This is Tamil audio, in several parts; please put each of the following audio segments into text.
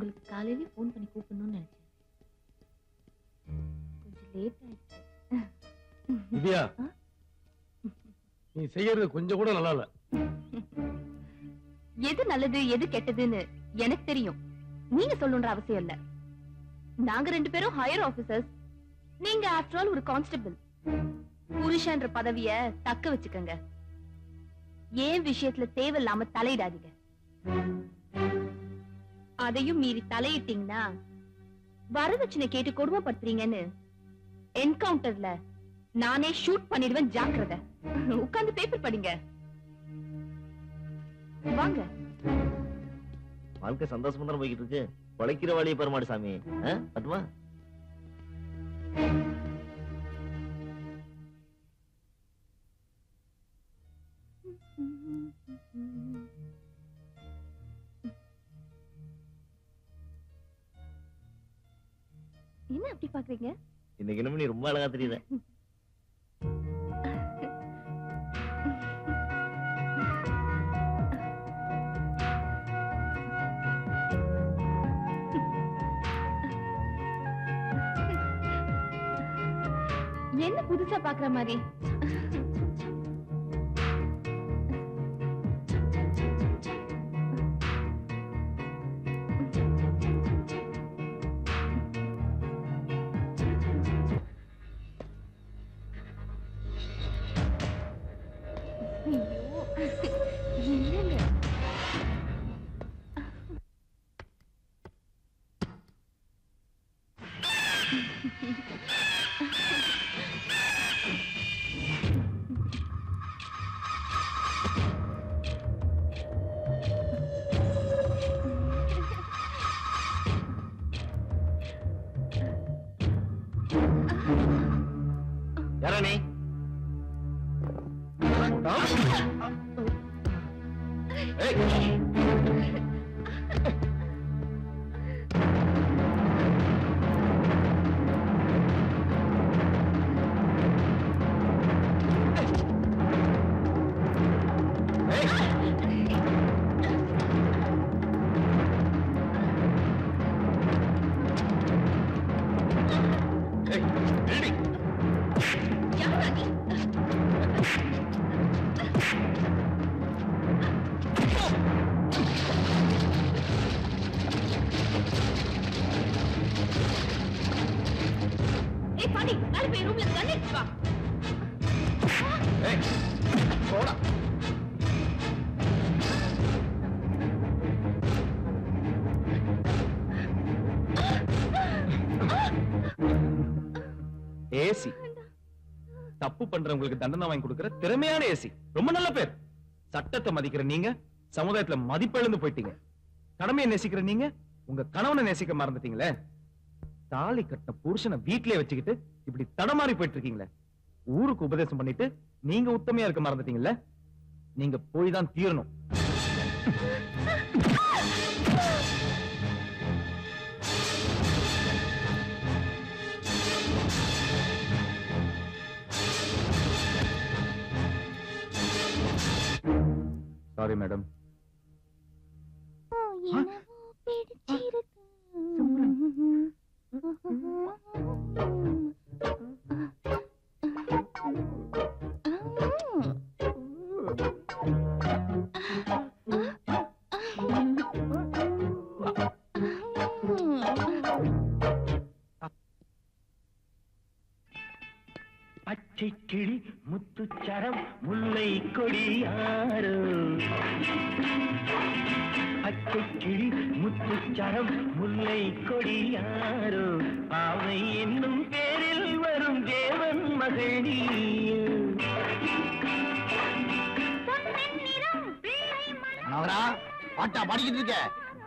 உங்களுக்கு காலையில போன் பண்ணி கூப்பிடணும்னு நினைச்சேன். கொஞ்சம் லேட் ஆயிடுச்சு. திவ்யா, நீ செய்யறது கொஞ்சம் கூட நல்லா இல்ல. எது நல்லது எது கெட்டதுன்னு எனக்கு தெரியும். நீங்க சொல்லணும்ன்ற அவசியம் இல்ல. நாங்க 2 பேரும் ஹையர் ஆபீசர்ஸ். நீங்க ஆஃப்டர் ஆல் ஒரு கான்ஸ்டபிள். புருஷன்ற பதவிய தக்க வச்சுக்கங்க. ஏன் விஷயத்துல தேவையில்லாம தலையிடாதீங்க. அதையும் மீறி தலையிட்டீங்கன்னா வரதட்சணை கேட்டு கொடுமைப்படுத்துறீங்கன்னு என்கவுண்டர்ல நானே ஷூட் பண்ணிடுவேன். ஜாக்கிரதை. உட்கார்ந்து பேப்பர் படிங்க. வாங்க. வாழ்க்கை சந்தோஷமா தான் போய்கிட்டு இருக்கு. பழைக்கிற வழியை பெருமாடு சாமி. அதுவா என்ன அப்படி பாக்குறீங்க? இன்னைக்கு என்ன நீ ரொம்ப அழகா தெரியுத. என்ன புதுசா பாக்குற மாதிரி? யாரா நீ? ஏசி தப்பு பண்றவங்களுக்கு தண்டனை வாங்கி கொடுக்கிற திறமையான ஏசி. ரொம்ப நல்ல பேர். சட்டத்தை மதிக்கிற நீங்க சமுதாயத்துல மதிப்பிழந்து போயிட்டீங்க. கடமையை நேசிக்கிற நீங்க உங்க கணவனை நேசிக்க மறந்துட்டீங்களே. தாலி கட்ட புருஷனை வீட்லயே வச்சுக்கிட்டு இப்படி தடமாறி போயிட்டு இருக்கீங்களே. ஊருக்கு உபதேசம் பண்ணிட்டு நீங்க உத்தமையா இருக்க மறந்துட்டீங்கல்ல. நீங்க போய் தான் தீரணும். Sorry madam. பச்சை கிளி முத்துச்சரம் முல்லை கொடியாரோ. பச்சை கிளி முத்துச்சரம் முல்லை கொடியாரோ. பாவை என்னும் பேரில் வரும் தேவன் மகள் நீயோ. பாட்டா படிக்கிட்டு இருக்க.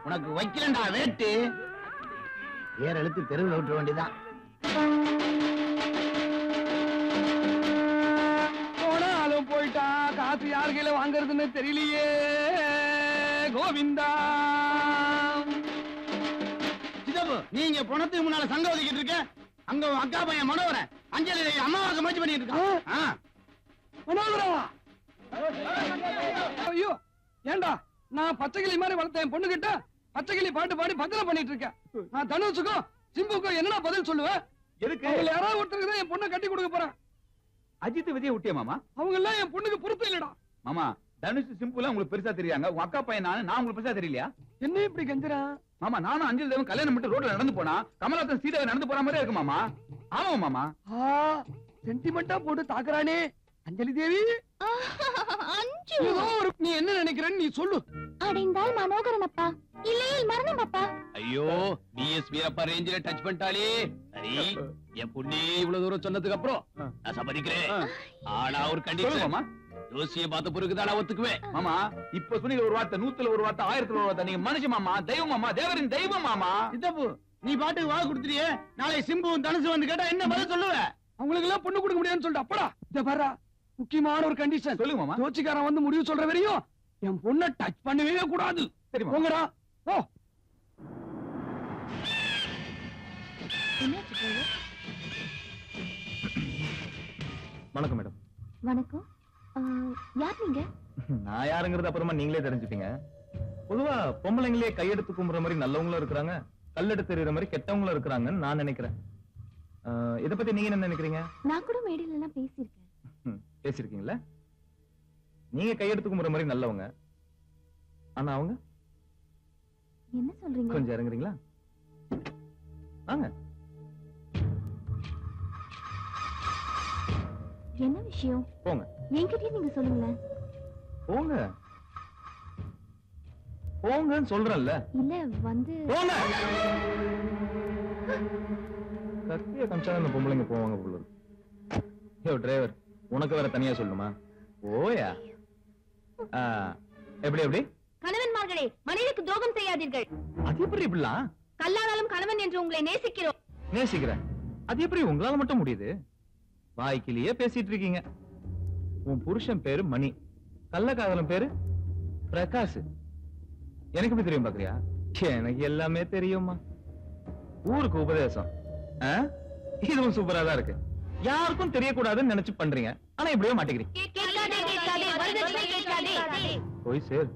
உனக்கு வைக்கலண்டா வேட்டு. வேற எழுத்து தெருவில் விட்டுற வேண்டியதான். போனாலும் போயிட்டா. காசு யார் கையில வாங்கறதுன்னு தெரியலையே. கோவிந்தா. சிதம்பு, நீங்க பணத்துக்கு முன்னால சங்கம் ஒதுக்கிட்டு இருக்க. அங்க அக்கா பையன் மனோகரன் அஞ்சலி அம்மாவுக்கு முயற்சி பண்ணிட்டு இருக்கான். மனோகரா, ஐயோ ஏண்டா நான் பச்சைக்கிளி மாதிரி வளர்த்தேன் பொண்ணு கிட்ட பச்சைக்கிளி பாட்டு பாடி பத்திர பண்ணிட்டு இருக்கேன். நான் தனுஷுக்கும் சிம்புக்கும் என்ன பதில் சொல்லுவேன்? எதுக்கு அவங்கள யாராவது ஒருத்தருக்கு தான் என் பொண்ணை கட்டி கொடுக்க போறேன். அஜித் விஜய் விட்டியா மாமா? அவங்க எல்லாம் என் பொண்ணுக்கு பொறுப்பு இல்லடா. மாமா தனுஷ் சிம்பிளா உங்களுக்கு பெருசா தெரியாங்க. உங்க அக்கா பையன் நான் உங்களுக்கு பெருசா தெரியலையா? என்ன இப்படி கெஞ்சரா? மாமா நானும் அஞ்சலி தேவன் கல்யாணம் பண்ணிட்டு ரோட்ல நடந்து போனா கமலாசன் சீதாவை நடந்து போற மாதிரி இருக்கு மாமா. ஆமா மாமா. சென்டிமெண்டா போட்டு தாக்குறானே அஞ்சலி தேவி. அஞ்சு ஏதோ ஒரு நீ என்ன நினைக்கிறேன்னு நீ சொல்லு. அடைந்தால் மனோகரன் அப்பா, இல்லையில் மரணம் அப்பா. ஐயோ பிஎஸ் வீரப்பா ரேஞ்சில டச் பண்ணிட்டாலே. சரி என் பொண்ணே இவ்வளவு தூரம் சொன்னதுக்கு அப்புறம் நான் சம்மதிக்கிறேன். ஆனா ஒரு கண்டிஷன் மாமா. ஜோசியை பார்த்த பிறகுதான் நான் ஒத்துக்குவேன். மாமா இப்ப சொன்னீங்க ஒரு வார்த்தை, 100ல ஒரு வார்த்தை, 1000ல ஒரு வார்த்தை. நீங்க மனுஷன் மாமா, தெய்வம் மாமா, தேவரின் தெய்வம் மாமா. சித்தப்பு நீ பாட்டுக்கு வாக்கு கொடுத்துறியே, நாளை சிம்புவும் தனுசு வந்து கேட்டா என்ன பதில் சொல்லுவ? அவங்களுக்கு எல்லாம் பொண்ணு கொடுக்க முடியாதுன்னு சொல்லிட்டு அப்படா இத பாரா. முக்கியமான ஒரு கண்டிஷன் சொல்லுங்க மாமா. ஜோசிக்காரன் வந்து முடிவு சொல்ற வரையும் என் பொண்ணை டச் பண்ணவே கூடாது. சரி போங்கடா ஓ. வணக்கம் மேடம். வணக்கம். யார் நீங்க? நான் யாருங்கிறது அப்புறமா நீங்களே தெரிஞ்சுப்பீங்க. பொதுவா பொம்பளைங்களே கையெடுத்து கும்புற மாதிரி நல்லவங்களும் இருக்கிறாங்க, கல்லெடுத்து தெரியுற மாதிரி கெட்டவங்களும் இருக்கிறாங்கன்னு நான் நினைக்கிறேன். இத பத்தி நீங்க என்ன நினைக்கிறீங்க? நான் கூட மேடையில எல்லாம் பேசியிருக்கேன். பேசிருக்கீங்களா? நீங்க கையெடுத்து கும்புற மாதிரி நல்லவங்க, ஆனா அவங்க என்ன சொல்றீங்க? கொஞ்சம் இறங்குறீங்களா? வாங்க. என்ன விஷயம்? போங்க. என்கிட்டயே நீங்க சொல்லுங்களேன். போங்க போங்கன்னு சொல்றேன்ல. இல்ல வந்து போங்க. கத்திய கம்சாத அந்த பொம்பளைங்க போவாங்க போல இருக்கு. யோ டிரைவர், உனக்கு வேற தனியா சொல்லணுமா? ஓயா. எப்படி எப்படி? கணவன்மார்களே, மனைவிக்கு துரோகம் செய்யாதீர்கள். அது எப்படி இப்படிலாம்? கல்லானாலும் கணவன் என்று உங்களை நேசிக்கிறோம். நேசிக்கிறேன். அது எப்படி உங்களால மட்டும் முடியுது? வாய்க்கிலேயே பேசிட்டு இருக்கீங்க. உன் புருஷன் பேரு மணி, கள்ளக்காதலன் பேரு பிரகாஷ். எனக்கு எப்படி தெரியும் பாக்குறியா? எனக்கு எல்லாமே தெரியுமா. ஊருக்கு உபதேசம். இதுவும் சூப்பரா தான் இருக்கு. யாருக்கும் தெரியக்கூடாதுன்னு நினைச்சு பண்றீங்க, ஆனா இப்படியே மாட்டேங்கிறீங்க. கேட்காதே, கேட்காதே, வரதட்சணை கேட்காதே. போய் சேர்.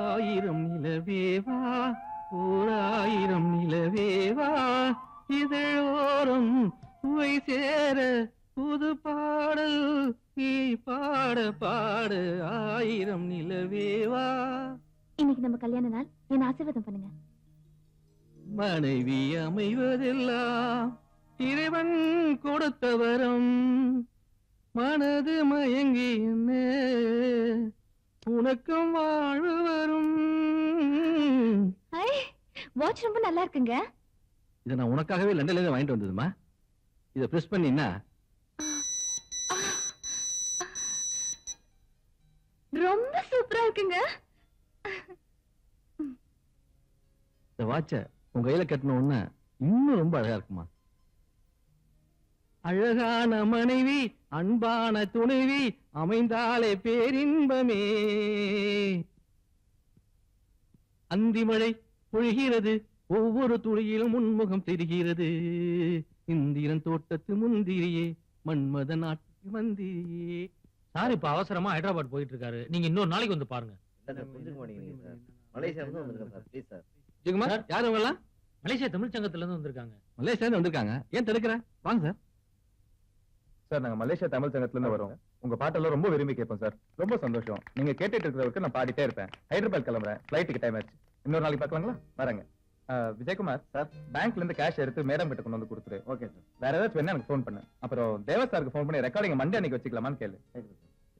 ஆயிரம் நிலவேவா, ஓராயிரம் நிலவேவா, இதழோரம் சுவை சேர புது பாடல் நீ பாட பாட. ஆயிரம் நிலவேவா. இன்னைக்கு நம்ம கல்யாண நாள், என்ன ஆசீர்வாதம் பண்ணுங்க. மனைவி அமைவதெல்லாம் இறைவன் கொடுத்த வரம். மனது மயங்கி என்ன உனக்கும் வாழ்வு வரும். வாட்ச் ரொம்ப நல்லா இருக்குங்க. இதை நான் உனக்காகவே லண்டன்ல இருந்து வாங்கிட்டு வந்ததுமா. இதை பிரஸ் பண்ணினா ரொம்ப சூப்பரா இருக்குங்க. இந்த வாட்ச உங்க கையில கட்டின உடனே இன்னும் ரொம்ப அழகா இருக்குமா. அழகான மனைவி, அன்பான துணைவி அமைந்தாலே பேரின்பமே. அந்திமழை பொழிகிறது, ஒவ்வொரு துளியிலும் உன்முகம் தெரிகிறது. இந்திரன் தோட்டத்து முந்திரியே, மன்மத நாட்டு மந்திரியே. சார் இப்ப அவசரமா ஹைதராபாத் போயிட்டு இருக்காரு, நீங்க இன்னொரு நாளைக்கு வந்து பாருங்க. மலேசியா இருந்து வந்திருக்கேன் சார். Please sir. ஜெகுமார், யார் அவங்க எல்லாம்? மலேசியா தமிழ் சங்கத்துல இருந்து வந்திருக்காங்க. மலேசியா இருந்து வந்திருக்காங்க. ஏன் தடுக்கிற? வாங்க சார். சார் நாங்க மலேசியா தமிழ் சங்கத்துல இருந்து வரோம். உங்க பாட்டெல்லாம் ரொம்ப விரும்பி கேட்போம் சார். ரொம்ப சந்தோஷம். நீங்க கேட்டுட்டு இருக்கிறவருக்கு நான் பாடிட்டே இருப்பேன். ஹைதராபாத் கிளம்புறேன், ஃபிளைட்டுக்கு டைம் ஆச்சு. இன்னொரு நாளைக்கு பார்க்கலாங்களா? வரேங்க. விஜயகுமார் சார், பேங்க்ல இருந்து கேஷ் எடுத்து மேடம் கிட்ட கொண்டு வந்து கொடுத்துரு. Okay sir. வேற ஏதாச்சும் வேணா எனக்கு ஃபோன் பண்ணு. அப்புறம் தேவா சாருக்கு ஃபோன் பண்ணி ரெக்கார்டிங் மண்டே அன்னைக்கு வச்சுக்கலாமான்னு கேளு.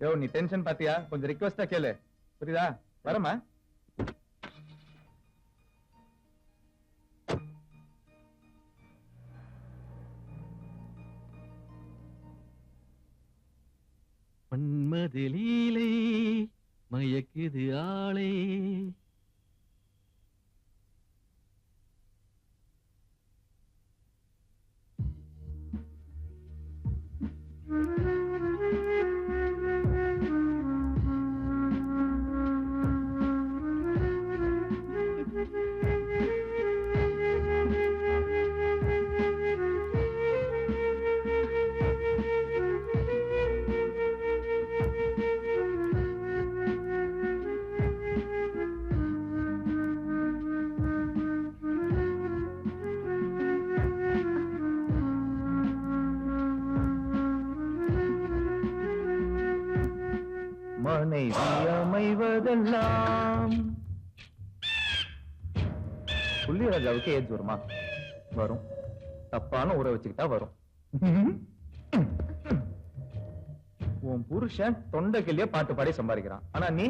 யோ நீ டென்ஷன் பாத்தியா? கொஞ்சம் ரிக்வெஸ்டா கேளு, புரியுதா? வரமா. மன்மத லீலை மயக்குது ஆளே. மனைவி அமைவதெல்லாம் புள்ளிராஜாவுக்கு ஏஜ் வருமா? வரும். தப்பான ஊரை வச்சுக்கிட்டா வரும். உன் புருஷன் தொண்டைக்கிலேயே பாட்டு பாடி சம்பாதிக்கிறான். ஆனா நீ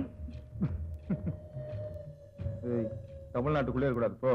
தமிழ்நாட்டுக்குள்ளே இருக்கக்கூடாது போ.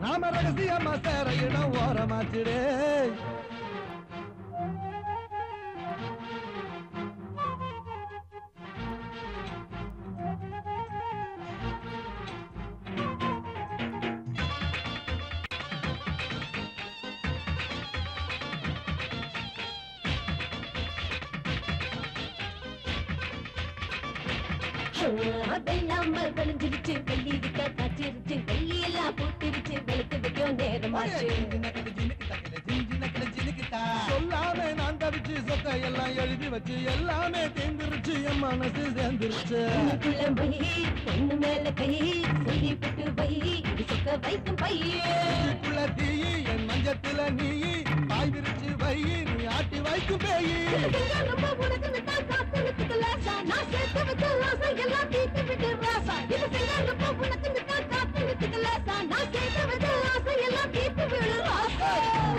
நாம ரகசியமா சேர இடம் ஓரமாச்சிடு. வெள்ளாமல் விளைஞ்சிருச்சு, வெள்ளி இருக்க காய்ச்சிருச்சு, வெள்ளியெல்லாம் போட்டிருச்சு, வெளுத்து வைக்கும் நேரமாச்சு. சொல்லாம நான் தவிச்சு சொத்தை எல்லாம் எழுதி வச்சு எல்லாமே தேர்ந்துருச்சு, என் மனசு சேர்ந்துருச்சு. போய் பொண்ணு மேல கை சொல்லி விட்டு வை, சொக்க வைக்கும் பையுள்ள தீ என் மஞ்சத்துல நீ பாய் விரிச்சு வை, நீ ஆட்டி வைக்கும் பேயி. உனக்கு காத்து விட்டுக்கலாசா, நான் சேர்த்து வச்ச லாசம் எல்லாம் தீர்த்து விட்டு ராசா. இது செய்யறப்ப உனக்கு காத்து விட்டுக்கலாசா, நான் சேர்த்து வச்ச லாசம் எல்லாம் தீர்த்து விடு ராசா.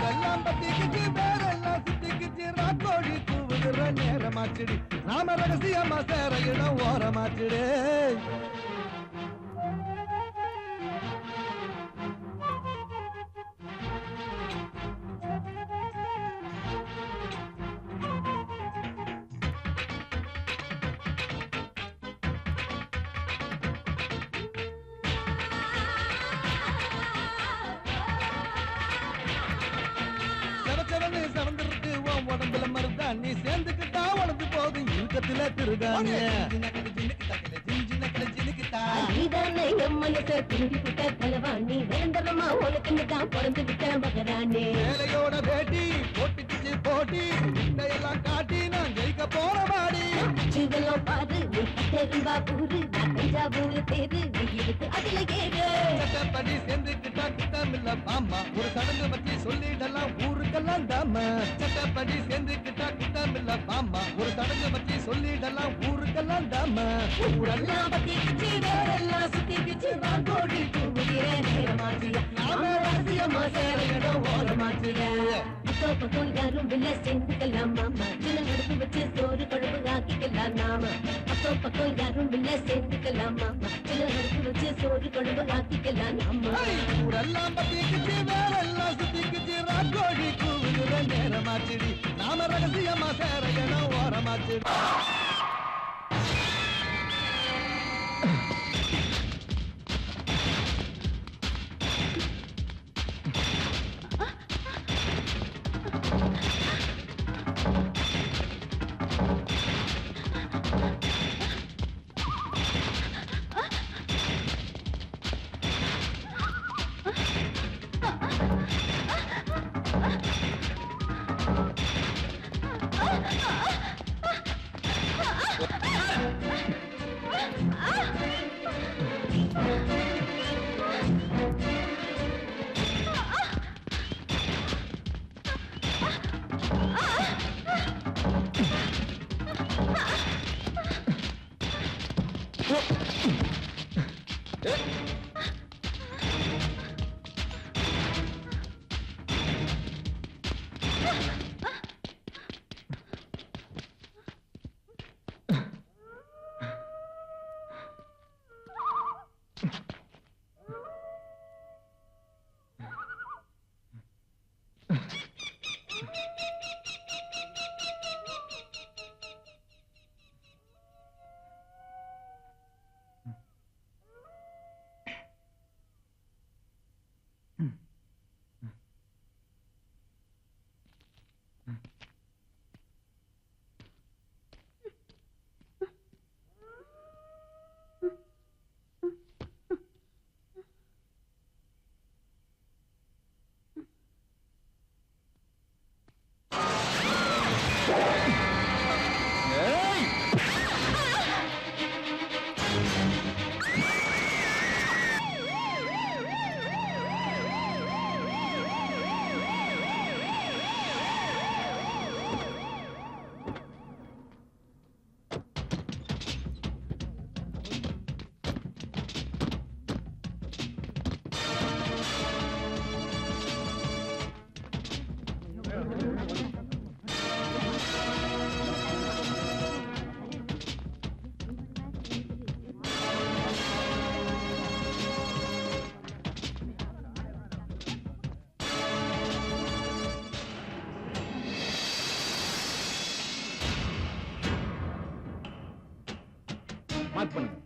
எல்லாம் பத்திக்கிச்சு பேரெல்லாம் சுத்திக்கிச்சு, ராக்கோடி கூவுகிற நேரமாச்சிடு. நாம ரகசியமா சேர இடம் ஓரமாச்சிடு. உடம்புல மருதாணி சேர்ந்துக்கிட்டா உடம்பு போகும் இழுக்கத்துல திருதாணி நீதானே என் மனசை திருடி விட்ட தலைவாணி நிரந்தரமா உனக்குன்னு தான் பிறந்து விட்ட மகராணி வேலையோட வேட்டி போட்டுக்கிச்சு போட்டி எல்லாம் காட்டி நான் ஜெயிக்க போற மாடி இதெல்லாம் பாரு நீ கட்டெரும்பா பூரு நான் தஞ்சாவூர் தேரு நீ இருக்கு அதுல ஏறு சட்டப்படி சேர்ந்துக்கிட்டா கிட்டமில்ல பாமா ஒரு சடங்கு வச்சு சொல்லிடலாம் ஊருக்கெல்லாம் தாமா சட்டப்படி சேர்ந்துக்கிட்டா கிட்டமில்ல பாமா ஒரு சடங்கு வச்சு சொல்லிடலாம் ஊருக்கெல்லாம் தாமா ஊரெல்லாம் பத்திக்கிச்சு வேறெல்லாம் சுத்திக்கிச்சு நான் கோடி தூங்குகிற நேரமாச்சியா நாம ரகசியமா சேரையிடம் ஓரமாச்சியா அக்கோ பக்கம் யாரும் வில்ல சேர்ந்துக்கலாம் மாமா சின்ன அடுப்பு வச்சு சோறு குழம்பு ஆக்கிக்கலாம் நாம அக்கோ பக்கம் யாரும் வில்ல சேர்ந்துக்கலாம் மாமா சின்ன அடுப்பு வச்சு சோறு குழம்பு ஆக்கிக்கலாம் நாம ஊரெல்லாம் பத்திக்கிச்சு வேறெல்லாம் சுத்திக்கிச்சு ராக்கோடி கூவுகிற நேரமாச்சிடி நாம ரகசியமா சேரையிடம் ஓரமாச்சிடி மார்க் பண்ணுங்க.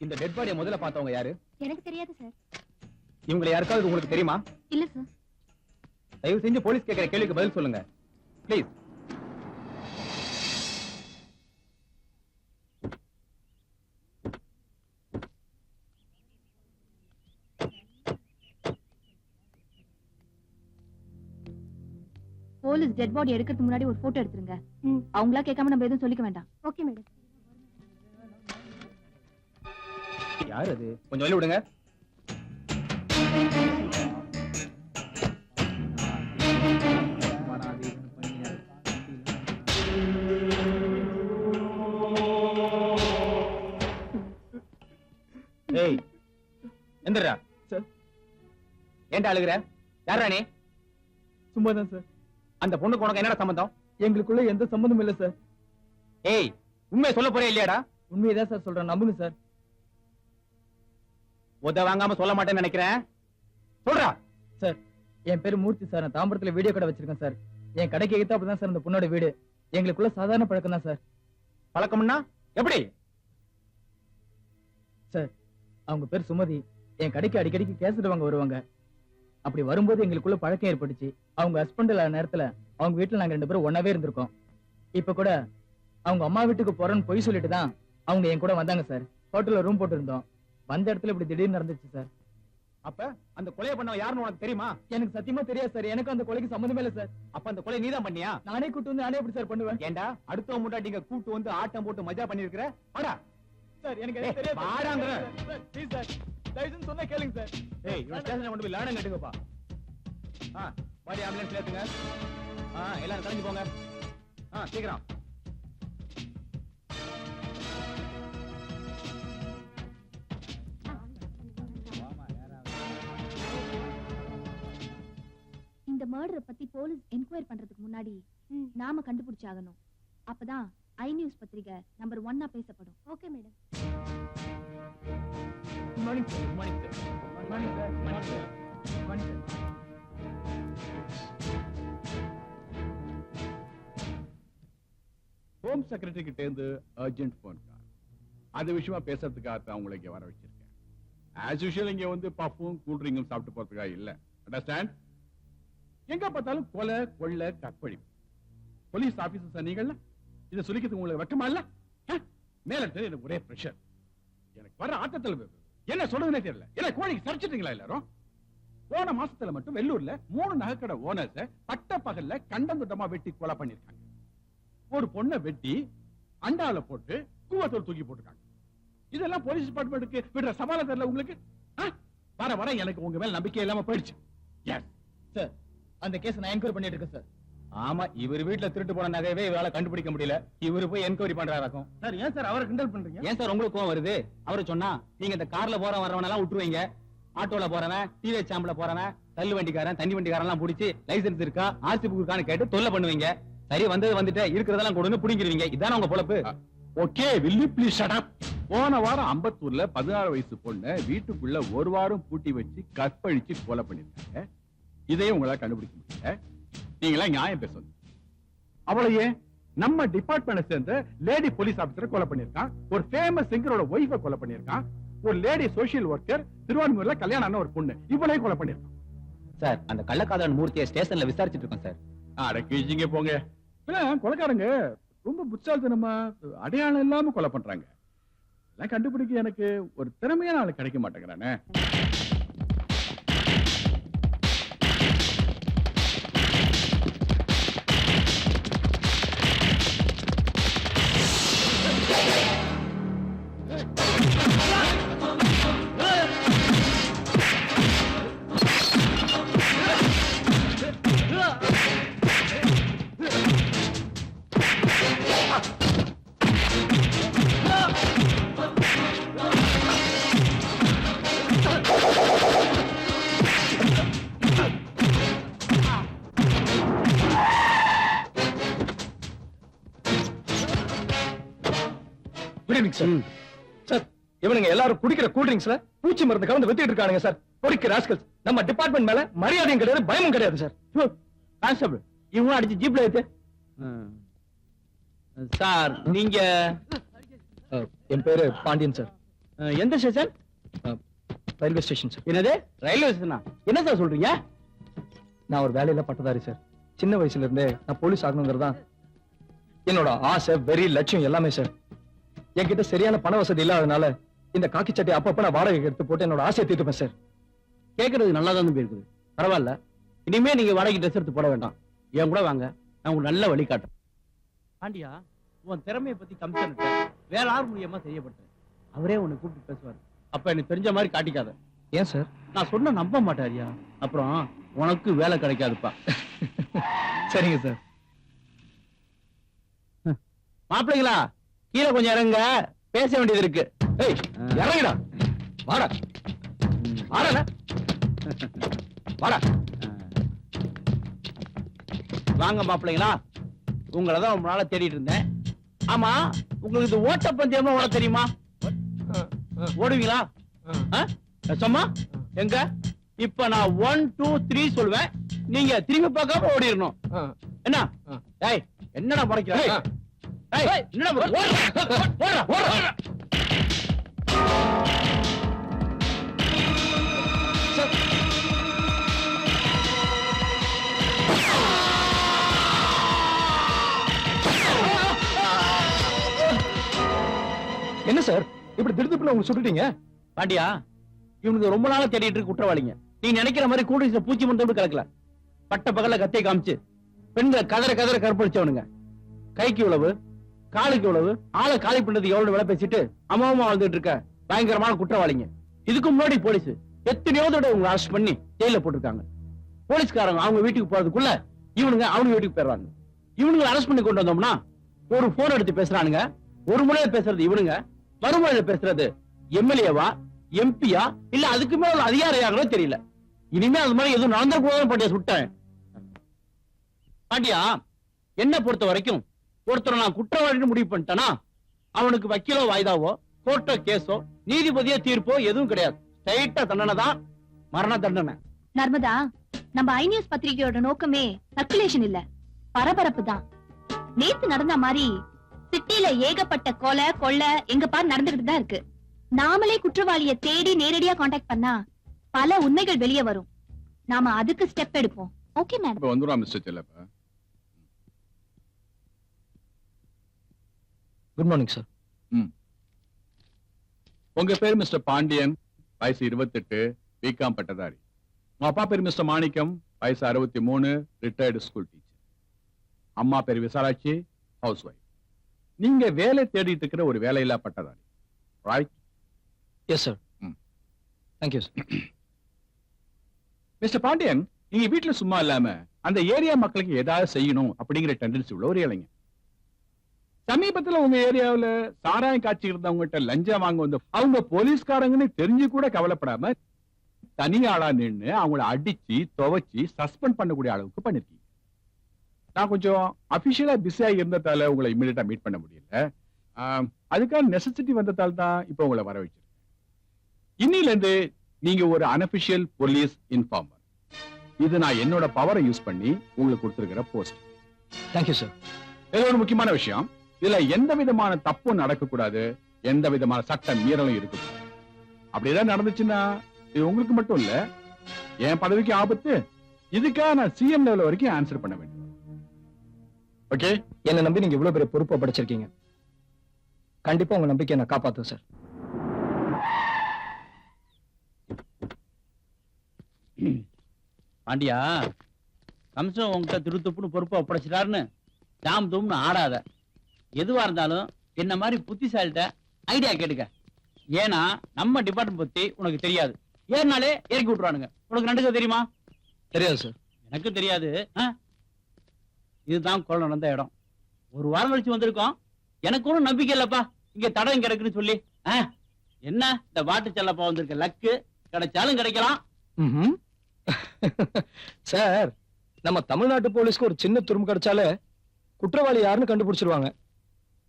இந்த டெட் பாடியை முதல்ல பார்த்தவங்க யாரு? எனக்கு தெரியாது சார். இவங்களை யாருக்காவது உங்களுக்கு தெரியுமா? இல்ல சார். தயவு செஞ்சு போலீஸ் கேட்கிற கேள்விக்கு பதில் சொல்லுங்க ப்ளீஸ். போலீஸ் டெட் பாடி எடுக்கிறதுக்கு முன்னாடி ஒரு போட்டோ எடுத்துருங்க. அவங்களா கேட்காம நம்ம எதுவும் சொல்லிக்க வேண்டாம். Okay madam. யார் அது? கொஞ்சம் வெளிய விடுங்க. ஏய் எந்திரா. சார் ஏன்டா அழுகுற? யாரா நீ? சும்மா தான் சார். அந்த பொண்ணுக்கு உனக்கு என்னடா சம்பந்தம்? எங்களுக்குள்ள எந்த சம்பந்தமும் இல்ல சார். ஏய் உண்மையை சொல்ல போறே இல்லையாடா? உண்மையதான் சார் சொல்றேன், நம்புங்க சார். உத வாங்காம சொல்ல மாட்டேன்னு நினைக்கிறேன். சொல்றா. சார் என் பேரு மூர்த்தி சார். நான் தாம்பரத்துல வீடியோ கடை வச்சிருக்கேன் சார். என் கடைக்கு எதிர்த்து அப்பதான் சார் இந்த பொண்ணோட வீடு. எங்களுக்குள்ள சாதாரண பழக்கம் தான் சார். பழக்கம்னா எப்படி? சார் அவங்க பேர் சுமதி. என் கடைக்கு அடிக்கடிக்கு கேசட் வாங்க வருவாங்க. அப்படி வரும்போது எங்களுக்குள்ள பழக்கம் ஏற்பட்டுச்சு. அவங்க ஹஸ்பண்ட் இல்லாத நேரத்துல அவங்க வீட்டுல நாங்க 2 பேரும் ஒன்னாவே இருந்திருக்கோம். இப்ப கூட அவங்க அம்மா வீட்டுக்கு போறேன்னு பொய் சொல்லிட்டு தான் அவங்க என் கூட வந்தாங்க சார். ஹோட்டல்ல ரூம் போட்டு இருந்தோம். வந்த இடத்துல இப்படி திடீர்னு நடந்துச்சு சார். அப்ப அந்த கொலையை பண்ண யாருன்னு உனக்கு தெரியுமா? எனக்கு சத்தியமா தெரியாது சார். எனக்கு அந்த கொலைக்கு சம்மந்தமே இல்ல சார். அப்ப அந்த கொலை நீதான் பண்ணியா? நானே கூட்டு வந்து நானே எப்படி சார் பண்ணுவேன்? ஏண்டா அடுத்தவங்க முன்னாடி கூட்டு வந்து ஆட்டம் போட்டு மஜா பண்ணிருக்கிற? வாடா சார் எனக்கு எதுவும் தெரியாது. வாடாங்கற. Sir please sir. லைசென்ஸ் சொன்னா கேளுங்க சார். ஏய் இவன் ஸ்டேஷன்ல கொண்டு போய் லாடம் கட்டுங்கப்பா. பாடி ஆம்புலன்ஸ்ல ஏத்துங்க. எல்லாரும் கிளம்பி போங்க. சீக்கிரம். இந்த மர்டரை பத்தி போலீஸ் என்கொயரி பண்றதுக்கு முன்னாடி நாம கண்டுபிடிச்சாகணும். அப்பதான் ஐ நியூஸ் பத்திரிகை நம்பர் 1 பேசப்படும். Okay madam. Good morning sir. Good morning sir. Good morning sir. Good morning sir. Good morning sir. Home secretary கிட்ட இருந்து அர்ஜென்ட் போன் கால். அது விஷயமா பேசுறதுக்காக தான் உங்களை இங்க வர வச்சிருக்கேன். ஆஸ் யூஷுவல் இங்க வந்து பஃபும் கூல் ட்ரிங்கும் சாப்பிட்டு போறதுக்காக இல்ல. அண்டர்ஸ்டாண்ட்? எங்க பார்த்தாலும் கொலை கொள்ளை கற்பழிப்பு. போலீஸ் ஆபீசர்ஸ் நீங்கள்ல இதை சொல்லிக்கிறதுக்கு உங்களுக்கு வெக்கமா இல்ல? மேல எனக்கு ஒரே பிரஷர். எனக்கு வர ஆட்டத்தில் என்ன சொல்றதுன்னே தெரியல. என்ன கோழிக்கு சரிச்சிட்டீங்களா எல்லாரும்? போன மாசத்துல மட்டும் வெள்ளூர்ல 3 நகைக்கடை ஓனர்ஸ் பட்ட பகல்ல கண்டந்துட்டமா வெட்டி கொலை பண்ணிருக்காங்க. ஒரு பொண்ணை வெட்டி அண்டால போட்டு கூவத்தோடு தூக்கி போட்டுருக்காங்க. இதெல்லாம் போலீஸ் டிபார்ட்மெண்ட்டுக்கு விடுற சவால தெரியல உங்களுக்கு? வர வர எனக்கு உங்க மேல நம்பிக்கை இல்லாம போயிடுச்சு. சார் அந்த கேஸ் நான் என்கொயரி பண்ணிட்டு இருக்கேன் சார். ஆமா, இவர் வீட்டுல திருட்டு போன நகையவே இவரால கண்டுபிடிக்க முடியல. இவரு போய் என்கொயரி பண்றாராக்கும். சார் ஏன் சார் அவரை கிண்டல் பண்றீங்க? ஏன் சார் உங்களுக்கு கோவம் வருது? அவரு சொன்னா நீங்க இந்த கார்ல போற வரவன எல்லாம் விட்டுருவீங்க. ஆட்டோல போறவன், டிவிஎஸ் சாம்பல போறவன், தள்ளு வண்டிக்காரன், தண்ணி வண்டிக்காரன் எல்லாம் புடிச்சு லைசென்ஸ் இருக்கா, ஆர்சி புக் இருக்கான்னு கேட்டு தொல்லை பண்ணுவீங்க. சரி வந்தது வந்துட்டு இருக்கிறதெல்லாம் கொடுன்னு புடிங்கிருவீங்க. இதான உங்க பொழப்பு? Okay, will you please shut up? போன வாரம் அம்பத்தூர்ல 16 வயசு பொண்ணு வீட்டுக்குள்ள ஒரு வாரம் பூட்டி வச்சு கற்பழிச்சு கொலை பண்ணிருக்காங்க. இதையும் உங்களால கண்டுபிடிக்க முடியல. நீங்களா நியாயம் பேசணும். அவளையே நம்ம டிபார்ட்மெண்ட் சேர்ந்த லேடி போலீஸ் ஆபீசரை கொலை பண்ணிருக்கான். ஒரு ஃபேமஸ் சிங்கரோட ஒய்ஃபை கொலை பண்ணிருக்கான். ஒரு லேடி சோசியல் ஒர்க்கர் திருவான்மூர்ல கல்யாணம் ஆன ஒரு பொண்ணு இவளையும் கொலை பண்ணிருக்கான். சார் அந்த கள்ளக்காதலன் மூர்த்தியை ஸ்டேஷன்ல விசாரிச்சுட்டு இருக்கோம் சார். அடக்கிங்க போங்க. கொலைக்காரங்க ரொம்ப புத்தால்தனமா அடையாளம் இல்லாம கொலை பண்றாங்க. எல்லாம் கண்டுபிடிக்க எனக்கு ஒரு திறமையான ஆள் கிடைக்க மாட்டேங்கிறானே. சார் இவனுங்க எல்லாரும் குடிக்கிற கூல் ட்ரிங்க்ஸ்ல பூச்சி மருந்து கலந்து வித்திட்டு இருக்கானுங்க சார். பொடிக்கிற ராஸ்கல்ஸ். நம்ம டிபார்ட்மெண்ட் மேல மரியாதையும் கிடையாது, பயமும் கிடையாது சார். கான்ஸ்டபிள் இவங்க அடிச்சு ஜீப்ல ஏத்து. சார் நீங்க என் பேரு பாண்டியன் சார். எந்த ஸ்டேஷன்? Railway station sir. என்னது ரயில்வே ஸ்டேஷனா? என்ன சார் சொல்றீங்க? நான் ஒரு வேலையில பட்டதாரி சார். சின்ன வயசுல இருந்தே நான் போலீஸ் ஆகணுங்கிறதா என்னோட ஆசை, வெறி, லட்சியம் எல்லாமே சார். என்கிட்ட சரியான பண வசதி இல்லாதனால இந்த காக்கி சட்டை அப்பப்ப நான் வாடகை எடுத்து போட்டு என்னோட ஆசையை தீர்த்துப்பேன் சார். கேட்கறது நல்லா தான் இருக்குது. பரவாயில்ல, இனிமே நீங்க வாடகை ட்ரெஸ் எடுத்து போட வேண்டாம். என் கூட வாங்க, நான் உங்களுக்கு நல்ல வழி காட்டுறேன். பாண்டியா, உன் திறமையை பத்தி கமிஷன்ட்ட வேற ஆறு மூலியமா செய்யப்பட்டேன். அவரே உன்னை கூப்பிட்டு பேசுவாரு. அப்ப எனக்கு தெரிஞ்ச மாதிரி காட்டிக்காத. ஏன் சார்? நான் சொன்ன நம்ப மாட்டாரியா? அப்புறம் உனக்கு வேலை கிடைக்காதுப்பா. சரிங்க சார். மாப்பிள்ளைங்களா, கீழே கொஞ்சம் இறங்க, பேச வேண்டியது இருக்கு. இறங்கிடா. வாடா வாடா வாடா. வாங்க மாப்பிள்ளைங்களா, உங்களை தான் ரொம்ப நாளா தேடிட்டு இருந்தேன். ஆமா, உங்களுக்கு இது ஓட்ட பந்தயமா ஓட தெரியுமா? ஓடுவீங்களா? சும்மா எங்க? இப்ப நான் 1 2 3 சொல்லுவேன், நீங்க திரும்பி பார்க்காம ஓடிடணும். என்ன? ஏய், என்னடா பறக்கிற? ஏய், என்னடா ஓடுறா ஓடுறா. என்ன சார் இப்படி திடுதிப்புல உங்க சுட்டுட்டீங்க? பாண்டியா, இவனுக்கு ரொம்ப நாளா தேடிட்டு இருக்கு குற்றவாளிங்க. நீ நினைக்கிற மாதிரி கூடிய பூச்சி மந்தோடு கிடக்கல. பட்ட பகல கத்தை காமிச்சு பெண்களை கதற கதற கற்பழிச்சவனுங்க. கைக்கு உழவு, காலுக்கு உழவு, ஆளை காலி பண்றது எவ்வளவு விலை பேசிட்டு அம்மாவமா வாழ்ந்துட்டு இருக்க பயங்கரமான குற்றவாளிங்க. இதுக்கு முன்னாடி போலீஸ் எத்தனையோ தடவை உங்களை அரெஸ்ட் பண்ணி ஜெயில போட்டிருக்காங்க. போலீஸ்காரங்க அவங்க வீட்டுக்கு போறதுக்குள்ள இவனுங்க அவங்க வீட்டுக்கு போயிடுவாங்க. இவனுங்களை அரெஸ்ட் பண்ணி கொண்டு வந்தோம்னா ஒரு போன் எடுத்து பேசுறானுங்க. ஒரு முறையில பேசுறது இவனுங்க, மறுமுறையில பேசுறது எம்எல்ஏவா எம்பியா இல்ல அதுக்கு மேல ஒரு அதிகாரியாகவே தெரியல. இனிமே அது மாதிரி எதுவும் நடந்துக்கூடாதுன்னு பாட்டியா சுட்டேன். பாட்டியா, என்ன பொறுத்த வரைக்கும் ஒருத்தரை நான் குற்றவாளின்னு முடிவு பண்ணிட்டேனா அவனுக்கு வக்கீலோ வாய்தாவோ கோர்ட்டோ கேஸோ நீதிபதியோ தீர்ப்போ எதுவும் கிடையாது. ஸ்ட்ரைட்டா தண்டனை தான், மரண தண்டனை. நர்மதா, நம்ம ஐ நியூஸ் பத்திரிகையோட நோக்கமே சர்க்குலேஷன் இல்ல, பரபரப்பு தான். நேத்து நடந்த மாதிரி சிட்டில ஏகப்பட்ட கொலை கொள்ளை எங்க பார் நடந்துகிட்டு தான் இருக்கு. நாமளே குற்றவாளியை தேடி நேரடியா காண்டாக்ட் பண்ணா பல உண்மைகள் வெளியே வரும். நாம அதுக்கு ஸ்டெப் எடுப்போம். Okay madam. இப்ப வந்துரும் mister Chellappa. Good morning sir. உங்க பேர் மிஸ்டர் பாண்டியன், வயசு 28, பிகாம் பட்டதாரி. உங்க அப்பா பேர் மிஸ்டர் மாணிக்கம், வயசு 63, ரிட்டையர்டு ஸ்கூல் டீச்சர். அம்மா பேர் விசாலாட்சி, ஹவுஸ் ஒய்ஃப். நீங்க வேலை தேடிட்டு இருக்கிற ஒரு வேலையில்லா பட்டதாரி, right? Yes sir. Thank you sir. Mister Pandian, நீங்க வீட்டுல சும்மா இல்லாம அந்த ஏரியா மக்களுக்கு ஏதாவது செய்யணும் அப்படிங்கிற டெண்டன்சி உள்ள ஒரு இளைஞன். சமீபத்துல உங்க ஏரியாவுல சாராயம் காட்சி இருந்தவங்ககிட்ட லஞ்சம் வாங்க வந்து அவங்க போலீஸ்காரங்கன்னு தெரிஞ்சு கூட கவலைப்படாம தனி ஆளா நின்று அவங்கள அடிச்சு துவைச்சு சஸ்பெண்ட் பண்ணக்கூடிய அளவுக்கு பண்ணிருக்கீங்க. நான் கொஞ்சம் அபிஷியலா பிஸியா இருந்ததால உங்களை இம்மிடியட்டா மீட் பண்ண முடியல. அதுக்கான நெசசிட்டி வந்ததால தான் இப்ப உங்களை வர வச்சிருக்கேன். இன்னில இருந்து நீங்க ஒரு அன்அபிஷியல் போலீஸ் இன்ஃபார்மர். இது நான் என்னோட பவரை யூஸ் பண்ணி உங்களுக்கு கொடுத்திருக்கிற போஸ்ட். Thank you sir. இது ஒரு முக்கியமான விஷயம். இதுல எந்த விதமான தப்பும் நடக்கக்கூடாது, எந்த விதமான சட்ட மீறலும் இருக்கக்கூடாது. அப்படிதான் நடந்துச்சுன்னா இது உங்களுக்கு மட்டும் இல்ல, என் பதவிக்கு ஆபத்து. இதுக்காக நான் சிஎம் லெவல் வரைக்கும் ஆன்சர் பண்ண வேண்டும். ஓகே? என்ன நம்பி நீங்க இவ்வளவு பெரிய பொறுப்பை படிச்சிருக்கீங்க. கண்டிப்பா உங்க நம்பிக்கையை நான் காப்பாத்துவேன் சார். பாண்டியா, கம்சன் உங்ககிட்ட திருத்துப்புன்னு பொறுப்பை ஒப்படைச்சிட்டாருன்னு ஜாம் தூம்னு ஆடாத. எதுவா இருந்தாலும் என்ன மாதிரி புத்திசாலிட்ட ஐடியா கேட்டுக்க. ஏன்னா நம்ம டிபார்ட்மெண்ட் பத்தி உனக்கு தெரியாது. ஏன்னாலே இறக்கி விட்டுருவானுங்க. உனக்கு நடுக்க தெரியுமா? தெரியாது சார். எனக்கு தெரியாது. இதுதான் கொலை நடந்த இடம். ஒரு வாரம் கழிச்சு வந்திருக்கோம். எனக்கு ஒன்றும் நம்பிக்கை இல்லப்பா இங்க தடம் கிடைக்குன்னு சொல்லி. என்ன இந்த வாட்டு செல்லப்பா வந்திருக்க லக்கு, கிடைச்சாலும் கிடைக்கலாம். சார், நம்ம தமிழ்நாட்டு போலீஸ்க்கு ஒரு சின்ன துரும்பு கிடைச்சாலே குற்றவாளி யாருன்னு கண்டுபிடிச்சிருவாங்க.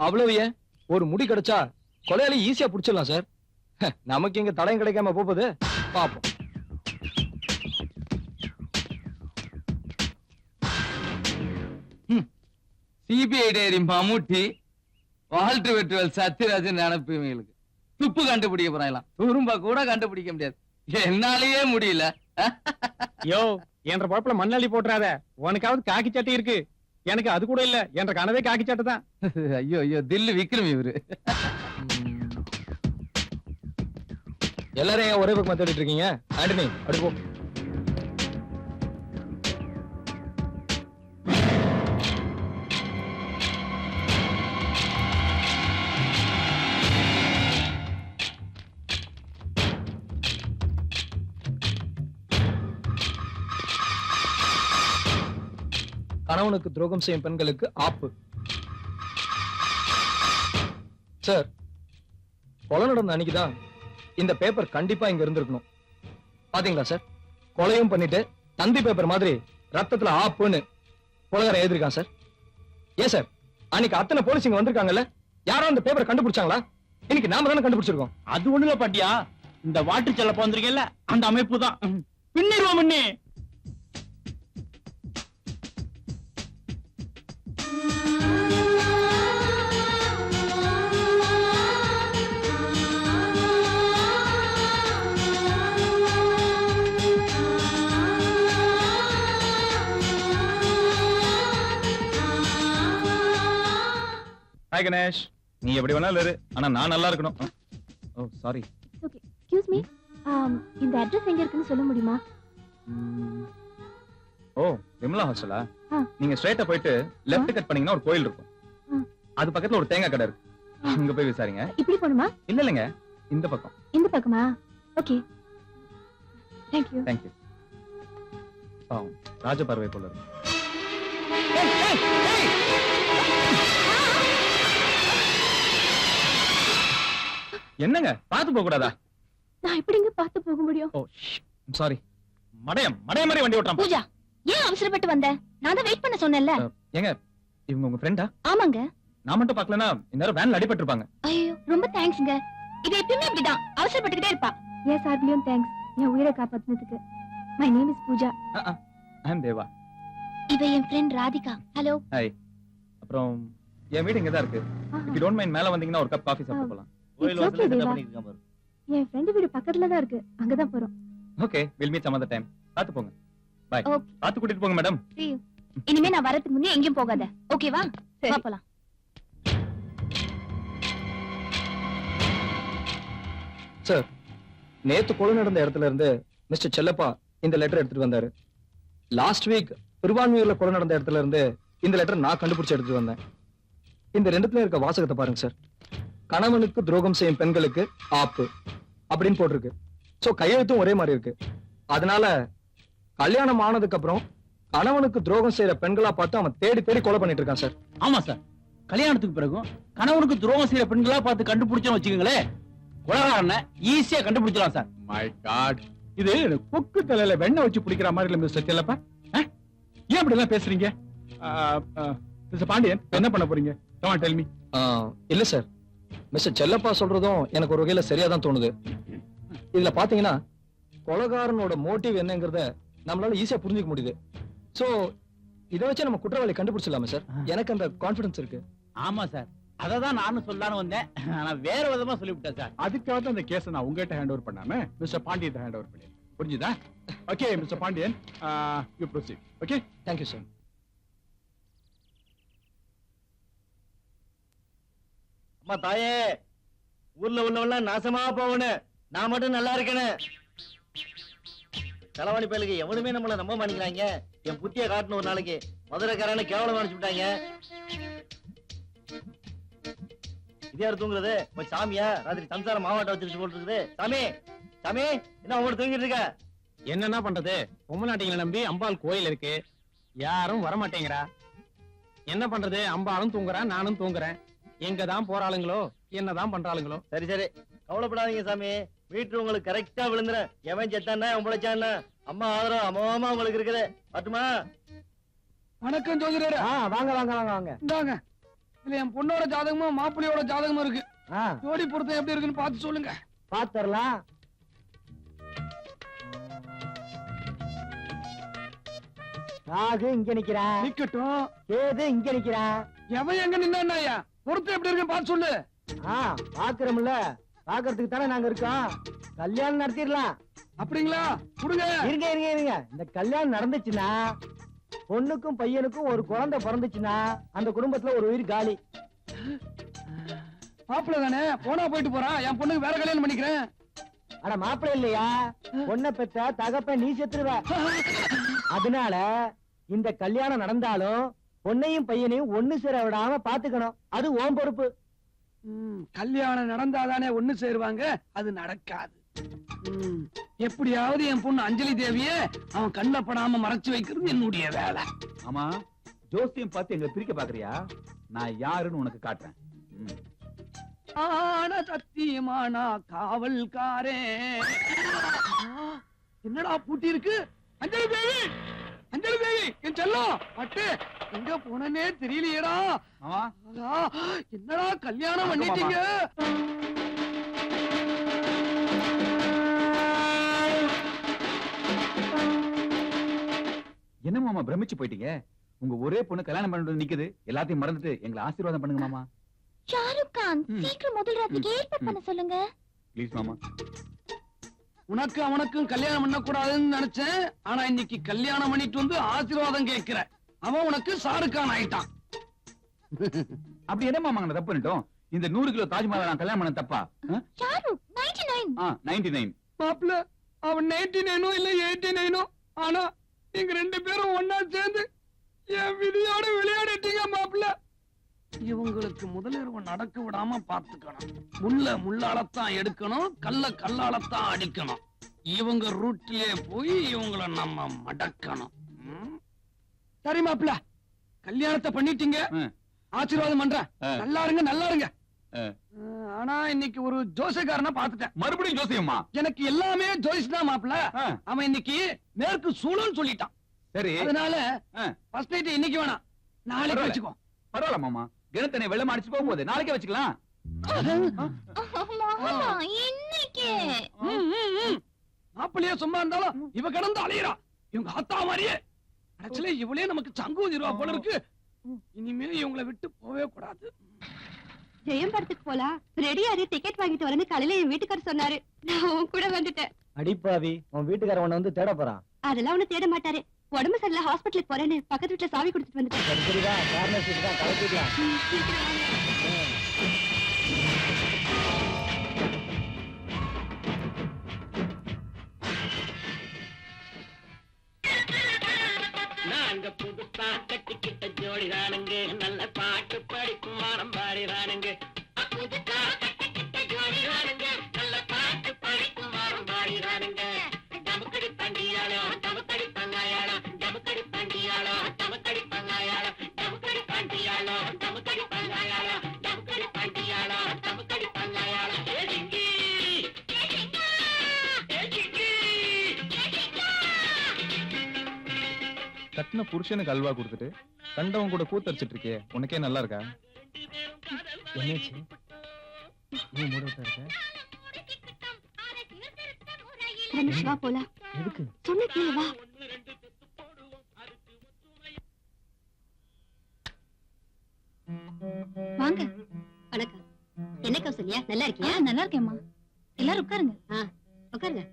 அவ்வளவு ஏன், ஒரு முடி கிடைச்சா கொலையாளி ஈஸியா பிடிச்சிடலாம் சார். நமக்கு இங்க தடயம் கிடைக்காம போகுது. பாப்போம். சிபிஐ டைரி மம்முட்டி, வால்டர் வெட்டுவல் சத்யராஜன் நினைப்பு இவங்களுக்கு. துப்பு கண்டுபிடிக்க போறாங்களாம், துரும்பா கூட கண்டுபிடிக்க முடியாது. என்னாலேயே முடியல. யோ, என்ற பழப்புல மண்ணள்ளி போட்டுறாத. உனக்காவது காக்கி சட்டை இருக்கு, எனக்கு அது கூட இல்ல. என்ற கனவே காக்கி சட்டை தான். ஐயோ ஐயோ, தில்லு விக்ரம் இவரு. எல்லாரும் ஏன் ஒரே பக்கமா தேடிட்டு இருக்கீங்க? ஆண்டனி, அப்படி போ. கணவனுக்கு துரோகம் செய்யும் பெண்களுக்கு ஆப்பு. சார், கொலை நடந்த அன்னைக்குதான் இந்த பேப்பர் கண்டிப்பா இங்க இருந்திருக்கணும். பாத்தீங்களா சார்? கொலையும் பண்ணிட்டு தந்தி பேப்பர் மாதிரி ரத்தத்துல ஆப்புன்னு கொலைகாரன் எழுதிருக்கான் சார். ஏன் சார், அன்னைக்கு அத்தனை போலீஸ் இங்க வந்திருக்காங்கல்ல, யாரும் அந்த பேப்பரை கண்டுபிடிச்சாங்களா? இன்னைக்கு நாம தானே கண்டுபிடிச்சிருக்கோம். அது ஒண்ணுல பாட்டியா, இந்த வாட்டு செல்லப்பா வந்திருக்கேன்ல அந்த அமைப்பு தான் பின்னிருவோம். முன்னே Hi Ganesh. நீ எப்படி வேணாலும் இரு ஆனா நான் நல்லா இருக்கணும். ஓ சாரி. ஓகே எக்ஸ்கியூஸ் மீ, இந்த அட்ரஸ் எங்க இருக்குன்னு சொல்ல முடியுமா? ஓ விமலா ஹாஸ்டலா? ஆ. நீங்க ஸ்ட்ரைட்டா போயிட்டு லெஃப்ட் கட் பண்ணீங்கன்னா ஒரு கோயில் இருக்கும். அது பக்கத்துல ஒரு தேங்காய் கடை இருக்கு. அங்க போய் விசாரிங்க. இப்படி போணுமா? இல்ல இல்லங்க, இந்த பக்கம். இந்த பக்கமா? Okay thank you. Thank you. பாவம் ராஜபறவை போல இருக்கு. என்னங்க பாத்து போக கூடாதா? நான் எப்படிங்க பார்த்து போக முடியும்? ஓ சாரி. மடையம் மாதிரி வண்டி ஓட்டுறான். பூஜா, ஏன் அவசரப்பட்டு வந்த? நான் தான் வெயிட் பண்ண சொன்னேன்ல. ஏங்க இவங்க உங்க ஃப்ரெண்டா? ஆமாங்க. நான் மட்டும் பார்க்கலனா இந்த வேன்ல அடிபட்டு இருப்பாங்க. ஐயோ ரொம்ப தேங்க்ஸ்ங்க. இது எப்பவுமே இப்படிதான், அவசரப்பட்டுக்கிட்டே இருப்பா. ஏன் சார்பிலியும் தேங்க்ஸ், என் உயிரை காப்பாத்துனதுக்கு. My name is Pooja. I am Deva. இவ என் ஃப்ரெண்ட் ராதிகா. ஹலோ. ஹாய். அப்புறம் என் வீடு இங்க தான் இருக்கு. இஃப் யூ டோன்ட் மைண்ட் மேல வந்தீங்கன்னா ஒரு கப் காபி சாப்பிட்டு போலாம். கோயில் வாசல்ல செட்டப் பண்ணிருக்கான் பாரு. என் ஃப்ரெண்ட் வீடு பக்கத்துல தான் இருக்கு, அங்க தான் போறோம். Okay, will meet some other time. பாத்து போங்க. பை. Okay. பாத்து கூட்டிட்டு போங்க மேடம். See you. இனிமே நான் வரதுக்கு முன்னே எங்கேயும் போகாத. ஓகேவா? வா போலாம். சார், நேத்து கொலை நடந்த இடத்துல இருந்து மிஸ்டர் செல்லப்பா இந்த லெட்டர் எடுத்துட்டு வந்தாரு. லாஸ்ட் வீக் திருவான்மியூர்ல கொலை நடந்த இடத்துல இருந்து இந்த லெட்டர் நான் கண்டுபிடிச்சு எடுத்துட்டு வந்தேன். இந்த ரெண்டுத்துல இருக்க வாசகத்தை பாருங்க சார். கணவனுக்கு துரோகம் செய்யும் பெண்களுக்கு ஆப்பு அப்படின்னு போட்டிருக்கு. சோ கையெழுத்தும் ஒரே மாதிரி இருக்கு. அதனால கல்யாணம் ஆனதுக்கு அப்புறம் கணவனுக்கு துரோகம் செய்யற பெண்களா பார்த்து அவன் தேடி தேடி கொலை பண்ணிட்டு இருக்கான் சார். ஆமா சார், கல்யாணத்துக்கு பிறகும் கணவனுக்கு துரோகம் செய்யற பெண்களா பார்த்து கண்டுபிடிச்சோம் வச்சுக்கோங்களேன், கொலைகாரனை ஈஸியா கண்டுபிடிச்சிடலாம் சார். மை காட், இது கொக்கு தலையில வெண்ணெய் வச்சு பிடிக்கிற மாதிரி இல்ல மிஸ்டர் செல்லப்பா. ஏன் அப்படி எல்லாம் பேசுறீங்க? மிஸ்டர் பாண்டியன் என்ன பண்ண போறீங்க? come on tell me. இல்ல சார், மிஸ்டர் செல்லப்பா சொல்றதும் எனக்கு ஒரு வகையில சரியா தான் தோணுது. இதுல பாத்தீங்கன்னா கொலைகாரனோட மோட்டிவ் என்னங்கறத நம்மளால ஈஸியா புரிஞ்சுக்க முடியுது. சோ இத வச்சு நம்ம குற்றவாளி கண்டுபிடிச்சிடலாமே சார். எனக்கு அந்த கான்ஃபிடன்ஸ் இருக்கு. ஆமா சார், அததான் நானும் சொல்லலாம்னு வந்தேன், ஆனா வேற விதமா சொல்லிவிட்டேன் சார். அதுக்காக தான் அந்த கேஸை நான் உங்ககிட்ட ஹேண்ட் ஓவர் பண்ணாம மிஸ்டர் பாண்டியன் ஹேண்ட் ஓவர் பண்ணேன். புரிஞ்சுதா? Okay mister Pandian, you proceed. Okay, thank you sir. அம்மா தாயே, ஊர்ல உள்ளவெல்லாம் நாசமா போகணும், நான் மட்டும் நல்லா இருக்கேன்னு. தலைவாணி பயலுக்கு எவனுமே நம்மள நம்ப மாட்டேங்கிறாங்க. என் புத்திய காட்டணும் ஒரு நாளைக்கு. மதுரைக்காரன கேவலம் அனுப்பிச்சுட்டாங்க. இது யாரு தூங்குறது? போய் சாமியா ராத்திரி சம்சாரம் மாவாட்ட வச்சிருச்சு போட்டு இருக்குது. சாமி சாமி, என்ன உங்களோட தூங்கிட்டு இருக்க? என்னன்னா பண்றது, பொம்மநாட்டிங்களை நம்பி அம்பாள் கோயில் இருக்கு, யாரும் வரமாட்டேங்கிறா. என்ன பண்றது, அம்பாளும் தூங்குறா, நானும் தூங்குறேன். எங்க தான் போறாளுங்களோ, என்னதான் பண்றாளுங்களோ. சரி சரி, கவலைப்படாதீங்க சாமி, வீட்டு உங்களுக்கு கரெக்டா விழுந்துறேன். எவன் செத்தானா உழைச்சானா அம்மா ஆதரவு அம்மாவா உங்களுக்கு இருக்குது. பட்டுமா? வணக்கம் ஜோதிடர். வாங்க வாங்க வாங்க வாங்க. இந்தாங்க, இதுல என் பொண்ணோட ஜாதகமும் மாப்பிள்ளையோட ஜாதகமும் இருக்கு. ஜோடி பொருத்தம் எப்படி இருக்குன்னு பார்த்து சொல்லுங்க. பாத்துறலாம். ராகு இங்க நிக்கிறான், நிக்கட்டும். கேது இங்க நிக்கிறான். எவன் எங்க நின்னா பொருத்தம் எப்படி இருக்குன்னு பார்த்து சொல்லு. பாக்குறோம்ல, பாக்குறதுக்கு தானே நாங்க இருக்கோம். கல்யாணம் நடத்திடலாம். அப்படிங்களா? கொடுங்க. இருங்க இருங்க இருங்க. இந்த கல்யாணம் நடந்துச்சுன்னா, பொண்ணுக்கும் பையனுக்கும் ஒரு குழந்தை பிறந்துச்சுன்னா அந்த குடும்பத்துல ஒரு உயிர் காலி. மாப்பிள்ள தானே, போனா போயிட்டு போறான். என் பொண்ணுக்கு வேற கல்யாணம் பண்ணிக்கிறேன். அட மாப்பிள்ள இல்லையா, பொண்ணை பெற்ற தகப்ப நீ செத்துருவ. அதனால இந்த கல்யாணம் நடந்தாலும் பொண்ணையும் பையனையும் ஒண்ணு சேர விடாம பாத்துக்கணும். அது உன் பொறுப்பு. கல்யாணம் நடந்தாதானே ஒண்ணு சேருவாங்க, அது நடக்காது. எப்படியாவது என் பொண்ணு அஞ்சலி தேவிய அவன் கண்ண படாம மறைச்சு வைக்கிறது என்னுடைய வேலை. ஆமா, ஜோசியம் பார்த்து எங்க பிரிக்க பாக்குறியா? நான் யாருன்னு உனக்கு காட்டுறேன். ஆன சத்தியமானா காவல்காரே. என்னடா பூட்டி இருக்கு? அஞ்சலி தேவி, அஞ்சலி தேவி, என் செல்லம் பட்டு எங்க போனே தெரியலையேடா. என்னடா கல்யாணம் பண்ணிட்டீங்க? என்ன மாமா பிரமிச்சு போயிட்டீங்க? உங்க ஒரே பொண்ணு கல்யாணம் பண்ணிட்டு நிக்குது, எல்லாத்தையும் மறந்துட்டு எங்களை ஆசீர்வாதம் பண்ணுங்க மாமா. ஷாருக் கான், சீக்கிரம் முதல் ராத்திரிக்கு ஏற்பாடு பண்ண சொல்லுங்க. ப்ளீஸ் மாமா. உனக்கு அவனுக்கும் கல்யாணம் பண்ண கூடாதுன்னு நினைச்சேன், ஆனா இன்னைக்கு கல்யாணம் பண்ணிட்டு வந்து ஆசீர்வாதம் கேட்கிற. அவன் உனக்கு ஷாருக் கான் ஆயிட்டான். அப்படி என்ன மாமா தப்பு பண்ணிட்டோம்? இந்த 100 கிலோ தாஜ்மஹால் நான் கல்யாணம் பண்ண தப்பா? ஷாருக் 99. 99. மாப்பிள்ள அவன் 99 இல்ல 89 ஆனா நீங்க 2 பேரும் ஒன்னா சேர்ந்து என் விதியோட விளையாடிட்டீங்க மாப்பிள்ள. இவங்களுக்கு முதலிரவு நடக்க விடாம பாத்துக்கணும். முள்ள முள்ளாலத்தான் எடுக்கணும், கல்ல கல்லாலத்தான் அடிக்கணும். இவங்க ரூட்லயே போய் இவங்கள நம்ம மடக்கணும். சரி மாப்பிள்ள, கல்யாணத்தை பண்ணிட்டீங்க, ஆசீர்வாதம் பண்றேன். நல்லா இருங்க, நல்லா இருங்க. ஆனா இன்னைக்கு ஒரு ஜோசியக்காரனை பாத்துட்டேன். மறுபடியும் ஜோசியம்மா? எனக்கு எல்லாமே ஜோசியம் தான் மாப்பிள்ள. அவன் இன்னைக்கு மேற்கு சூழல் சொல்லிட்டான். சரி, அதனால ஃபர்ஸ்ட் நைட் இன்னைக்கு வேணாம், நாளைக்கு வச்சுக்கோ. பரவாயில்ல மாமா, கிணத்தனை வெள்ளம் அடிச்சு போகும்போது நாளைக்கே வச்சுக்கலாம். இன்னைக்கு மாப்பிள்ளையே சும்மா இருந்தாலும் இவ கிடந்து அலையிறா. இவங்க ஆத்தா மாதிரியே. ஆக்சுவலி இவளே நமக்கு சங்கு ஊதிருவா போல இருக்கு. இனிமே இவங்களை விட்டு போவே கூடாது. ஜெயம் படத்துக்கு போலாம், ரெடியாரு டிக்கெட் வாங்கிட்டு வரேன்னு காலையில என் வீட்டுக்காரர் சொன்னாரு. நான் உன் கூட வந்துட்டேன். அடிப்பாவி, உன் வீட்டுக்காரன் உன்னை வந்து தேட போறான். அதெல்லாம் ஒண்ணு தேட மாட்டாரு. உடம்பு சரியில்லை, ஹாஸ்பிட்டலுக்கு போறேன்னு பக்கத்து வீட்டுல சாவி கொடுத்துட்டு வந்துட்டேன். சரிதான், காரணம் தான் கலப்பிக்கலாம். சீக்கிரம் வாங்க. நாங்க புதுசா கட்டிக்கிட்ட ஜோடிதானுங்க, நல்ல பாட்டு படிக்கும் வாரம் பாடிதானுங்க. புதுசா கட்டிக்கிட்ட ஜோடிதானுங்க, நல்ல பாட்டு படிக்கும் வாரம் பாடிதானுங்க. டமுக்கடி பண்டியாளம், டமுக்கடி பங்காயாளம், டமுக்கடி பண்டியாளம், டமுக்கடி பங்காயாளம், டமுக்கடி பண்டியாளம், டமுக்கடி பங்காயாளம், டமுக்கடி பண்டியாளம், டமுக்கடி பங்காயாளம். ஏடிங்கி கட்டின புருஷனுக்கு அல்வா கொடுத்துட்டு கண்டவன் கூட கூத்தரிச்சிட்டு இருக்கே, உனக்கே நல்லா இருக்கா? என்னாச்சு? நீ மூடட்டா இருக்க? ரமேஷ் வா போலாம். எதுக்கு? சொன்ன கேளு வா. வாங்க. வணக்கம். என்ன கௌசல்யா, நல்லா இருக்கியா? நல்லா இருக்கேம்மா. எல்லாரும் உட்காருங்க. உட்காருங்க.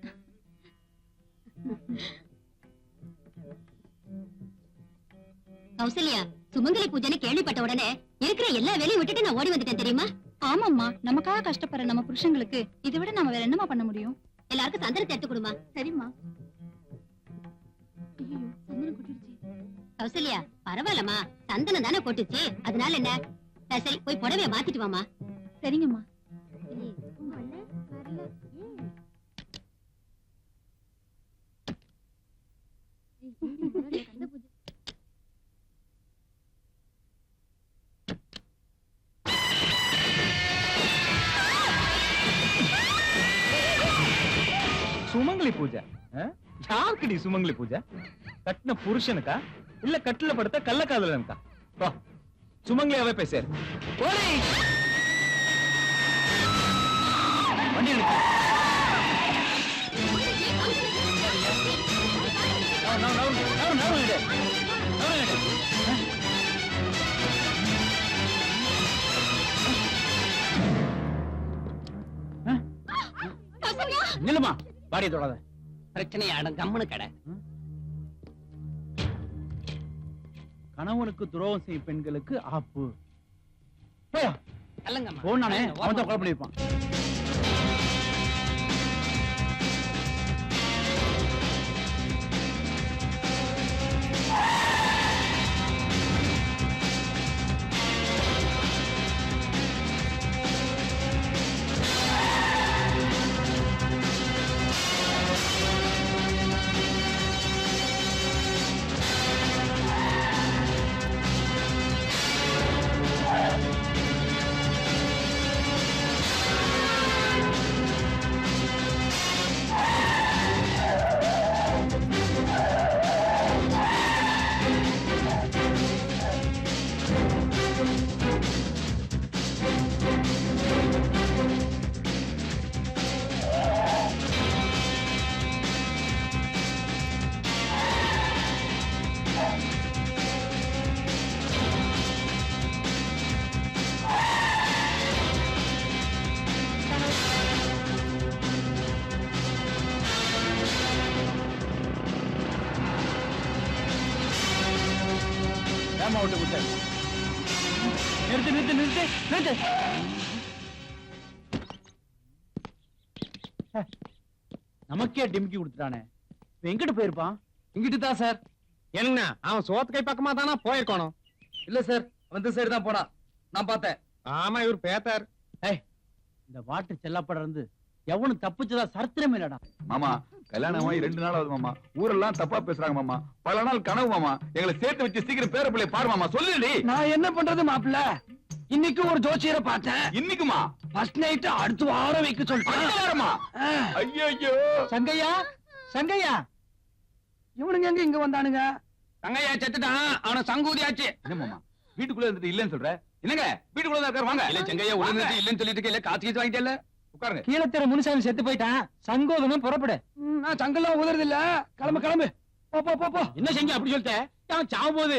கௌசல்யா, சுமங்கலி பூஜைன்னு கேள்விப்பட்ட உடனே இருக்கிற எல்லா வேலையும் விட்டுட்டு நான் ஓடி வந்துட்டேன் தெரியுமா? ஆமாம்மா, நமக்காக கஷ்டப்படுற நம்ம புருஷங்களுக்கு இதை விட நாம வேற என்னமா பண்ண முடியும்? எல்லாருக்கும் சந்தனத்தை எடுத்து கொடுமா. சரிம்மா. கௌசல்யா, பரவாயில்லம்மா, சந்தனம் தானே கொட்டுச்சு, அதனால என்ன? சரி போய் புடவைய மாத்திட்டு வாமா. சரிங்கம்மா. சுமங்கலி பூஜை? யாருக்குடி சுமங்கலி பூஜை? கட்டின புருஷனுக்கா இல்ல கட்டில படுத்த கள்ளக்காதலனுக்கா? சுமங்கலியாவே பேசாரு. வண்டி எடுத்து நில்லுமா, பாடிய தொடாத. பிரச்சனையாட கம்முனு கடை. கணவனுக்கு துரோகம் செய்யும் பெண்களுக்கு ஆப்பு. அல்லங்கம்மா, போனானே அவன் தான் கொலை பண்ணிருப்பான். நிறுத்து நிறுத்து நிறுத்து நிறுத்து. நமக்கே டிமிக்கி கொடுத்துட்டானே எங்கிட்டு போயிருப்பான்? இங்கிட்டு தான் சார். என்ன அவன் சோத்து கை பக்கமா தானா போயிருக்கணும்? இல்ல சார், அந்த சைடு தான் போனா நான் பார்த்தேன். ஆமா இவர் பேத்தார். இந்த வாட்டு செல்லப்பட இருந்து எவனும் தப்பிச்சதா சரித்திரமே இல்லடா. மாமா கல்யாணமாயி 2 நாள் ஆகுது மாமா. ஊரெல்லாம் தப்பா பேசுறாங்க மாமா. பல நாள் கனவு மாமா. எங்களை சேர்த்து வச்சு சீக்கிரம் பேர பிள்ளை பாரு மாமா. சொல்லுடி. நான் என்ன பண்றது மாப்பிள்ள? இன்னைக்கு ஒரு ஜோசியரை பார்த்தேன். இன்னைக்குமா? ஃபர்ஸ்ட் நைட் அடுத்த வாரம் வைக்க சொல்லிட்டாரமா. ஐயோ சங்கையா, சங்கையா, இவனுங்க எங்க இங்க வந்தானுங்க? தங்கையா செத்துட்டான், அவன சங்கூதியாச்சு. என்ன மாமா வீட்டுக்குள்ள இருந்துட்டு இல்லன்னு சொல்ற? என்னங்க வீட்டுக்குள்ள தான் இருக்காரு, வாங்க. இல்ல செங்கையா உடனே இல்லன்னு சொல்லிட்டு இல்ல காசு கீச்சு வாங்கிட்டல. உட்காருங்க. கீழத்தர முனுசாமி செத்து போயிட்டான். சங்கோதனம் புறப்படு. நான் சங்கெல்லாம் உதறது இல்ல. கிளம்பு கிளம்பு. போ போ போ போ. என்ன செஞ்ச அப்படி சொல்லிட்ட? அவன் சாவும் போது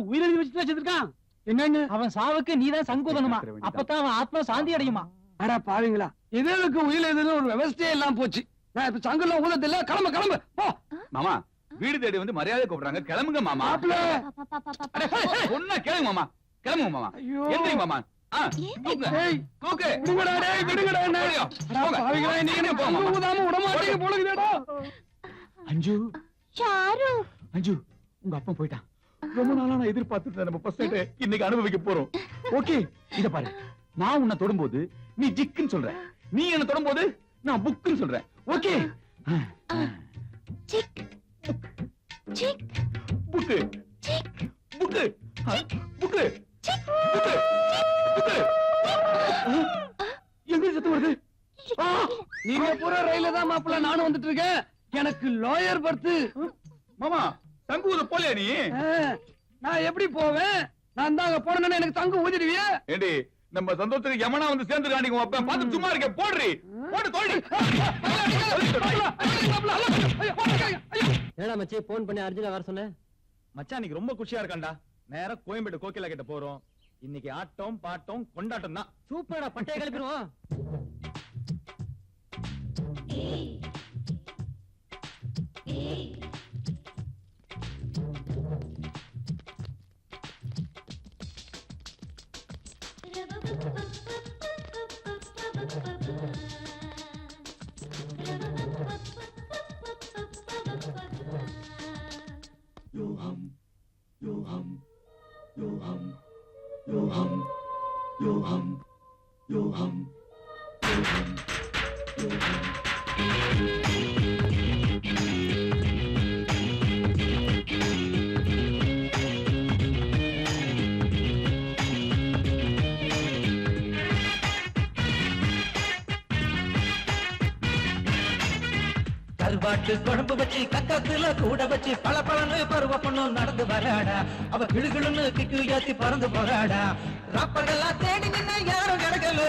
உயிரெழுதி வச்சுட்டு செத்துருக்கான். என்னன்னு? அவன் சாவுக்கு நீதான் சங்கோதனமா. அப்பதான் அவன் ஆத்மா சாந்தி அடையுமா. அடா பாவீங்களா, இதற்கு உயிர் எதுன்னு ஒரு விவசாயே எல்லாம் போச்சு. நான் இப்ப சங்கெல்லாம் உதறது இல்ல. கிளம்பு கிளம்பு போ. மாமா வீடு தேடி வந்து மரியாதை கூப்பிடுறாங்க. கிளம்புங்க மாமா. ஒன்னா கேளுங்க மாமா. கிளம்புங்க மாமா. எந்திரி மாமா. விடுங்கடா டேய், விடுங்கடா. பாவீங்களா, நீங்க பங்கு ஊதாம விட மாட்டீங்க போலுங்கடா. அஞ்சு ஷாரு, அஞ்சு உங்க அப்பா போயிட்டான். ரொம்ப நாளா நான் எதிர்பார்த்துட்டு நம்ம ஃபர்ஸ்ட் நைட் இன்னைக்கு அனுபவிக்க போறோம். ஓகே இத பாரு, நான் உன்னை தொடும்போது நீ ஜிக்குன்னு சொல்ற, நீ என்ன தொடும்போது நான் புக்குன்னு சொல்றேன். ஓகே சிக் சிக் புக்கு சிக் புக்கு புக்கு சிக் புக்கு புக்கு. எங்க சத்தம் வருது? நீங்க பூரா ரயில தான் மாப்பிள்ள, நானும் வந்துட்டு இருக்கேன். எனக்கு லாயர் பர்த்து. மாமா தங்குவது போலையா நீ? நான் எப்படி போவேன்? நான் தான் அங்க போனேன்னு எனக்கு தங்கு ஊதிடுவியா? ஏண்டி நம்ம சந்தோஷத்துக்கு யமனா வந்து சேர்ந்து காணிங்க. அப்ப பார்த்து சும்மா இருக்க. போடுறி போடு தோழி. ஏடா மச்சி போன் பண்ணி அர்ஜுனா வர சொன்னேன். மச்சான் இன்னைக்கு ரொம்ப குஷியா இருக்கான்டா. நேரா கோயம்பேடு கோகிலா கிட்ட போறோம். இன்னைக்கு ஆட்டம் பாட்டம் கொண்டாட்டம் தான். சூப்பரா பட்டைய கிளப்பிடுவோம். கருவாட்டு குழம்பு வச்சு கக்கத்துல கூட வச்சு பல பழனு பருவ பொண்ணு நடந்து வராடா. அவ கிளுகிளுன்னு கிக்கு ஏத்தி பறந்து போறாடா. ராப்பகெல்லாம் தேடி நின்ன யாரும் கிடைக்கல.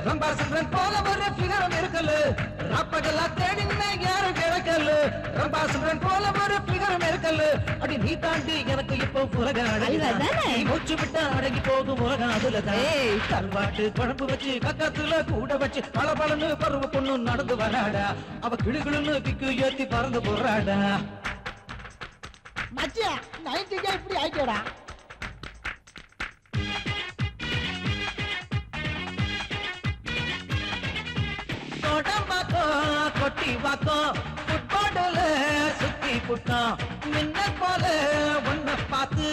ரொம்ப சுந்தரன் போல ஒரு பிகரம் இருக்கல. ராப்பகெல்லாம் தேடி நின்ன யாரும் கிடைக்கல. ரொம்ப சுந்தரன் போல ஒரு பிகரம் இருக்கல. அடி நீ தாண்டி எனக்கு இப்போ புலகாட. மூச்சு விட்டா அடங்கி போகும் உலகம் அதுலதான். கருவாட்டு குழம்பு வச்சு கக்கத்துல கூட வச்சு பல பழனு பருவ பொண்ணு நடந்து வராடா. அவ கிளுகிளுன்னு கிக்கு ஏத்தி பறந்து போறாடா. மச்சியா நைட்டுக்கே இப்படி ஆயிட்டடா. கோடம்பாக்கோ கொட்டி வாக்கோ ஃபுட்பாடல சுத்தி புட்டோம். மின்ன போல ஒன்ன பார்த்து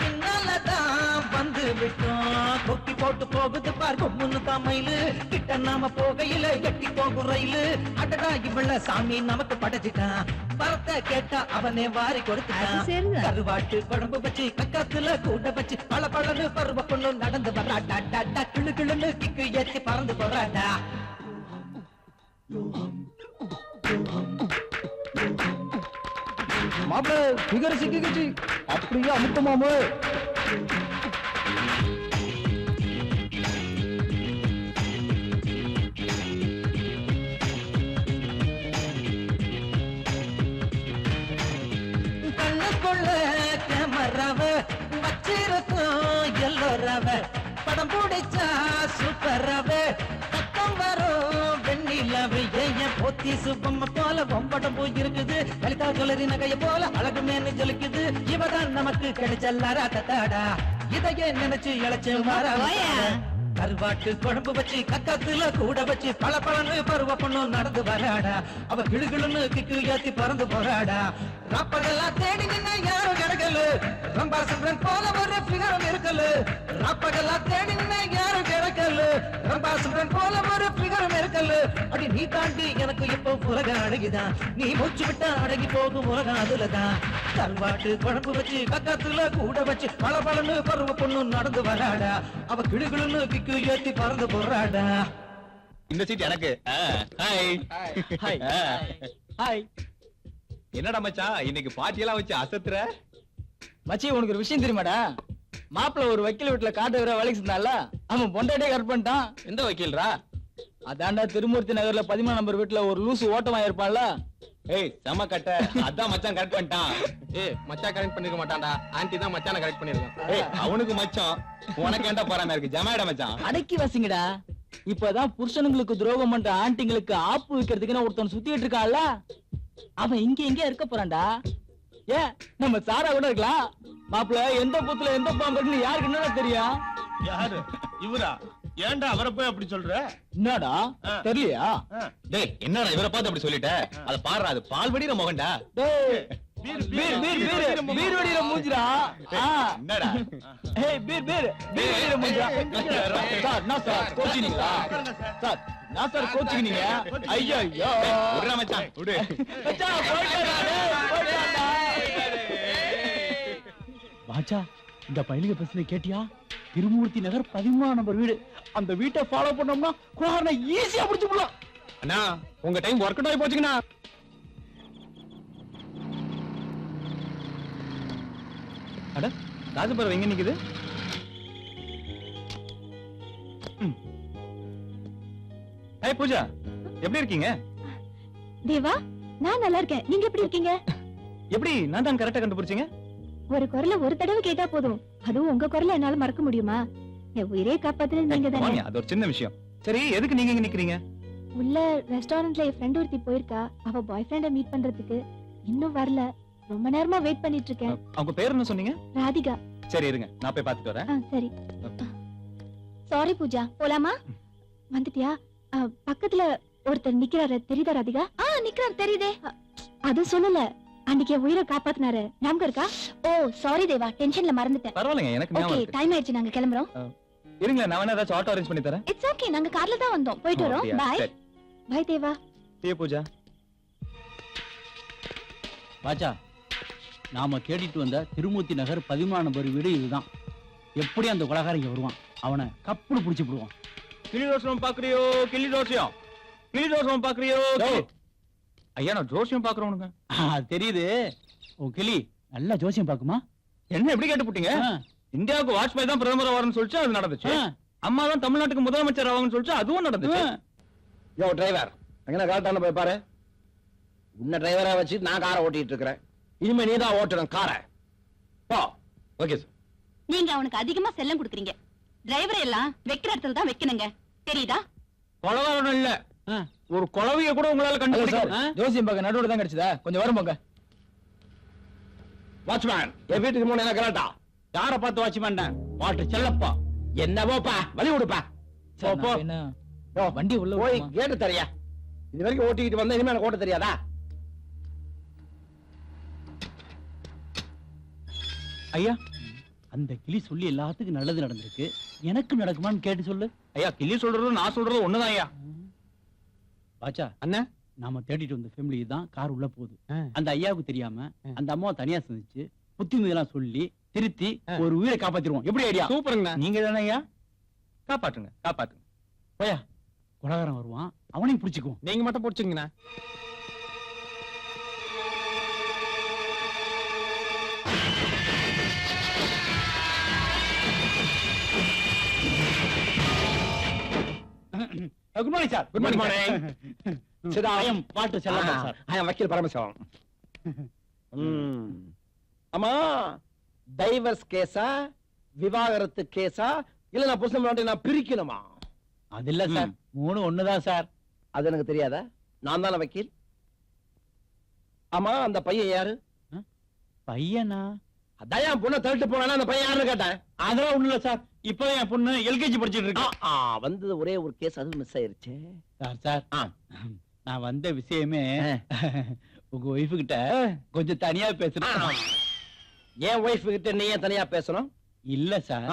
பின்னாலதான் வந்து விட்டோம். கொக்கி போட்டு போகுது பார் கொம்முன்னு தான் மயிலு. கிட்ட நாம போகையில எட்டி போகும் ரயிலு. அடடா இவள சாமி நமக்கு படைச்சிட்டான். பரத்தை கேட்டா அவனே வாரி கொடுத்துட்டான். கருவாட்டு குழம்பு வச்சு கக்கத்துல கூட வச்சு பல பழனு பருவ பொண்ணு நடந்து வராடா. கிளு கிளுன்னு கிக்கு ஏத்தி பறந்து போறாடா. மாப்பிள்ள பிகர் சிக்கிச்சு அப்படியே அமுக்கமாமு. கண்ணுக்குள்ள கேமராவ வச்சிருக்கோம் எல்லோராவ. படம் பிடிச்சா சூப்பராவே பக்கம் வரும் வெண்ணிலாவே. ஏன் போத்தி சுப்பம்ம போல பொம்படம் போய் இருக்குது. லலிதா கலரி நகைய போல அழகு மேனு ஜொலிக்குது. இவதான் நமக்கு கிடைச்ச லராட்டாடா. இதையே நினைச்சு இழைச்சு மாற கருவாட்டு குழம்பு வச்சு கக்கத்துல கூட வச்சு பல பழனு பருவ பொண்ணு நடந்து வராடா. அவ கிளுகிளுன்னு கிக்கு ஏத்தி பறந்து போறாடா. ராப்பகெல்லாம் தேடி நின்ன யாரும் கிடைக்கல. ரம்பா சந்திரன் போல ஒரு பிகரம் இருக்கல. ராப்பகெல்லாம் தேடி நின்ன யாரும் கிடைக்கல. ரம்பா சந்திரன் போல ஒரு பிகரம் இருக்கல. அடி நீ தாண்டி எனக்கு இப்போ உலகம் அழகிதான். நீ மூச்சு விட்டா அடங்கி போகும் உலகம் அதுலதான். கருவாட்டு குழம்பு வச்சு கக்கத்துல கூட வச்சு பல பழனு பருவ பொண்ணு நடந்து வராடா. அவ கிளுகிளுன்னு கிக்கு ஏத்தி பறந்து போறாடா. இந்த சீட் எனக்கு. ஹாய் என்னடா மச்சான் இன்னைக்கு பாட்டியெல்லாம் வச்சு அசத்துற? மச்சி, உனக்கு ஒரு விஷயம் தெரியுமாடா? மாப்பிள்ள ஒரு வக்கீல் வீட்டுல காட்டு வர வேலைக்கு இருந்தால அவன் பொண்டாட்டியே கட் பண்ணிட்டான். எந்த வக்கீல்ரா? அதான்டா திருமூர்த்தி நகர்ல 13 நம்பர் வீட்டுல ஒரு லூசு ஓட்டமா இருப்பான்ல. ஏய் செம கட்ட, அதான் மச்சான் கரெக்ட் பண்ணிட்டான். ஏய் மச்சான் கரெக்ட் பண்ணிருக்க மாட்டான்டா, ஆன்ட்டி தான் மச்சான கரெக்ட் பண்ணிருக்கான். ஏய் அவனுக்கு மச்சான், உனக்கு ஏன்டா போறாம இருக்கு? ஜமாடா மச்சான். அடக்கி வாசிங்கடா. இப்பதான் புருஷனுங்களுக்கு துரோகம் பண்ற ஆண்டிங்களுக்கு ஆப்பு வைக்கிறதுக்குன்னு ஒருத்தன் சுத்திட்டு இருக்கான்ல, அவன் இங்க இருக்க போறான்டா. ஏன் நம்ம சாரா கூட இருக்கலாம். மாப்பிள்ள எந்த புத்துல எந்த பாம்பு இருக்குன்னு யாருக்கு என்னடா தெரியும்? யாரு இவரா? ஏன்டா அவரை போய் அப்படி சொல்ற? என்னடா தெரியலையா? டேய் என்னடா இவரை பார்த்து அப்படி சொல்லிட்ட? அத பாருடா, அது பால் வடிற மகன்டா. டேய் பீர் வடிற மூஞ்சிடா. என்னடா? ஏய் பீர் வடிற மூஞ்சிடா. சார் நான் சார் கோச்சினீங்களா? சார் நான் சார் கோச்சினீங்க. ஐயோ விடுறா மச்சான், விடு மச்சான். போய்டா. பாச்சா, இந்த பையனுக்கு பேசுனது கேட்டியா? திருமூர்த்தி நகர் 13 நம்பர் வீடு. அந்த வீட்டை ஃபாலோ பண்ணோம்னா குமாரனை ஈஸியா பிடிச்சு போலாம். அண்ணா உங்க டைம் ஒர்க் அவுட் ஆகி போச்சுங்கண்ணா. அட ராஜபுரம் எங்க நிக்குது? ஹாய் பூஜா, எப்படி இருக்கீங்க? தேவா, நான் நல்லா இருக்கேன். நீங்க எப்படி இருக்கீங்க? எப்படி நான் தான் கரெக்டா கண்டுபிடிச்சீங்க? ஒரு குரலை ஒரு தடவை கேட்டா போதும். அதுவும் உங்க குரலை என்னால மறக்க முடியுமா? என் உயிரே காப்பாத்துறது நீங்க தானே. அது ஒரு சின்ன விஷயம். சரி எதுக்கு நீங்க இங்க நிக்கிறீங்க? உள்ள ரெஸ்டாரண்ட்ல என் ஃப்ரெண்ட் ஒருத்தி போயிருக்கா. அவ பாய் ஃப்ரெண்ட மீட் பண்றதுக்கு இன்னும் வரல. ரொம்ப நேரமா வெயிட் பண்ணிட்டு இருக்கேன். அவங்க பேர் என்ன சொன்னீங்க? ராதிகா. சரி இருங்க, நான் போய் பாத்துட்டு வரேன். சரி. சாரி பூஜா, போலாமா? வந்துட்டியா? பக்கத்துல ஒருத்தர் நிக்கிறாரு, தெரியுதா ராதிகா? நிக்கிறார், தெரியுதே. அது சொல்லல, அன்னைக்கு என் உயிரை காப்பாத்தினாரு, ஞாபகம் இருக்கா? ஓ சாரி தேவா, டென்ஷன்ல மறந்துட்டேன். பரவாயில்லைங்க, எனக்கு ஞாபகம் இருக்கு. டைம் ஆயிடுச்சு, நாங்க கிளம்புறோம். இருங்க, நான் வேணா ஏதாச்சும் ஆட்டோ அரேஞ்ச் பண்ணி தரேன். இட்ஸ் ஓகே, நாங்க கார்ல தான் வந்தோம். போயிட்டு வரோம். Bye bye Deva. டீ பூஜா. பாச்சா, நாம தேடிட்டு வந்த திருமூர்த்தி நகர் 13 நம்பர் வீடு இதுதான். எப்படி அந்த கொலகாரங்க வருவான், அவனை கப்புனு புடிச்சு போடுவான். கிளி ரோஷம் பாக்குறியோ? கிளி ரோஷம், கிளி ரோஷம் பாக்குறியோ? ஐயா நான் ஜோசியம் பாக்குறவனுங்க. தெரியுது, உன் கிளி நல்லா ஜோசியம் பாக்குமா? என்ன எப்படி கேட்டுப்புட்டீங்க? இந்தியாவுக்கு வாஜ்பாய் தான் பிரதமர் வரணும்னு சொல்லிச்சு, அது நடந்துச்சு. அம்மா தான் தமிழ்நாட்டுக்கு முதலமைச்சர் ஆவாங்கன்னு சொல்லிச்சு, அதுவும் நடந்துச்சு. யோ டிரைவர், அங்க கரெக்டான போய் பாரு. உன்ன டிரைவரா வச்சு நான் காரை ஓட்டிட்டு இருக்கிறேன். இனிமே நீ தான் ஓட்டணும் காரை. போ. Okay sir. நீங்க அவனுக்கு அதிகமா செல்லம் கொடுக்குறீங்க. டிரைவர் எல்லாம் வைக்கிற இடத்துல தான் வைக்கணுங்க, தெரியுதா? கொலகாரன் இல்ல, ஒரு கொலவைய கூட உங்களால கண்டுபிடிக்க. ஜோசியம் பார்க்க நடுவுல தான் கிடைச்சதா? கொஞ்சம் வரும் போங்க. வாட்ச்மேன், என் வீட்டுக்கு முன்ன என்ன கரெக்டா? யார பார்த்து வாட்ச்மேன்? பாட்டு செல்லப்பா. என்னவோப்பா, வழி விடுப்பா. போ. வண்டி உள்ள போய் கேட்டு தரியா? இது வரைக்கும் ஓட்டிக்கிட்டு வந்தா இனிமே எனக்கு ஓட்ட தெரியாதா? ஐயா, அந்த கிளி சொல்லி எல்லாத்துக்கும் நல்லது நடந்திருக்கு, எனக்கு நடக்குமான்னு கேட்டு சொல்லு. ஐயா கிளி சொல்றது நான் சொல்றது ஒண்ணுதான் ஐயா. பாச்சா அண்ணா, நாம தேடிட்டு வந்த ஃபேமிலி தான் கார் உள்ள போகுது. அந்த ஐயாவுக்கு தெரியாம அந்த அம்மாவை தனியா சந்திச்சு புத்தி மீதெல்லாம் சொல்லி திருத்தி ஒரு உயிரை காப்பாத்திடுவோம். எப்படி ஐடியா? சூப்பருங்க. நீங்க தானே ஐயா? காப்பாற்றுங்க, காப்பாற்றுங்க. போயா, கொலகாரன் வருவான், அவனையும் பிடிச்சுக்குவோம். நீங்க மட்டும் பிடிச்சுங்கண்ணா. Good morning sir. Good morning. சிதாயம் பாட்டு செல்லப்பா சார். ஐ அம் வக்கீல் பரமசிவம். அம்மா, டைவர்ஸ் கேஸா, விவாகரத்து கேஸா, இல்ல நான் புருஷன் பொண்டாட்டி நான் பிரிக்கணுமா? அது இல்ல சார், மூணு ஒண்ணுதான் சார். அது எனக்கு தெரியாதா? நான் தானே வக்கீல். ஆமா, அந்த பையன் யாரு? பையனா? அதான் என் பொண்ணை தள்ளிட்டு போனா அந்த பையன் யாருன்னு கேட்டேன். அதெல்லாம் ஒண்ணு இல்ல சார். இப்போ என் பொண்ணு எல்கேஜி படிச்சிட்டு இருக்கு. வந்தது ஒரே ஒரு கேஸ், அது மிஸ் ஆயிருச்சு. சார் நான் வந்த விஷயமே உங்க ஒய்ஃபு கிட்ட கொஞ்சம் தனியா பேசுறேன். என் ஒய்ஃப் கிட்ட நீ ஏன் தனியா பேசணும்? இல்ல சார்,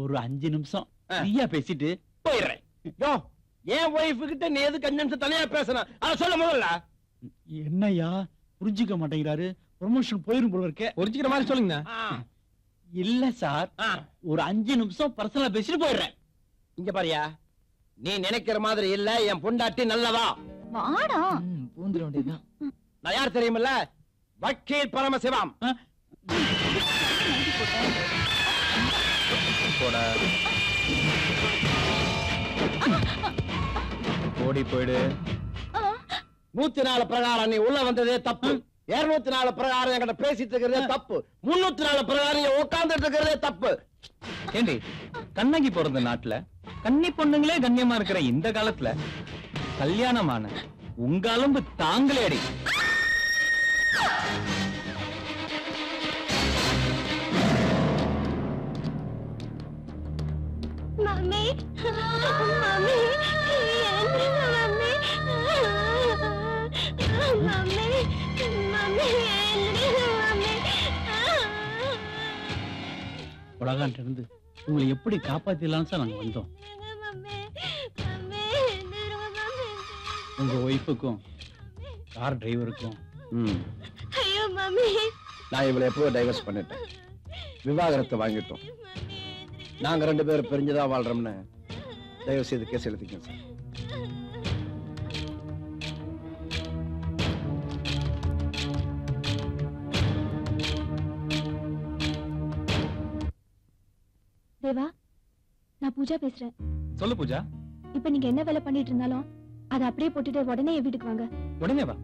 ஒரு 5 நிமிஷம் ஃப்ரீயா பேசிட்டு போயிடுறேன். யோ, என் ஒய்ஃப் கிட்ட நீ எதுக்கு 5 நிமிஷம் தனியா பேசணும்? அத சொல்ல முதல்ல. என்னய்யா புரிஞ்சுக்க மாட்டேங்கிறாரு? ப்ரொமோஷன் போயிரும் போல இருக்கே. புரிஞ்சுக்கிற மாதிரி சொல்லுங்க. இல்ல சார், ஒரு 5 நிமிஷம் பர்சனலா பேசிட்டு போயிடுறேன். இங்க பாரியா, நீ நினைக்கிற மாதிரி இல்ல. என் பொண்டாட்டி நல்லவா. வாடா. பூந்துட வேண்டியதுதான். நான் யார் தெரியுமில்ல? வக்கீல் பரமசிவம். ஓடி போயிடு. 104 பிரகாரம் நீ உள்ள வந்ததே தப்பு. 204 பிரகாரம் என்கிட்ட பேசிட்டு இருக்கிறதே தப்பு. 304 பிரகாரம் நீ உட்கார்ந்துட்டு இருக்கிறதே தப்பு. ஏண்டி, கண்ணகி பிறந்த நாட்டுல கன்னி பொண்ணுங்களே கண்ணியமா இருக்கிற இந்த காலத்துல கல்யாணமான உங்க அலும்பு தாங்களே அடி. மம்மி மம்மி மம்மி மம்மி உலகான்ட்டு இருந்து உங்களை எப்படி காப்பாத்திடலாம்னு சார் நாங்க வந்தோம். உங்க ஒய்ஃபுக்கும் கார் டிரைவருக்கும் ஐயோ மம்மி, நான் இவளை எப்போ டைவர்ஸ் பண்ணிட்டேன். விவாகரத்தை வாங்கிட்டோம். நாங்க 2 பேரும் பிரிஞ்சுதான் வாழ்றோம்னு தயவு செய்து கேஸ் எழுதிக்கங்க சார். தேவா, நான் பூஜா பேசுறேன். சொல்லு பூஜா. இப்ப நீங்க என்ன வேலை பண்ணிட்டு இருந்தாலும் அதை அப்படியே போட்டுட்டு உடனே என் வீட்டுக்கு வாங்க. உடனே வா.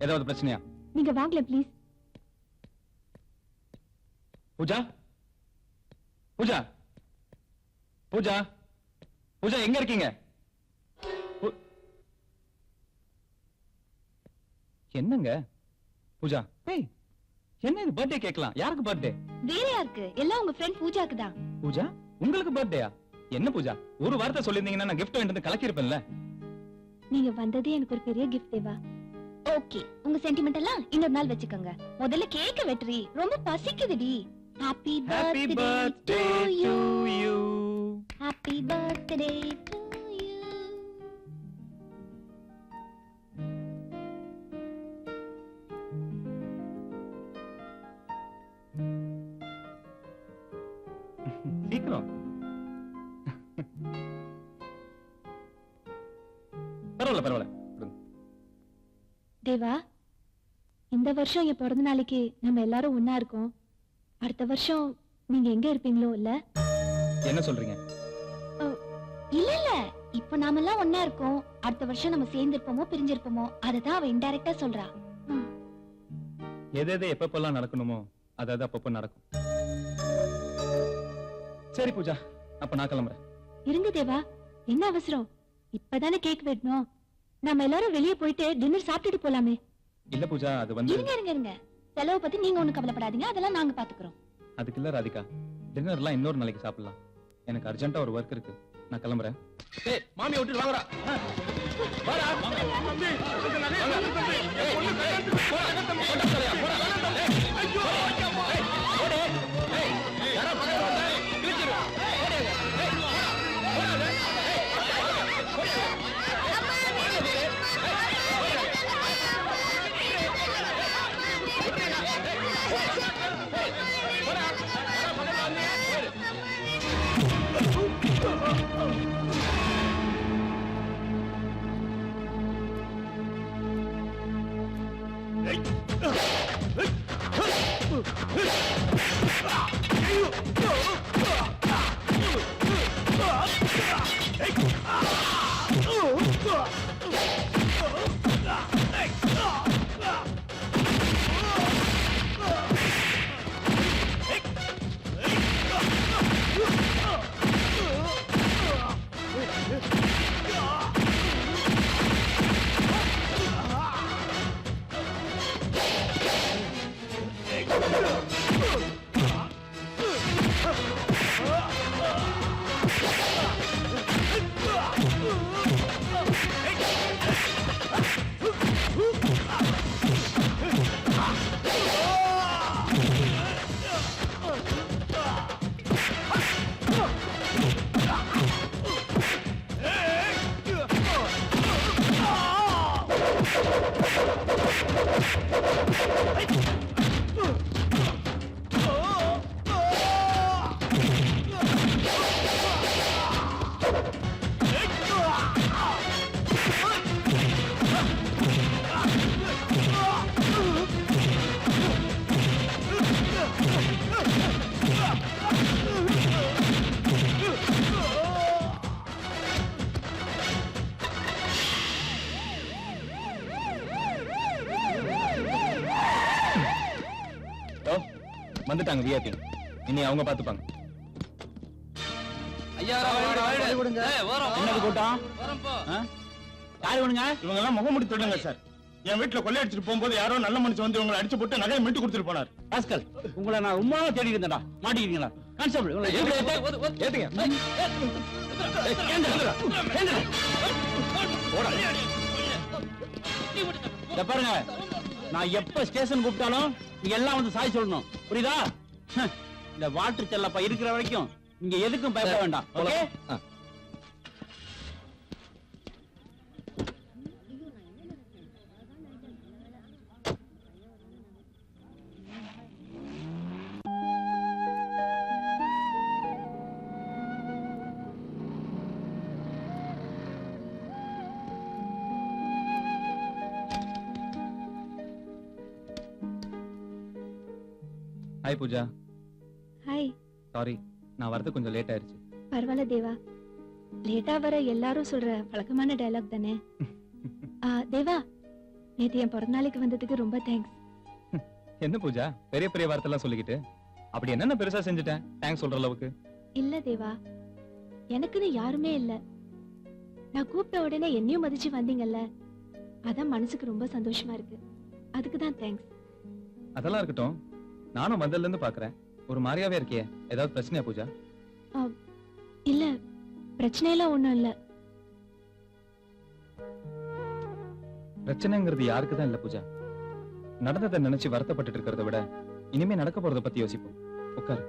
ஏதாவது பிரச்சனையா? நீங்க வாங்கல ப்ளீஸ். பூஜா, பூஜா, பூஜா, பூஜா எங்க இருக்கீங்க? என்னங்க பூஜா? ஏய், என்ன இது? பர்த்டே கேக்கலாம். யாருக்கு பர்த்டே? வேற யாருக்கு? எல்லாம் உங்க ஃப்ரெண்ட் பூஜாக்கு தான். பூஜா, உங்களுக்கு பர்த்டேயா? என்ன பூஜா, ஒரு வார்த்தை சொல்லிருந்தீங்கன்னா நான் கிஃப்ட் வாங்கிட்டு கலக்கி இருப்பேன்ல. நீங்க வந்ததே எனக்கு ஒரு பெரிய கிஃப்ட் தேவா. ஓகே, உங்க சென்டிமெண்ட் எல்லாம் இன்னொரு நாள் வச்சுக்கோங்க. முதல்ல கேக்க வெட்றி. ரொம்ப பசிக்குதுடி. Happy birthday to you. Happy birthday to you. சீக்கிரம். பரவாயில்ல பரவாயில்ல. தேவா, இந்த வருஷம் என் பிறந்த நாளைக்கு நம்ம எல்லாரும் ஒன்னா இருக்கோம். அடுத்த வருஷம் நீங்க எங்க இருப்பீங்களோ? இல்ல என்ன சொல்றீங்க? இல்ல இல்ல, இப்ப நாம எல்லாம் ஒன்னா இருக்கோம். அடுத்த வருஷம் நம்ம சேர்ந்து இருப்போமோ பிரிஞ்சிருப்போமோ அததான் அவ இன்டைரக்டா சொல்றா. எது எது எப்பப்பெல்லாம் நடக்கணுமோ அதாவது அப்பப்ப நடக்கும். சரி பூஜா, அப்ப நான் கிளம்புறேன். இருங்க தேவா, என்ன அவசரம்? இப்பதானே கேக் வெட்டணும். நாம எல்லாரும் வெளியே போயிட்டு டின்னர் சாப்பிட்டுட்டு போலாமே. இல்ல பூஜா, அது வந்து இருங்க இருங்க இருங்க, செலவு பத்தி நீங்க ஒண்ணு கவலைப்படாதீங்க, அதெல்லாம் நாங்க பாத்துக்கிறோம். அதுக்கு இல்ல ராதிகா, டின்னர்லாம் இன்னொரு நாளைக்கு சாப்பிடலாம். எனக்கு அர்ஜென்ட்டா ஒரு ஒர்க் இருக்கு, நான் கிளம்புறேன். ஏய், மாமியை விட்டு வாங்கடா. வாடா. தம்பி, இந்த நகையை தம்பி. ஏய், பொண்ணு கல்யாணத்துக்கு போடா. போடா. ஐயோ, ஓடு. ஏய், யாரா பக்கத்துல வந்தா கிழிச்சிரு. ஓடு. ஏய், போடா. நாங்க விஐபி. இனி அவங்க பாத்துப்பாங்க. ஐயா என்னது கூட்டம்? யாரு வேணுங்க? இவங்க எல்லாம் முகமுடி திருடுங்க சார். என் வீட்டுல கொள்ளையடிச்சிட்டு போகும்போது யாரோ நல்ல மனுஷன் வந்து இவங்களை அடிச்சு போட்டு நகையை மீட்டு கொடுத்துட்டு போனார். ராஸ்கல், உங்களை நான் ரொம்ப தேடி இருந்தேன்டா. மாட்டிக்கிறீங்களா? கான்ஸ்டபிள், உங்களை ஏத்துங்க. இத பாருங்க, நான் எப்ப ஸ்டேஷன் கூப்பிட்டாலும் நீங்க எல்லாம் வந்து சாய் சொல்லணும். புரியுதா? இந்த வாட்டர் செல்லப்பா இருக்கிற வரைக்கும் நீங்க எதுக்கும் பயப்பட வேண்டாம். Okay? Hi Pooja. Hi. Sorry, நான் வரது கொஞ்சம் லேட் ஆயிருச்சு. பரவாயில்ல தேவா, லேட்டா வர எல்லாரும் சொல்ற வழக்கமான டயலாக் தானே. தேவா, நேத்து என் பிறந்தநாளைக்கு வந்ததுக்கு ரொம்ப தேங்க்ஸ். என்ன பூஜா பெரிய பெரிய வார்த்தைலாம் சொல்லிக்கிட்டு? அப்படி என்னென்ன பெருசா செஞ்சுட்டேன் தேங்க்ஸ் சொல்ற அளவுக்கு? இல்ல தேவா, எனக்குன்னு யாருமே இல்ல. நான் கூப்பிட்ட உடனே என்னையும் மதிச்சு வந்தீங்கல்ல, அதான் மனசுக்கு ரொம்ப சந்தோஷமா இருக்கு. அதுக்கு தான் தேங்க்ஸ். அதெல்லாம் இருக்கட்டும், நானும் வந்ததுல இருந்து பாக்குறேன் ஒரு மாதிரியாவே இருக்கியே. ஏதாவது பிரச்சனையா பூஜா? இல்ல, பிரச்சனையெல்லாம் ஒண்ணும் இல்ல. பிரச்சனைங்கிறது யாருக்கு தான் இல்ல பூஜா. நடந்ததை நினைச்சு வருத்தப்பட்டு இருக்கிறத விட இனிமே நடக்க போறத பத்தி யோசிப்போம். உட்காரு.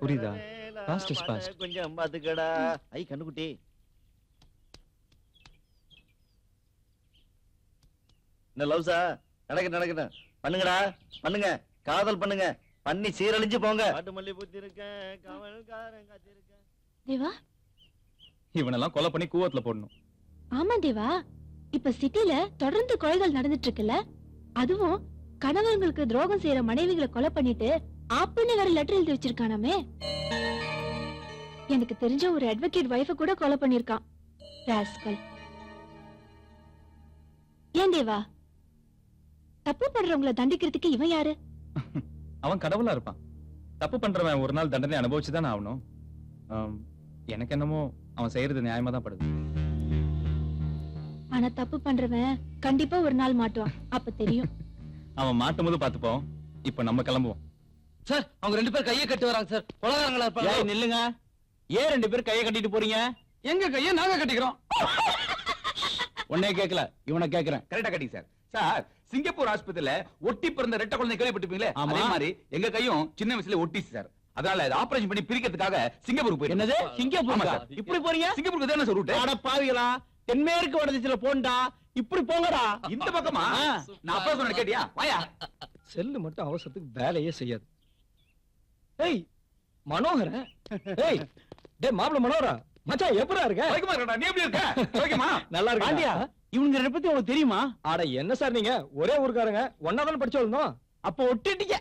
புரியுதா? Past is past. கொஞ்சம் பாத்துக்கடா. ஐ கண்ணுக்குட்டி, என்ன லவ்ஸா? நடக்கட்டும் பண்ணுங்கடா, பண்ணுங்க, காதல் பண்ணுங்க, பண்ணி சீரழிஞ்சு போங்க. பாட்டு மல்லி பூத்தி இருக்கேன், காவல்காரன் காத்திருக்கேன். தேவா, இவனெல்லாம் கொலை பண்ணி கூவத்துல போடணும். ஆமா தேவா, இப்ப சிட்டில தொடர்ந்து கொலைகள் நடந்துட்டு இருக்குல்ல, அதுவும் கணவர்களுக்கு துரோகம் செய்யற மனைவிகளை கொலை பண்ணிட்டு ஆப்புன்னு வேற லெட்டர் எழுதி வச்சிருக்கானாமே. எனக்கு தெரிஞ்ச ஒரு அட்வொகேட் வைஃப கூட கொலை பண்ணிருக்கான். ராஸ்கல். ஏன் தேவா, தப்பு பண்றவங்களை தண்டிக்கிறதுக்கு இவன் யாரு? அவன் கடவுளா இருப்பான். தப்பு பண்றவன் ஒரு நாள் தண்டனை அனுபவிச்சுதான் ஆகணும். எனக்கு என்னமோ அவன் செய்யறது நியாயமா தான் படுது. ஆனா தப்பு பண்றவன் கண்டிப்பா ஒரு நாள் மாட்டுவான், அப்ப தெரியும். அவன் மாட்டும் போது பாத்துப்போம். இப்ப நம்ம கிளம்புவோம். சார், அவங்க 2 பேர் கையை கட்டி வராங்க சார். கொலகாரங்களா இருப்பாங்க. ஏய் நில்லுங்க. ஏன் 2 பேர் கையை கட்டிட்டு போறீங்க? எங்க கையை நாங்க கட்டிக்கிறோம். உன்னைய கேட்கல, இவனை கேக்குறேன். கரெக்டா கட்டி சார். சார், சிங்கப்பூர் ஆஸ்பத்திரியில ஒட்டி பிறந்த ரெட்டை குழந்தை கேள்விப்பட்டிருப்பீங்களே, அதே மாதிரி எங்க கையும் சின்ன வயசுல ஒட்டிச்சு சார். அதனால ஆபரேஷன் பண்ணி பிரிக்கிறதுக்காக சிங்கப்பூருக்கு போய். என்னது சிங்கப்பூர்? இப்படி போறீங்க? சிங்கப்பூருக்கு தானே சார் ரூட். அட பாவிகளா, தென்மேற்கு வடதிசையில போண்டா, இப்படி போங்கடா. இந்த பக்கமா? நான் அப்பா சொன்ன கேட்டியா? வாயா. செல்லு மட்டும் அவசரத்துக்கு வேலையே செய்யாது. ஏய் மனோகர, ஏய் டேய் மாப்ள மனோகரா, மச்சான் எப்பறா இருக்க? வைக்கமா இருக்கடா, நீ எப்படி இருக்க? வைக்கமா? நல்லா இருக்கா? பாண்டியா, இவங்க 2 பத்தி உங்களுக்கு தெரியுமா? ஆட என்ன சார் நீங்க ஒரே ஊர்க்காரங்க, ஒண்ணா தான படிச்சு வளர்ந்தோம். அப்ப ஒட்டிட்டீங்க.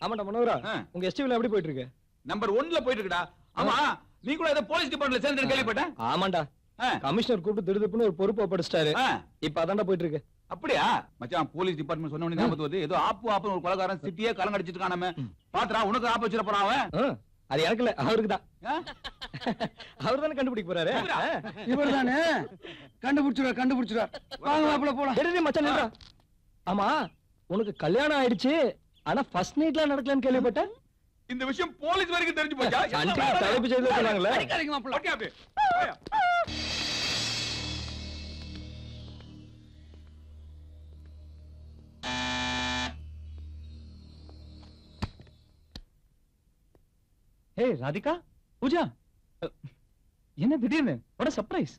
ஆமாடா மனோகரா, உங்க எஸ்டிவில எப்படி போயிட்டு இருக்கு? நம்பர் 1ல போயிட்டு இருக்குடா. ஆமா, நீ கூட ஏதோ போலீஸ் டிபார்ட்மெண்ட்ல சேர்ந்து கேள்விப்பட்டேன். ஆமாண்டா, கமிஷனர் கூப்பிட்டு திடுதுப்புன்னு ஒரு பொறுப்பை படிச்சிட்டாரு. இப்ப அதான்டா போயிட்டு இருக்கு. அப்படியா மச்சான்? போலீஸ் டிபார்ட்மெண்ட் சொன்ன உடனே ஞாபகம் வருது. ஏதோ ஆப்பு ஒரு கொலைகாரன் சிட்டியே கலங்க அடிச்சிட்டு இருக்கானே. பாத்துடா, உனக்கு ஆப்பு வச்சிர போறான் அவன். அது எனக்கு இல்ல, அவருக்கு தான். அவர் தானே கண்டுபிடிக்க போறாரு. இவர் தானே கண்டுபிடிச்சிருவார். வாங்க மாப்பிள்ள போலாம். மச்சான் நில்றா. ஆமா, உனக்கு கல்யாணம் ஆயிடுச்சு, ஆனா ஃபர்ஸ்ட் நைட்லாம் நடக்கலன்னு கேள்விப்பட்டேன். இந்த விஷயம் போலீஸ் வரைக்கும் தெரிஞ்சு போச்சா? தலைப்பு செய்து சொன்னாங்களே. அடிக்காதீங்க மாப்பிள்ள. ஓகே அப்படி. ஏய் ராதிகா, பூஜா, என்ன திடீர்னு? what a surprise.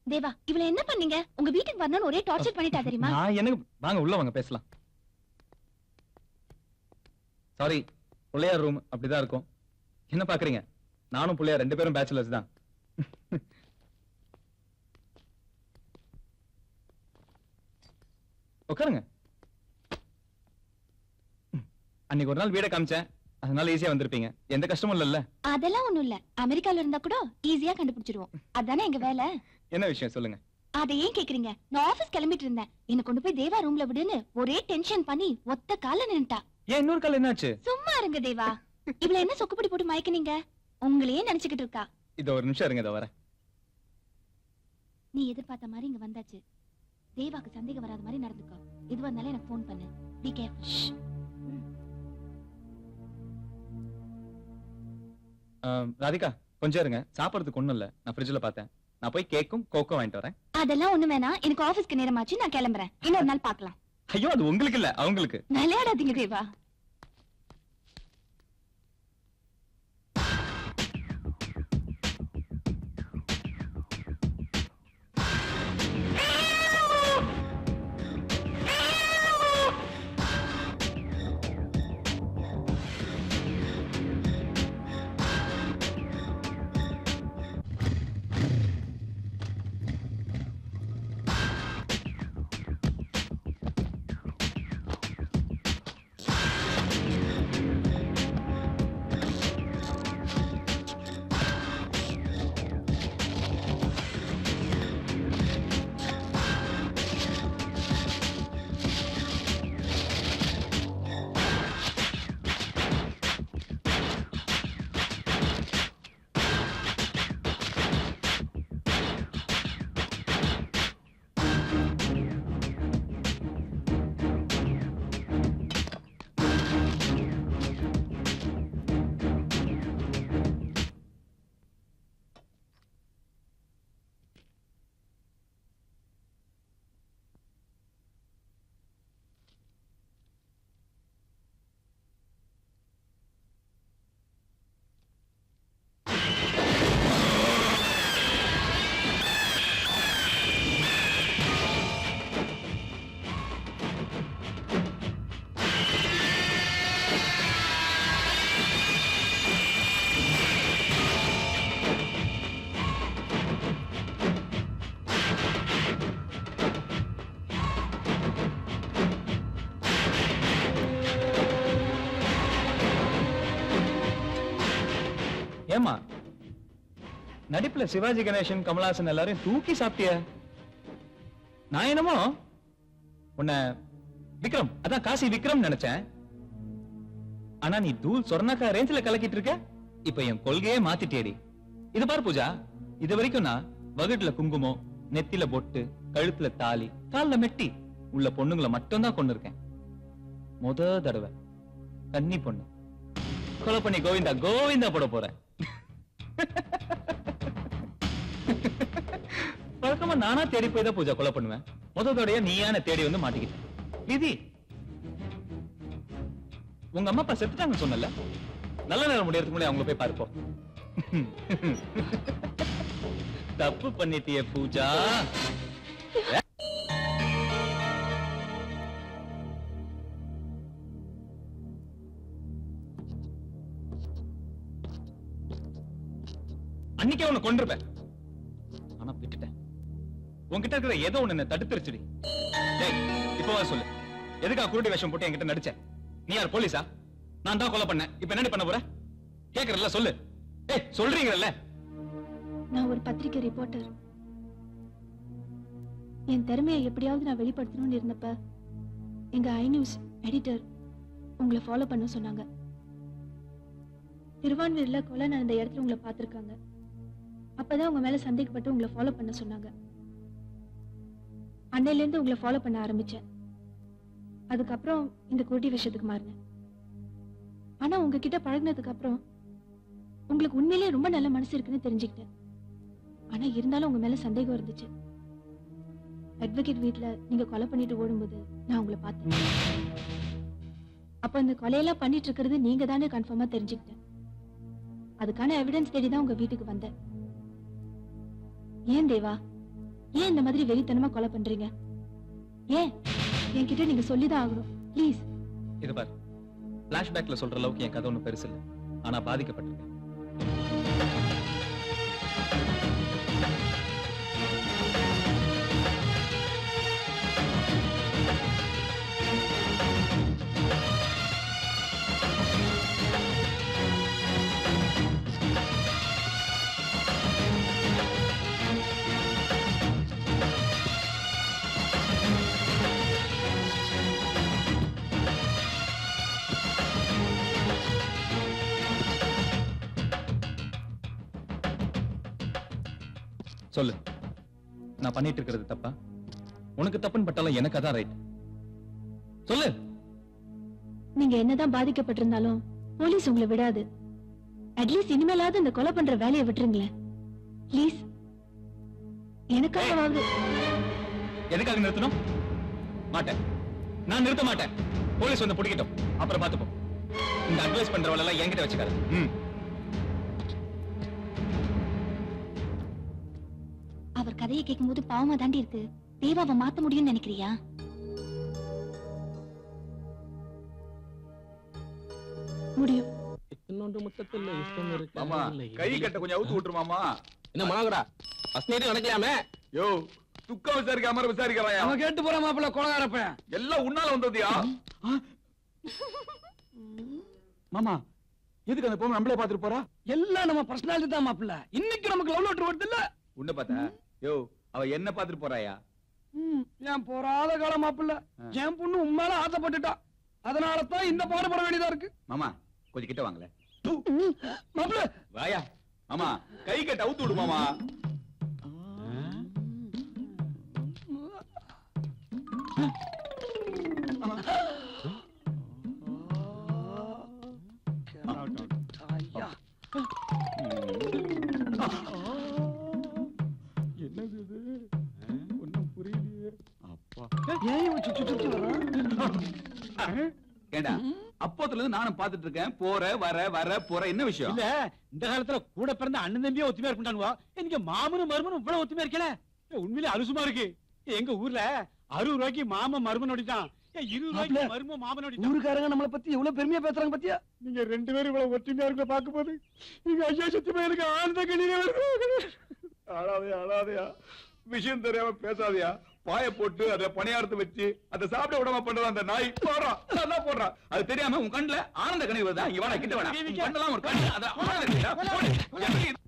தேவா, இவள என்ன பண்ணீங்க? உங்க வீட்டுக்கு வரணும்னு ஒரே டார்ச்சர் பண்ணிட்டா தெரியுமா? நான் எனக்கு வாங்க உள்ள வாங்க பேசலாம். சாரி, புள்ளையார் ரூம் அப்படிதான் இருக்கும். என்ன பாக்குறீங்க? நானும் புள்ளையார் 2 பேரும் பேச்சுலர்ஸ் தான். உட்காருங்க. அன்னைக்கு ஒரு நாள் வீட காமிச்சேன், அதனால ஈஸியா வந்திருப்பீங்க. எந்த கஷ்டமும் இல்லல்ல? அதெல்லாம் ஒண்ணும் இல்ல. அமெரிக்கால இருந்தா கூட ஈஸியா கண்டுபிடிச்சிருவோம். அதானே எங்க வேலை. என்ன விஷயம் சொல்லுங்க. அதை ஏன் கேக்குறீங்க? நான் ஆபீஸ் கிளம்பிட்டு இருந்தேன். என்ன கொண்டு போய் தேவா ரூம்ல விடுன்னு ஒரே டென்ஷன் பண்ணி ஒத்த கால நின்னுட்டா. ஏன் இன்னொரு கால் என்னாச்சு? சும்மா இருங்க தேவா. இவள என்ன சொக்குப்படி போட்டு மயக்கினீங்க? உங்களையே நினைச்சுக்கிட்டு இருக்கா. இது ஒரு நிமிஷம் இருங்க, இத வரேன். நீ எதிர்பார்த்த மாதிரி இங்க வந்தாச்சு. தேவாக்கு சந்தேகம் வராத மாதிரி நடந்துக்கோ. எதுவா இருந்தாலும் எனக்கு ஃபோன் பண்ணு. Be careful. ராதிகா கொஞ்சம் இருங்க, சாப்பிடறதுக்கு ஒண்ணும் இல்ல. நான் ஃப்ரிட்ஜ்ல பார்த்தேன். நான் போய் கேக்கும் கோக்கோ வாங்கிட்டு வரேன். அதெல்லாம் ஒண்ணு வேணாம். எனக்கு ஆபீஸ்க்கு நேரமாச்சு. நான் கிளம்புறேன். இன்னொரு நாள் பார்க்கலாம். ஐயோ, அது உங்களுக்கு இல்ல, அவங்களுக்கு. விளையாடாதீங்க தேவா. ஏமா நடிப்புல சிவாஜி கணேசன், கமலஹாசன் எல்லாரையும் தூக்கி சாப்பிட்டிய. நான் என்னமோ உன்னை விக்ரம், அதான் காசி விக்ரம் நினைச்சேன். ஆனா நீ தூள் சொர்ணாக்கா ரேஞ்சில கலக்கிட்டு இருக்க. இப்ப என் கொள்கையே மாத்திட்டேடி. இது பாரு பூஜா, இது வரைக்கும் நான் வகுட்டுல குங்குமம், நெத்தில பொட்டு, கழுத்துல தாலி, கால்ல மெட்டி உள்ள பொண்ணுங்களை மட்டும் தான் கொண்டு இருக்கேன். முத தடவை கன்னி பொண்ணு கொலை பண்ணி கோவிந்தா கோவிந்தா போட போறேன். வழக்கமா நானா தேடி போய் தான் பூஜா கொலை பண்ணுவேன். முதலோடைய நீயான தேடி வந்து மாட்டிக்கிட்டேன். விதி. உங்க அம்மா அப்பா செத்துட்டாங்க சொன்னல, நல்ல நேரம் முடியறதுக்கு முன்னாடி அவங்க போய் பார்ப்போம். தப்பு பண்ணிட்டிய பூஜா. அன்னைக்கே உன்னை கொண்டிருப்பேன். ஆனா விட்டுட்டேன். உன்கிட்ட இருக்கிற ஏதோ ஒண்ணு என்ன தடுத்துருச்சுடி. இப்பவா சொல்லு, எதுக்கா குருடி வேஷம் போட்டு என்கிட்ட நடிச்ச? நீ யார், போலீஸா? நான் தான் கொலை பண்ணேன். இப்ப என்ன பண்ண போற? கேக்குறல்ல, சொல்லு. சொல்றீங்கல்ல. நான் ஒரு பத்திரிகை ரிப்போர்ட்டர். என் திறமையை எப்படியாவது நான் வெளிப்படுத்தணும்னு இருந்தப்ப எங்க ஐ நியூஸ் எடிட்டர் உங்களை ஃபாலோ பண்ண சொன்னாங்க. திருவான்வீர்ல கொலை நடந்த இடத்துல உங்களை பார்த்திருக்காங்க. அப்பதான் உங்க மேல சந்தேகப்பட்டு உங்களை ஃபாலோ பண்ண சொன்னாங்க. அன்னையில இருந்து உங்களை ஃபாலோ பண்ண ஆரம்பிச்சேன். அதுக்கப்புறம் இந்த குருடி விஷயத்துக்கு மாறினேன். ஆனா உங்ககிட்ட பழகினதுக்கு அப்புறம் உங்களுக்கு உண்மையிலேயே ரொம்ப நல்ல மனசு இருக்குன்னு தெரிஞ்சுக்கிட்டேன். ஆனா இருந்தாலும் உங்க மேல சந்தேகம் இருந்துச்சு. அட்வொகேட் வீட்ல நீங்க கொலை பண்ணிட்டு ஓடும்போது நான் உங்களை பார்த்தேன். அப்ப இந்த கொலையெல்லாம் பண்ணிட்டு இருக்கிறது நீங்க தானே கன்ஃபார்மா தெரிஞ்சுக்கிட்டேன். அதுக்கான எவிடன்ஸ் தேடி தான் உங்க வீட்டுக்கு வந்தேன். ஏன் தேவா, ஏன் இந்த மாதிரி வெறித்தனமா கொலை பண்றீங்க? ஏன் என்கிட்ட நீங்க சொல்லிதான் ஆகணும், ப்ளீஸ். இது பாரு, பிளாஷ்பேக்ல சொல்ற அளவுக்கு என் கதை ஒன்றும் பெருசு இல்லை. ஆனா பாதிக்கப்பட்டிருக்கேன். சொல்லு, நான் பண்ணிட்டு இருக்கிறது தப்பா? உனக்கு தப்புன்னு பட்டாலும் எனக்கு அதான் ரைட். சொல்லு. நீங்க என்னதான் பாதிக்கப்பட்டிருந்தாலும் போலீஸ் உங்களை விடாது. அட்லீஸ்ட் இனிமேலாவது இந்த கொலை பண்ற வேலையை விட்டுருங்களேன் ப்ளீஸ். எனக்காகவாவது. எதுக்காக நிறுத்தணும்? மாட்டேன், நான் நிறுத்த மாட்டேன். போலீஸ் வந்து பிடிக்கட்டும், அப்புறம் பாத்துப்போம். இந்த அட்வைஸ் பண்றவள எல்லாம் என்கிட்ட வச்சுக்காரு. அவர் கதையை கேட்கும் போது பாவமா தாண்டி இருக்கு. தேவாவை மாத்த முடியும்னு நினைக்கிறியா? முடியும். இன்னொன்று முத்தத்தில் இஷ்டம் இருக்கு. மாமா கை கட்ட கொஞ்சம் அவுத்து விட்டுரு மாமா. என்ன மனோகரா ஃபர்ஸ்ட் நைட் நடக்கலாமே? யோ துக்கம் விசாரிக்காம விசாரிக்கிறாயா? அவன் கேட்டு போற மாப்பிள்ள கொலகாரப்ப எல்லாம் உன்னால வந்ததுயா. மாமா எதுக்கு அந்த பொண்ணு நம்மளே பாத்துட்டு போறா? எல்லாம் நம்ம பர்சனாலிட்டி தான் மாப்பிள்ள. இன்னைக்கு நமக்கு லவ் லெட்டர் வருது இல்ல? உன்ன பார்த்தா யோ அவ என்ன பாத்துட்டு போறாயா? ஏன் போறாத காலம் மாப்பிள்ள. என் பொண்ணு உண்மையில ஆசைப்பட்டுட்டா. அதனால தான் இந்த பாடுபட வேண்டியதா இருக்கு. மாமா கொஞ்சம் கிட்ட வாங்கல. மாப்பிள்ள வாயா. மாமா கை கட்ட அவுத்து விடு மாமா. என்னது இது? ஒண்ணும் புரியலையே. அப்பா ஏன் சுத்தி வரான்? ஏண்டா அப்போத்துல இருந்து நானும் பாத்துட்டு இருக்கேன். போற வர வர போற என்ன விஷயம்? இல்ல இந்த காலத்துல கூட பிறந்த அண்ணன் தம்பியே ஒத்துமையா இருப்பானுவா. நீங்க மாமனும் மருமனும் இவ்வளவு ஒத்துமையா இருக்கல? உண்மையிலே அலுசுமா இருக்கு. எங்க ஊர்ல 60 ரூபாய்க்கு மாமன் மருமன் ஓடிட்டான். 20 ரூபாய்க்கு மருமன் மாமன் ஓடிட்டான். ஊருக்காரங்க நம்மளை பத்தி எவ்வளவு பெருமையா பேசுறாங்க பத்தியா? நீங்க 2 பேரும் இவ்வளவு ஒற்றுமையா இருக்க பாக்கும் போது நீங்க ஐயா சத்தியமா எனக்கு ஆனந்த கண்ணீரே வருது. அழாதையா விஷயம் தெரியாம பேசாதயா. பாய போட்டு அத பணியாரத்தை வச்சு அதை சாப்பிட விடாம பண்ற அந்த நாய் போடுறான். நல்லா போடுறான். அது தெரியாம உன் கண்ணுல ஆனந்த கண்ணீர் வருதா? இவனா கிட்ட வேணா. கண்ணெல்லாம் ஒரு கண்ணு அத ஆனந்த கண்ணீர்.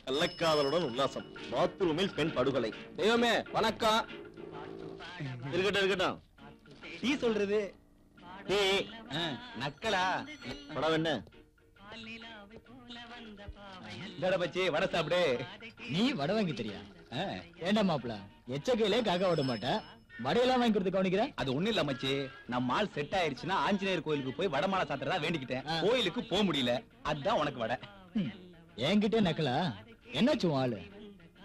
கள்ளக்காதலுடன் உல்லாசம். பாத்ரூமில் பெண் படுகொலை. தெய்வமே வணக்கம். இருக்கட்டும் இருக்கட்டும். டீ சொல்றது டீ நக்கலா? படம் என்ன? இந்தட பச்சி வடை சாப்பிடு. நீ வடை வாங்கி தெரியா? ஏண்டா மாப்பிள எச்சக்கையிலே காக்க விட மாட்டேன். வடையெல்லாம் வாங்கி கொடுத்து கவனிக்கிற? அது ஒண்ணு இல்ல மச்சி, நம்ம ஆள் செட் ஆயிருச்சுன்னா ஆஞ்சநேயர் கோயிலுக்கு போய் வடமாலை சாத்துறதா வேண்டிக்கிட்டேன். கோயிலுக்கு போக முடியல, அதான் உனக்கு வடை. என்கிட்ட நக்கலா? என்னாச்சு ஆளு?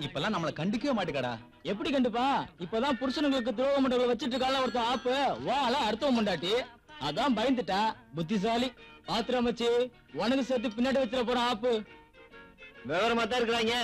இப்பெல்லாம் நம்மள கண்டுக்கவே மாட்டுக்கடா. எப்படி கண்டுப்பா? இப்பதான் புருஷனுங்களுக்கு துரோக மண்டல வச்சிட்டு இருக்கால ஒருத்தன் ஆப்பு. வாழ அர்த்தம் மண்டாட்டி அதான் பயந்துட்டா. புத்திசாலி. பாத்திரம் வச்சு உனக்கு சேர்த்து பின்னாடி வச்சிட போறான் ஆப்பு. விவரமா தான் இருக்கிறாங்க.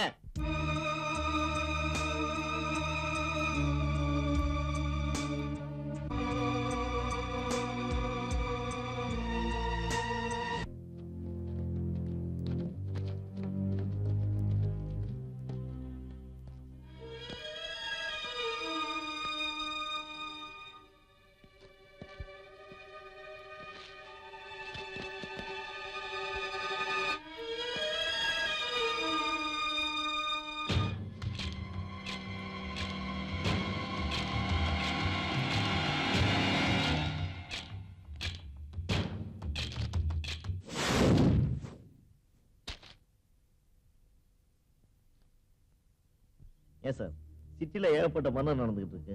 ஏன் சார் சிட்டில ஏகப்பட்ட மரணம் நடந்துகிட்டு இருக்கு.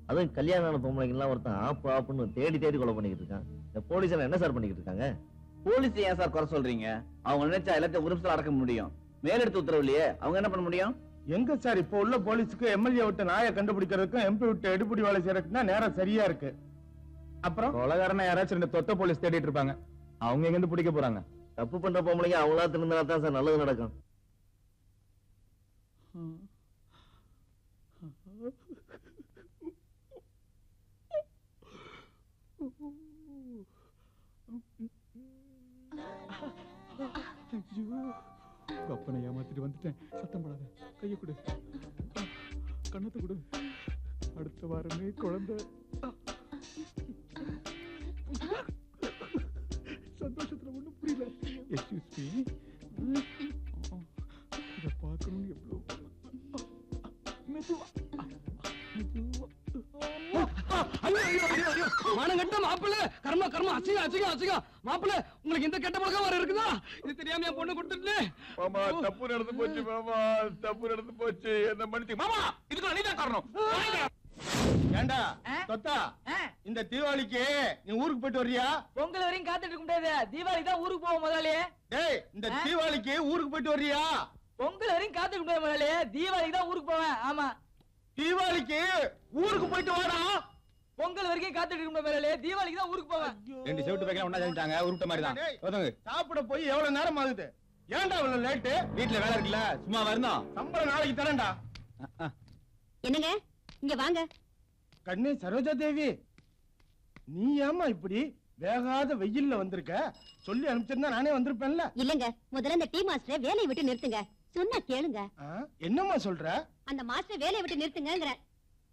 அதுவும் கல்யாணம் ஆன பொம்பளைங்கெல்லாம் ஒருத்தன் ஆப்பு ஆப்புன்னு தேடி தேடி கொலை பண்ணிக்கிட்டு இருக்கான். இந்த போலீஸ் எல்லாம் என்ன சார் பண்ணிக்கிட்டு இருக்காங்க? போலீஸ் ஏன் சார் குறை சொல்றீங்க? அவங்க நினைச்சா எல்லாத்தையும் ஒரு நிமிஷத்துல அடக்க முடியும். மேலெடுத்து உத்தரவு இல்லையே, அவங்க என்ன பண்ண முடியும்? எங்க சார் இப்ப உள்ள போலீஸுக்கு எம்எல்ஏ விட்டு நாயை கண்டுபிடிக்கிறதுக்கும் எம்பி விட்டு எடுபடி வேலை செய்யறதுக்குன்னா நேரம் சரியா இருக்கு. அப்புறம் கொலகாரனை யாராச்சும் 2 தொத்த போலீஸ் தேடிட்டு இருப்பாங்க. அவங்க எங்க இருந்து பிடிக்க போறாங்க? தப்பு பண்ற பொம்பளைங்க அவங்களா திருந்தினா தான் சார் நல்லது நடக்கும். அப்பனை ஏமாத்திட்டு வந்துட்டேன். சத்தம் போடாத, கைய கொடு, கண்ணத்தை கொடு. அடுத்த வாரமே குழந்தை. சந்தோஷத்துல ஒண்ணும் புரியல. எக்ஸ்கியூஸ் மீ, இத பார்க்கணும். எவ்வளவு மெதுவா மானங்கட்ட மாப்பிள்ள, கர்மா கர்மா, அசிங்கம் அசிங்கம் அசிங்கம். மாப்பிள்ள, உங்களுக்கு இந்த கெட்ட பழக்கம் வர இருக்குதா? இது தெரியாம என் பொண்ணு கொடுத்துட்டு. மாமா தப்பு நடந்து போச்சு, மாமா தப்பு நடந்து போச்சு. என்ன மன்னிச்சு மாமா, இதுக்கு நீதான் காரணம். ஏண்டா தொத்தா, இந்த தீபாவளிக்கு நீ ஊருக்கு போயிட்டு வர்றியா? பொங்கல் வரையும் காத்துட்டு இருக்க முடியாது. தீபாவளி தான் ஊருக்கு போவோம் முதலாளி. டேய், இந்த தீபாவளிக்கு ஊருக்கு போயிட்டு வர்றியா? பொங்கல் வரையும் காத்துட்டு முடியாது முதலாளி. தீபாவளிக்கு தான் ஊருக்கு போவேன். ஆமா, தீபாவளிக்கு ஊருக்கு போயிட்டு வாடா. பொங்கல் வரைக்கும் காத்துட்டு இருக்க முடியாது முதலாளி. தீபாவளிக்கு தான் ஊருக்கு போவேன். ரெண்டு செவிட்டு பேக்கெல்லாம் ஒண்ணா செஞ்சாங்க, உருட்ட மாதிரி தான். ஒதுங்கு. சாப்பிட போய் எவ்வளவு நேரம் ஆகுது? ஏன்டா இவ்வளவு லேட்டு? வீட்டுல வேலை இருக்குல்ல, சும்மா வரணும். சம்பளம் நாளைக்கு தரேன்டா. என்னங்க இங்க வாங்க. கண்ணே சரோஜா தேவி, நீ ஏமா இப்படி வேகாத வெயில்ல வந்திருக்க? சொல்லி அனுப்பிச்சிருந்தா நானே வந்திருப்பேன்ல. இல்லங்க, முதல்ல இந்த டீ மாஸ்டரை வேலையை விட்டு நிறுத்துங்க. சொன்னா கேளுங்க. என்னம்மா சொல்ற? அந்த மாஸ்டரை வேலையை விட்டு நிறுத்துங்கங்கற.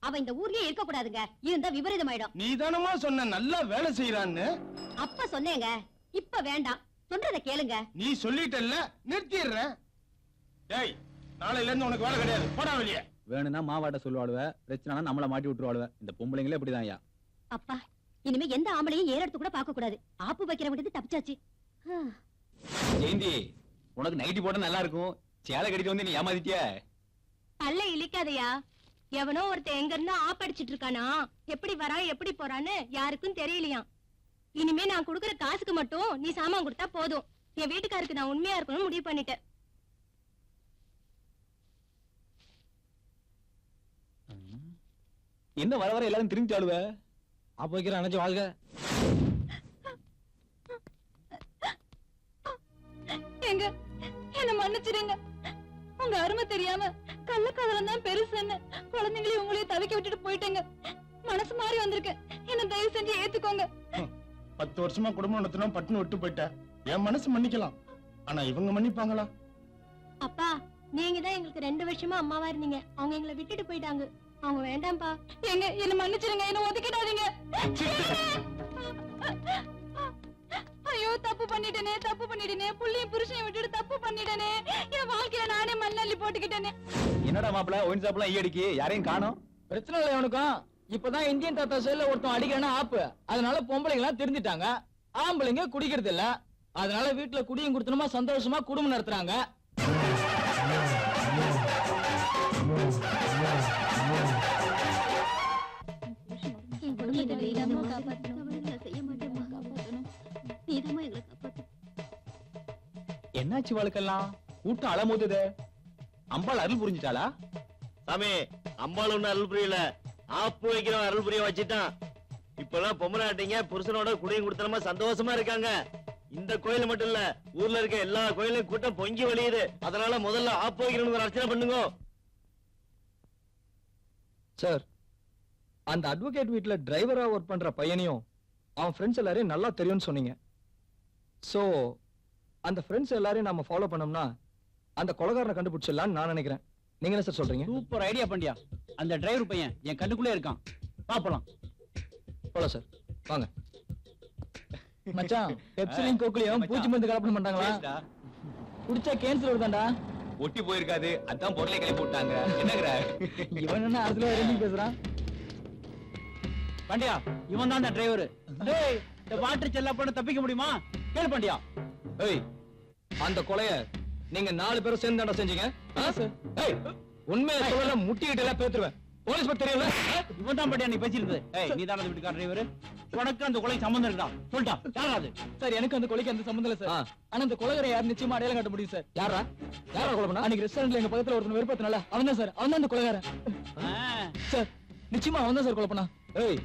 அவ இந்த ஊர்லயே இருக்க கூடாதுங்க. இருந்தா விபரீதமாயிடும். நீ தானமா சொன்ன நல்லா வேலை செய்யறான்னு? அப்ப சொன்னேங்க, இப்ப வேண்டாம். சொல்றத கேளுங்க. நீ சொல்லிட்டல்ல, நிறுத்திடுறேன். டேய், நாளையில இருந்து உனக்கு வேலை கிடையாது. போடா வெளியே. வேணும்னா மாவாட்ட சொல்லுவாளுவ, பிரச்சனைனா நம்மள மாட்டி விட்டுருவாளுவ. இந்த பொம்பளைங்களே இப்படிதான் ஐயா. அப்பா, இனிமே எந்த ஆம்பளையும் ஏறெடுத்து கூட பார்க்க கூடாது. ஆப்பு வைக்கிற விட்டு தப்பிச்சாச்சு. ஜெயந்தி, உனக்கு நைட்டி போட நல்லா இருக்கும். சேலை கட்டிட்டு வந்து நீ ஏமாத்திட்டிய. பல்ல இழிக்காதயா. எவனோ ஒருத்தன் எங்க இருந்தா ஆப்படிச்சிட்டு இருக்கானா, எப்படி வரான் எப்படி போறான்னு யாருக்கும் தெரியலையா. இனிமே நான் குடுக்கற காசுக்கு மட்டும் நீ சாமான் கொடுத்தா போதும். என் வீட்டுக்காருக்கு நான் உண்மையா இருக்கணும்னு முடிவு பண்ணிட்டேன். என்ன வர வர எல்லாரும் திரும்பி ஆளுவ? அப்ப வைக்கிற அணைச்சு வாழ்க. எங்க என்ன மன்னிச்சிடுங்க. உங்க அருமை தெரியாம கள்ளக்காதலம் தான் பெருசுன்னு குழந்தைங்களையும் உங்களையும் தவிக்க விட்டுட்டு போயிட்டேங்க. மனசு மாறி வந்திருக்கேன். என்ன தயவு செஞ்சு ஏத்துக்கோங்க. 10 வருஷமா குடும்பம் நடத்தினோம், பட்டுன்னு விட்டு போயிட்ட. என் மனசு மன்னிக்கலாம், ஆனா இவங்க மன்னிப்பாங்களா? அப்பா, நீங்க தான் எங்களுக்கு 2 வருஷமா அம்மாவா இருந்தீங்க. அவங்க எங்களை விட்டுட்டு போயிட்டாங்க. அவங்க வேண்டாம்ப்பா. எங்க என்ன மன்னிச்சிருங்க. என்ன ஒதுக்கிடாதீங்க. ஐயோ, தப்பு பண்ணிட்டேனே தப்பு பண்ணிட்டேனே. புள்ளையும் புருஷனை விட்டுட்டு தப்பு பண்ணிட்டேனே. என் வாழ்க்கையில நானே மண்ணள்ளி போட்டுக்கிட்டேனே. என்னடா மாப்பிள்ள, ஒயின் சாப்பிடலாம் ஈ அடிக்கி, யாரையும் காணோம். பிரச்சனை இல்லை அவனுக்கும். இப்பதான் இந்தியன் தாத்தா சைடுல ஒருத்தன் அடிக்கிறேன்னா ஆப்பு. அதனால பொம்பளைங்க எல்லாம் தெரிஞ்சிட்டாங்க. ஆம்பளைங்க குடிக்கிறது இல்ல. அதனால வீட்டுல குடியும் கொடுத்தனமா சந்தோஷமா குடும்பம் நடத்துறாங்க. என்னாச்சு வாழ்க்கெல்லாம்? கூட்டம் அலமோதுதே. அம்பாள் அருள் புரிஞ்சிட்டாளா? சாமி, அம்பாள் ஒண்ணு அருள் புரியல, ஆப்பு வைக்கிறவன் அருள் புரிய வச்சுட்டான். இப்பெல்லாம் பொம்மநாட்டிங்க புருஷனோட குடியும் கொடுத்தனமா சந்தோஷமா இருக்காங்க. இந்த கோயில் மட்டும் இல்ல, ஊர்ல இருக்க எல்லா கோயிலும் கூட்டம் பொங்கி வழியுது. அதனால முதல்ல ஆப்பு வைக்கணும்னு அர்ச்சனை பண்ணுங்க. சார், அந்த அட்வொகேட் வீட்ல டிரைவரா ஒர்க் பண்ற பையனையும் அவன் ஃப்ரெண்ட்ஸ் எல்லாரையும் நல்லா தெரியும்னு சொன்னீங்க. சோ அந்த ஃப்ரெண்ட்ஸ் எல்லாரையும் நாம ஃபாலோ பண்ணோம்னா அந்த கொலைகாரனை கண்டுபிடிச்சிடலாம்னு நான் நினைக்கிறேன். நீங்க என்ன சார் சொல்றீங்க? சூப்பர் ஐடியா பண்ணியா. அந்த டிரைவர் பையன் என் கண்ணுக்குள்ளே இருக்கான். பாப்பலாம். போலாம் சார், வாங்க. மச்சான், பெப்சிலையும் கோக்குலையும் பூச்சி மருந்து கலப்படம் பண்றாங்களா? குடிச்சா கேன்சர் வருதாண்டா. ஒட்டி போயிருக்காது, அதான் பொருளை கிளப்பி விட்டாங்க. என்னங்கற இவன் என்ன அதுல ரெண்டு பேசுறான்? பாண்டியா, இவன் தான் அந்த டிரைவர். டேய், இந்த வாட்டர் செல்ல பண்ண தப்பிக்க முடியுமா? கேளு பாண்டியா. ஏய், அந்த கொலைய நீங்க 4 பேரும் சேர்ந்து தாண்டா செஞ்சீங்க. ஏய், உண்மையை சொல்லல முட்டிக்கிட்டு எல்லாம் பேத்துருவேன். போலீஸ் பத்தி தெரியல. இவன் தான் பாண்டியா நீ பேசிருந்தது. ஏய், நீ தான் அந்த வீட்டுக்கார டிரைவர். உனக்கு அந்த கொலை சம்பந்தம் இருக்கா? சொல்லிட்டா. யாரா அது? சார், எனக்கு அந்த கொலைக்கு அந்த சம்பந்தம் இல்ல சார். ஆனா அந்த கொலைகாரன் யார் நிச்சயமா அடையாளம் காட்ட முடியும் சார். யாரா கொலை பண்ணா? அன்னைக்கு ரெஸ்டாரண்ட்ல எங்க பக்கத்துல ஒருத்தன் வெறுப்பத்தனால அவன் தான் சார். அவன் தான் அந்த கொலைகாரன் சார். நிச்சயமா அவன் தான் சார் கொலை பண்ணா. ஏய்,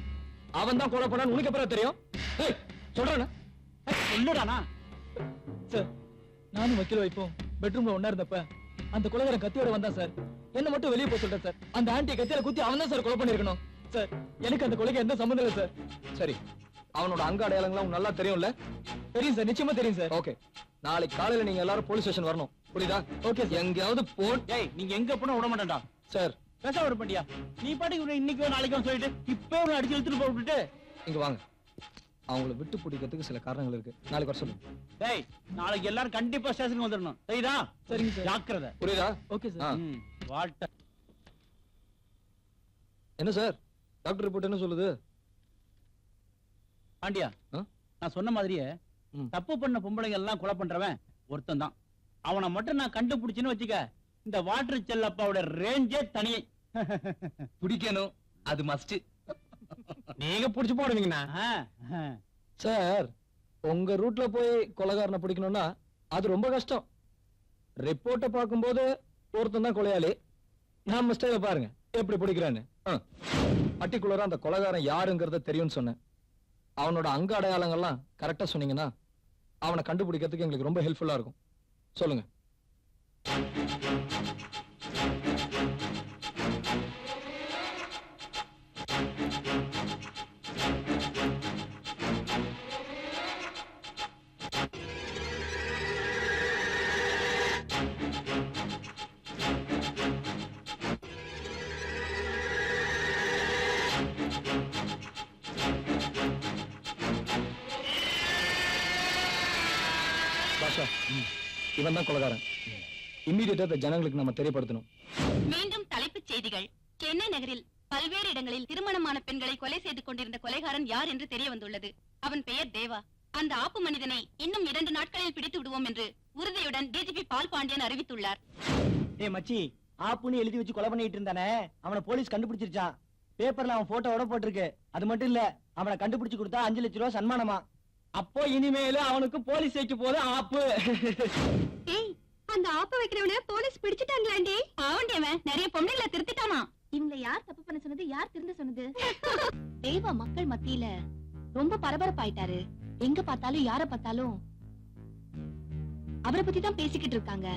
அவன் தான் கொலை பண்ணான்னு உனக்கு எப்பறம் தெரியும்? ஏய், சொல்றேனா? சொல்லுடானா? சார், நானும் வக்கீல் வைப்போம் பெட்ரூம்ல ஒண்ணா இருந்தப்ப அந்த கொலைகாரன் கத்தியோட வந்தான் சார். என்ன மட்டும் வெளியே போக சொல்றேன் சார். அந்த ஆன்ட்டியை கத்தியில குத்தி அவன் தான் சார் கொலை பண்ணிருக்கணும் சார். எனக்கு அந்த கொலைக்கு எந்த சம்மந்தம் இல்லை சார். சரி, அவனோட அங்க அடையாளங்கள்லாம் உங்களுக்கு நல்லா தெரியும்ல? தெரியும் சார், நிச்சயமா தெரியும் சார். ஓகே, நாளைக்கு காலையில நீங்க எல்லாரும் போலீஸ் ஸ்டேஷன் வரணும், புரியுதா? Okay sir. எங்கேயாவது ஏய் நீங்க எங்க போனா விட மாட்டேன்டா சார். பேச விட மாட்டியா? நீ பாட்டுக்கு இன்னைக்கு நாளைக்கு சொல்லிட்டு இப்ப அடிச்சு இழுத்துட்டு போய் விட்டுட்டு இங்க வாங்க. அவங்கள விட்டு பிடிக்கிறதுக்கு சில காரணங்கள் இருக்கு, நாளைக்கு வர சொல்லுங்க. டேய் நாளைக்கு எல்லாரும் கண்டிப்பா ஸ்டேஷனுக்கு வந்துடணும், சரிதா? சரிங்க சார். ஜாக்கிரதை, புரியுதா? Okay sir. வாட்ட என்ன சார் டாக்டர் ரிப்போர்ட் என்ன சொல்லுது? பாண்டியா, நான் சொன்ன மாதிரியே தப்பு பண்ண பொம்பளைங்க எல்லாம் கொலை பண்றவன் ஒருத்தன் தான். அவனை மட்டும் நான் கண்டுபிடிச்சுன்னு வச்சுக்க, இந்த வாட்டர் செல்லப்பாவோட ரேஞ்சே தனியே. பிடிக்கணும், அது மஸ்ட். நீங்க புடிச்சு போடுவீங்கண்ணா. சார், உங்க ரூட்ல போய் கொலைகாரனை பிடிக்கணும்னா அது ரொம்ப கஷ்டம். ரிப்போர்ட்டை பார்க்கும்போது ஒருத்தன் தான் கொலையாளி. நான் மிஸ்டேக்க பாருங்க எப்படி பிடிக்கிறான்னு. பர்டிகுலரா அந்த கொலைகாரன் யாருங்கிறத தெரியும்னு சொன்னேன். அவனோட அங்க அடையாளங்கள்லாம் கரெக்டா சொன்னீங்கன்னா அவனை கண்டுபிடிக்கிறதுக்கு எங்களுக்கு ரொம்ப ஹெல்ப்ஃபுல்லா இருக்கும். சொல்லுங்க. பாஷா, இவன் தான் கொலைகாரன். இம்மீடியட்டா ஜனங்களுக்கு நம்ம தெரியப்படுத்தணும். மீண்டும் தலைப்புச் செய்திகள். சென்னை நகரில் பல்வேறு இடங்களில் திருமணமான பெண்களை கொலை செய்து கொண்டிருந்த கொலைகாரன் யார் என்று தெரிய வந்துள்ளது. அவன் பெயர் தேவா. அந்த ஆப்பு மனிதனை இன்னும் 2 நாட்களில் பிடித்து விடுவோம் என்று உறுதியுடன் டிஜிபி பால் பாண்டியன் அறிவித்துள்ளார். ஏய் மச்சி, ஆப்புன்னு எழுதி வச்சு கொலை பண்ணிட்டு இருந்தானே, அவனை போலீஸ் கண்டுபிடிச்சிருச்சான். பேப்பர்ல அவன் போட்டோவோட போட்டிருக்கு. அது மட்டும் இல்ல, அவனை கண்டுபிடிச்சு கொடுத்தா 5 லட்சம் ரூபாய் சன்மானமா. அப்போ இனிமேல அவனுக்கு போலீஸ் வைக்க போது ஆப்பு. ஏய், அந்த ஆப்பு வைக்கிறவன போலீஸ் பிடிச்சிட்டாங்களாண்டி. ஆவண்டியவன் நிறைய பொண்ணுங்களை திருத்திட்டானா. இவங்களை யார் தப்பு பண்ண சொன்னது, யார் திருந்த சொன்னது? தேவா மக்கள் மத்தியில ரொம்ப பரபரப்பாயிட்டாரு. எங்க பார்த்தாலும் யார பார்த்தாலும் அவரை பத்தி தான் பேசிக்கிட்டு இருக்காங்க.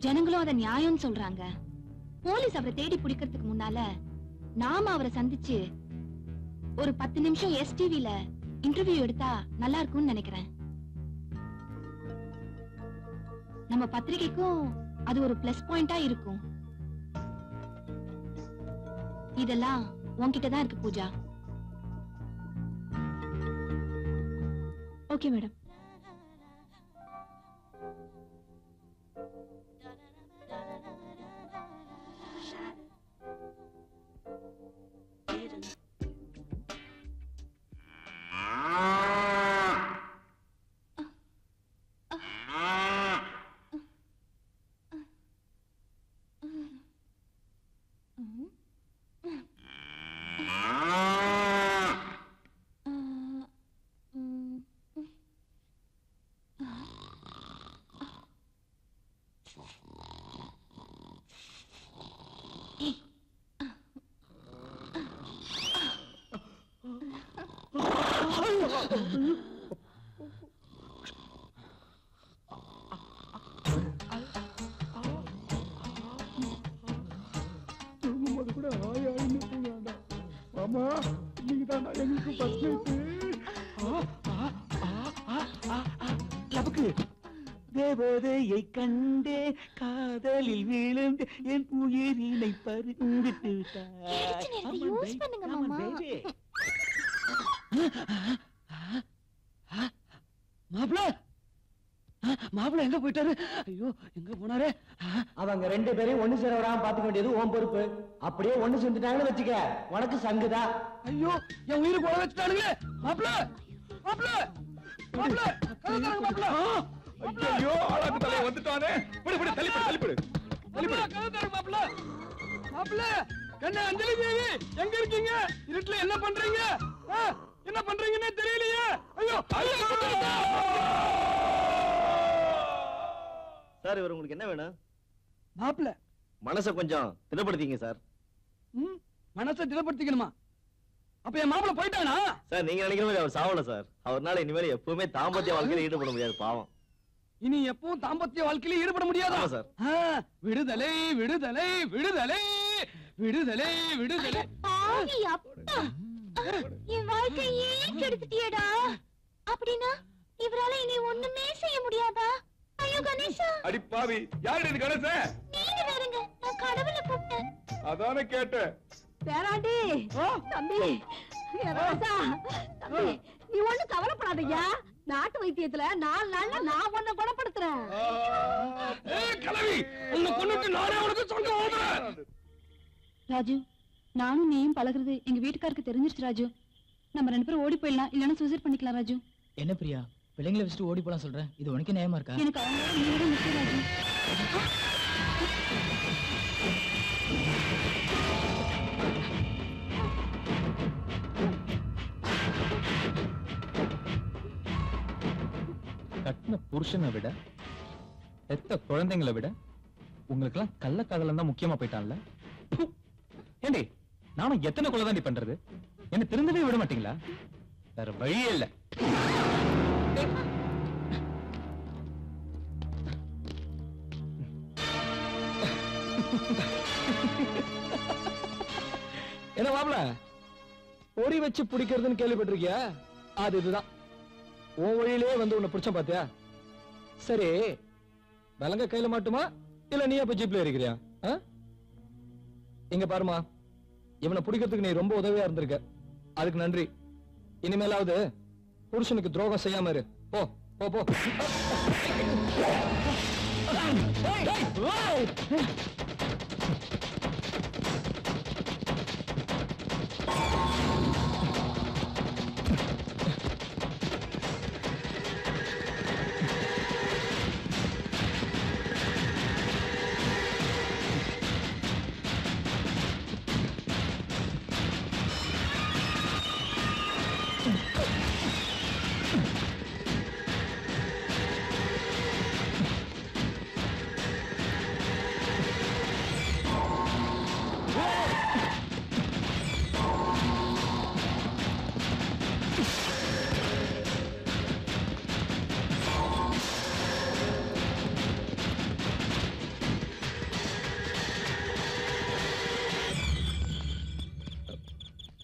ஜனங்களும் அத நியாயம்னு சொல்றாங்க. போலீஸ் அவரை தேடி பிடிக்கிறதுக்கு முன்னால நாம அவரை சந்திச்சு ஒரு 10 நிமிஷம் STVல இன்டர்வியூ எடுத்தா நல்லா இருக்கும்னு நினைக்கிறேன். நம்ம பத்திரிகைக்கும் அது ஒரு பிளஸ் பாயிண்டா இருக்கும். இதெல்லாம் உன்கிட்ட தான் இருக்கு பூஜா. Okay madam. தேவதையை கண்டே காதலில் விழுந்து என் உயிரினை பறித்து மாப்பிள்ள எங்க போயிட்டாரு? ஐயோ, எங்க போனாரு? அவங்க 2 பேரையும் ஒண்ணு சேர வராம பாத்துக்க வேண்டியது உன் பொறுப்பு. அப்படியே ஒண்ணு சேர்ந்துட்டாங்கன்னு வச்சுக்க, உனக்கு சங்குதா. ஐயோ, என் உயிருக்கு உழ வச்சுட்டானுங்க. மாப்பிள்ள மாப்பிள்ள மாப்பிள்ள மாப்பிள்ள. ஐயோ, ஆளாக்கு தலைய வந்துட்டானே. விடு விடு, தள்ளிப்படு தள்ளிப்படு தள்ளிப்படு. கதவு மாப்பிள்ள மாப்பிள்ள. கண்ணா அஞ்சலி தேவி, எங்க இருக்கீங்க? இருட்டுல என்ன பண்றீங்க? என்ன பண்றீங்கன்னே தெரியலையே. ஐயோ சார், இவர் உங்களுக்கு என்ன வேணும்? மாப்பிள்ள மனசை கொஞ்சம் திடப்படுத்திங்க சார். மனசை திடப்படுத்திக்கணுமா? அப்ப என் மாப்பிள்ள போயிட்டானா? சார், நீங்க நினைக்கிற மாதிரி அவர் சாவல சார். அவர்னால இனிமேல் எப்பவுமே தாம்பத்திய வாழ்க்கையில ஈடுபட முடியாது, பாவம். இனி எப்பவும் தாம்பத்திய வாழ்க்கையில ஈடுபட முடியாதா சார் விடுதலை விடுதலை விடுதலை விடுதலை விடுதலை ஆவி அப்பா என் வாழ்க்கையே கெடுத்துட்டியடா அப்படின்னா இவரால இனி ஒண்ணுமே செய்ய முடியாதா ஐயோ கணேசா அடி பாவி யாரு இது கணேச நீங்க வேறங்க நான் கடவுளை கூப்பிட்டேன் அதானே கேட்டேன் பேராண்டி தம்பி ராசா தம்பி நீ ஒண்ணு கவலைப்படாதய்யா நாட்டு வைத்தியத்துல 4 நாள்ல நான் உன்னை குணப்படுத்துறேன் கிளவி உன்னை கொன்னுட்டு நானே உனக்கு சொர்க்கம் ஓடுறேன் ராஜு நானும் நீயும் பழகுறது எங்க வீட்டுக்காருக்கு தெரிஞ்சிருச்சு ராஜு நம்ம 2 பேரும் ஓடி போயிடலாம் இல்லன்னா சூசைட் பண்ணிக்கலாம் ராஜு என்ன பிரியா பிள்ளைங்களை வச்சுட்டு ஓடி போலாம் சொல்றேன் இது உனக்கு நியாயமா இருக்கா எனக்கு அவங்களோட நீயோட முக்கியம் ராஜு கட்டின புருஷனை விட பெத்த குழந்தைங்களை விட உங்களுக்கு எல்லாம் கள்ளக்காதலம் தான் முக்கியமா போயிட்டான்ல ஏண்டி நானும் எத்தனை கொலை தாண்டி பண்றது என்ன திருந்தவே விட மாட்டீங்களா வேற வழியே இல்ல என்ன மாப்ள பொறி வச்சு பிடிக்கிறதுன்னு கேள்விப்பட்டிருக்கியா அது இதுதான் உன் வழியிலே வந்து உன்னை பிடிச்ச பாத்தியா சரி விலங்க கையில மாட்டுமா இல்ல நீ அப்ப ஜீப்ல இருக்கிறியா இங்க பாருமா இவனை பிடிக்கிறதுக்கு நீ ரொம்ப உதவியா இருந்திருக்க அதுக்கு நன்றி இனிமேலாவது புருஷனுக்கு துரோகம் செய்யாம இரு போ போ போ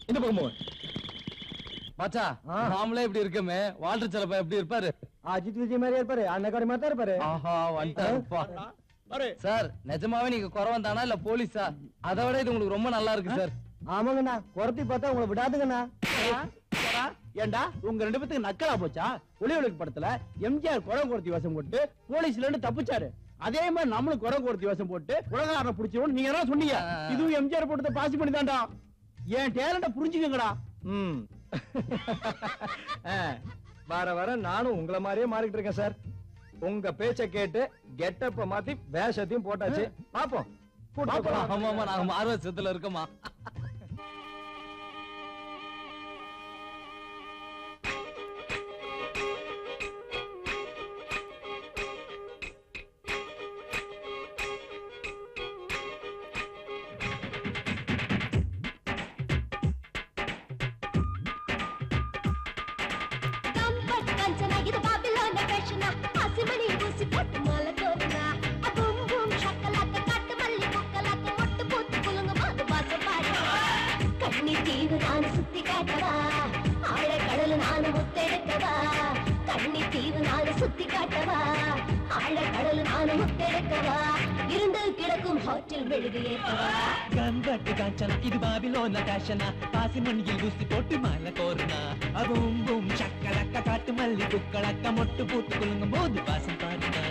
இந்த பக்கம் மச்சா நாமளே இப்படி இருக்கமே வால்டர் செலப்பா எப்படி இருப்பாரு அஜித் விஜய் மாதிரி இருப்பாரு அண்ணக்காரி மாதிரி இருப்பாரு ஆஹா வந்துட்டாருப்பா சார் நிஜமாவே நீங்க குறவன் தானா இல்ல போலீஸா அதை விட இது உங்களுக்கு ரொம்ப நல்லா இருக்கு சார் ஆமாங்கண்ணா குறத்தி பார்த்தா உங்களை விடாதுங்கண்ணா ஏண்டா உங்க 2 பேத்துக்கு நக்கலா போச்சா ஒளி ஒளிக்கு படத்துல எம்ஜிஆர் குறை கொடுத்தி வேஷம் போட்டு போலீஸ்ல இருந்து தப்பிச்சாரு அதே மாதிரி நம்மளும் குறை கொடுத்தி வேஷம் போட்டு உலகாரனை பிடிச்சவன் நீங்க என்ன சொன்னீங்க இதுவும் எம்ஜிஆர் போட்டு பாசி பண்ணி தான்டா என் டேலண்ட புரிஞ்சுக்கங்கடா வர வர நானும் உங்களை மாதிரியே மாறிட்டு இருக்கேன் சார் உங்க பேச்ச கேட்டு கெட்டப்ப மாத்தி வேஷத்தையும் போட்டாச்சு பாப்போம் ஆமா ஆமா நாங்க மார்வசத்துல இருக்கோமா கம்பட்டு காஞ்சனா இது பாபிலோன காஷனா பாசி மண்ணில் ஊசி போட்டு மாலை கோருனா அபூம் பூம் சக்கலக்க காட்டு மல்லி குக்களக்க மொட்டு பூத்து குலுங்கும் போது வாசம் பாடுனா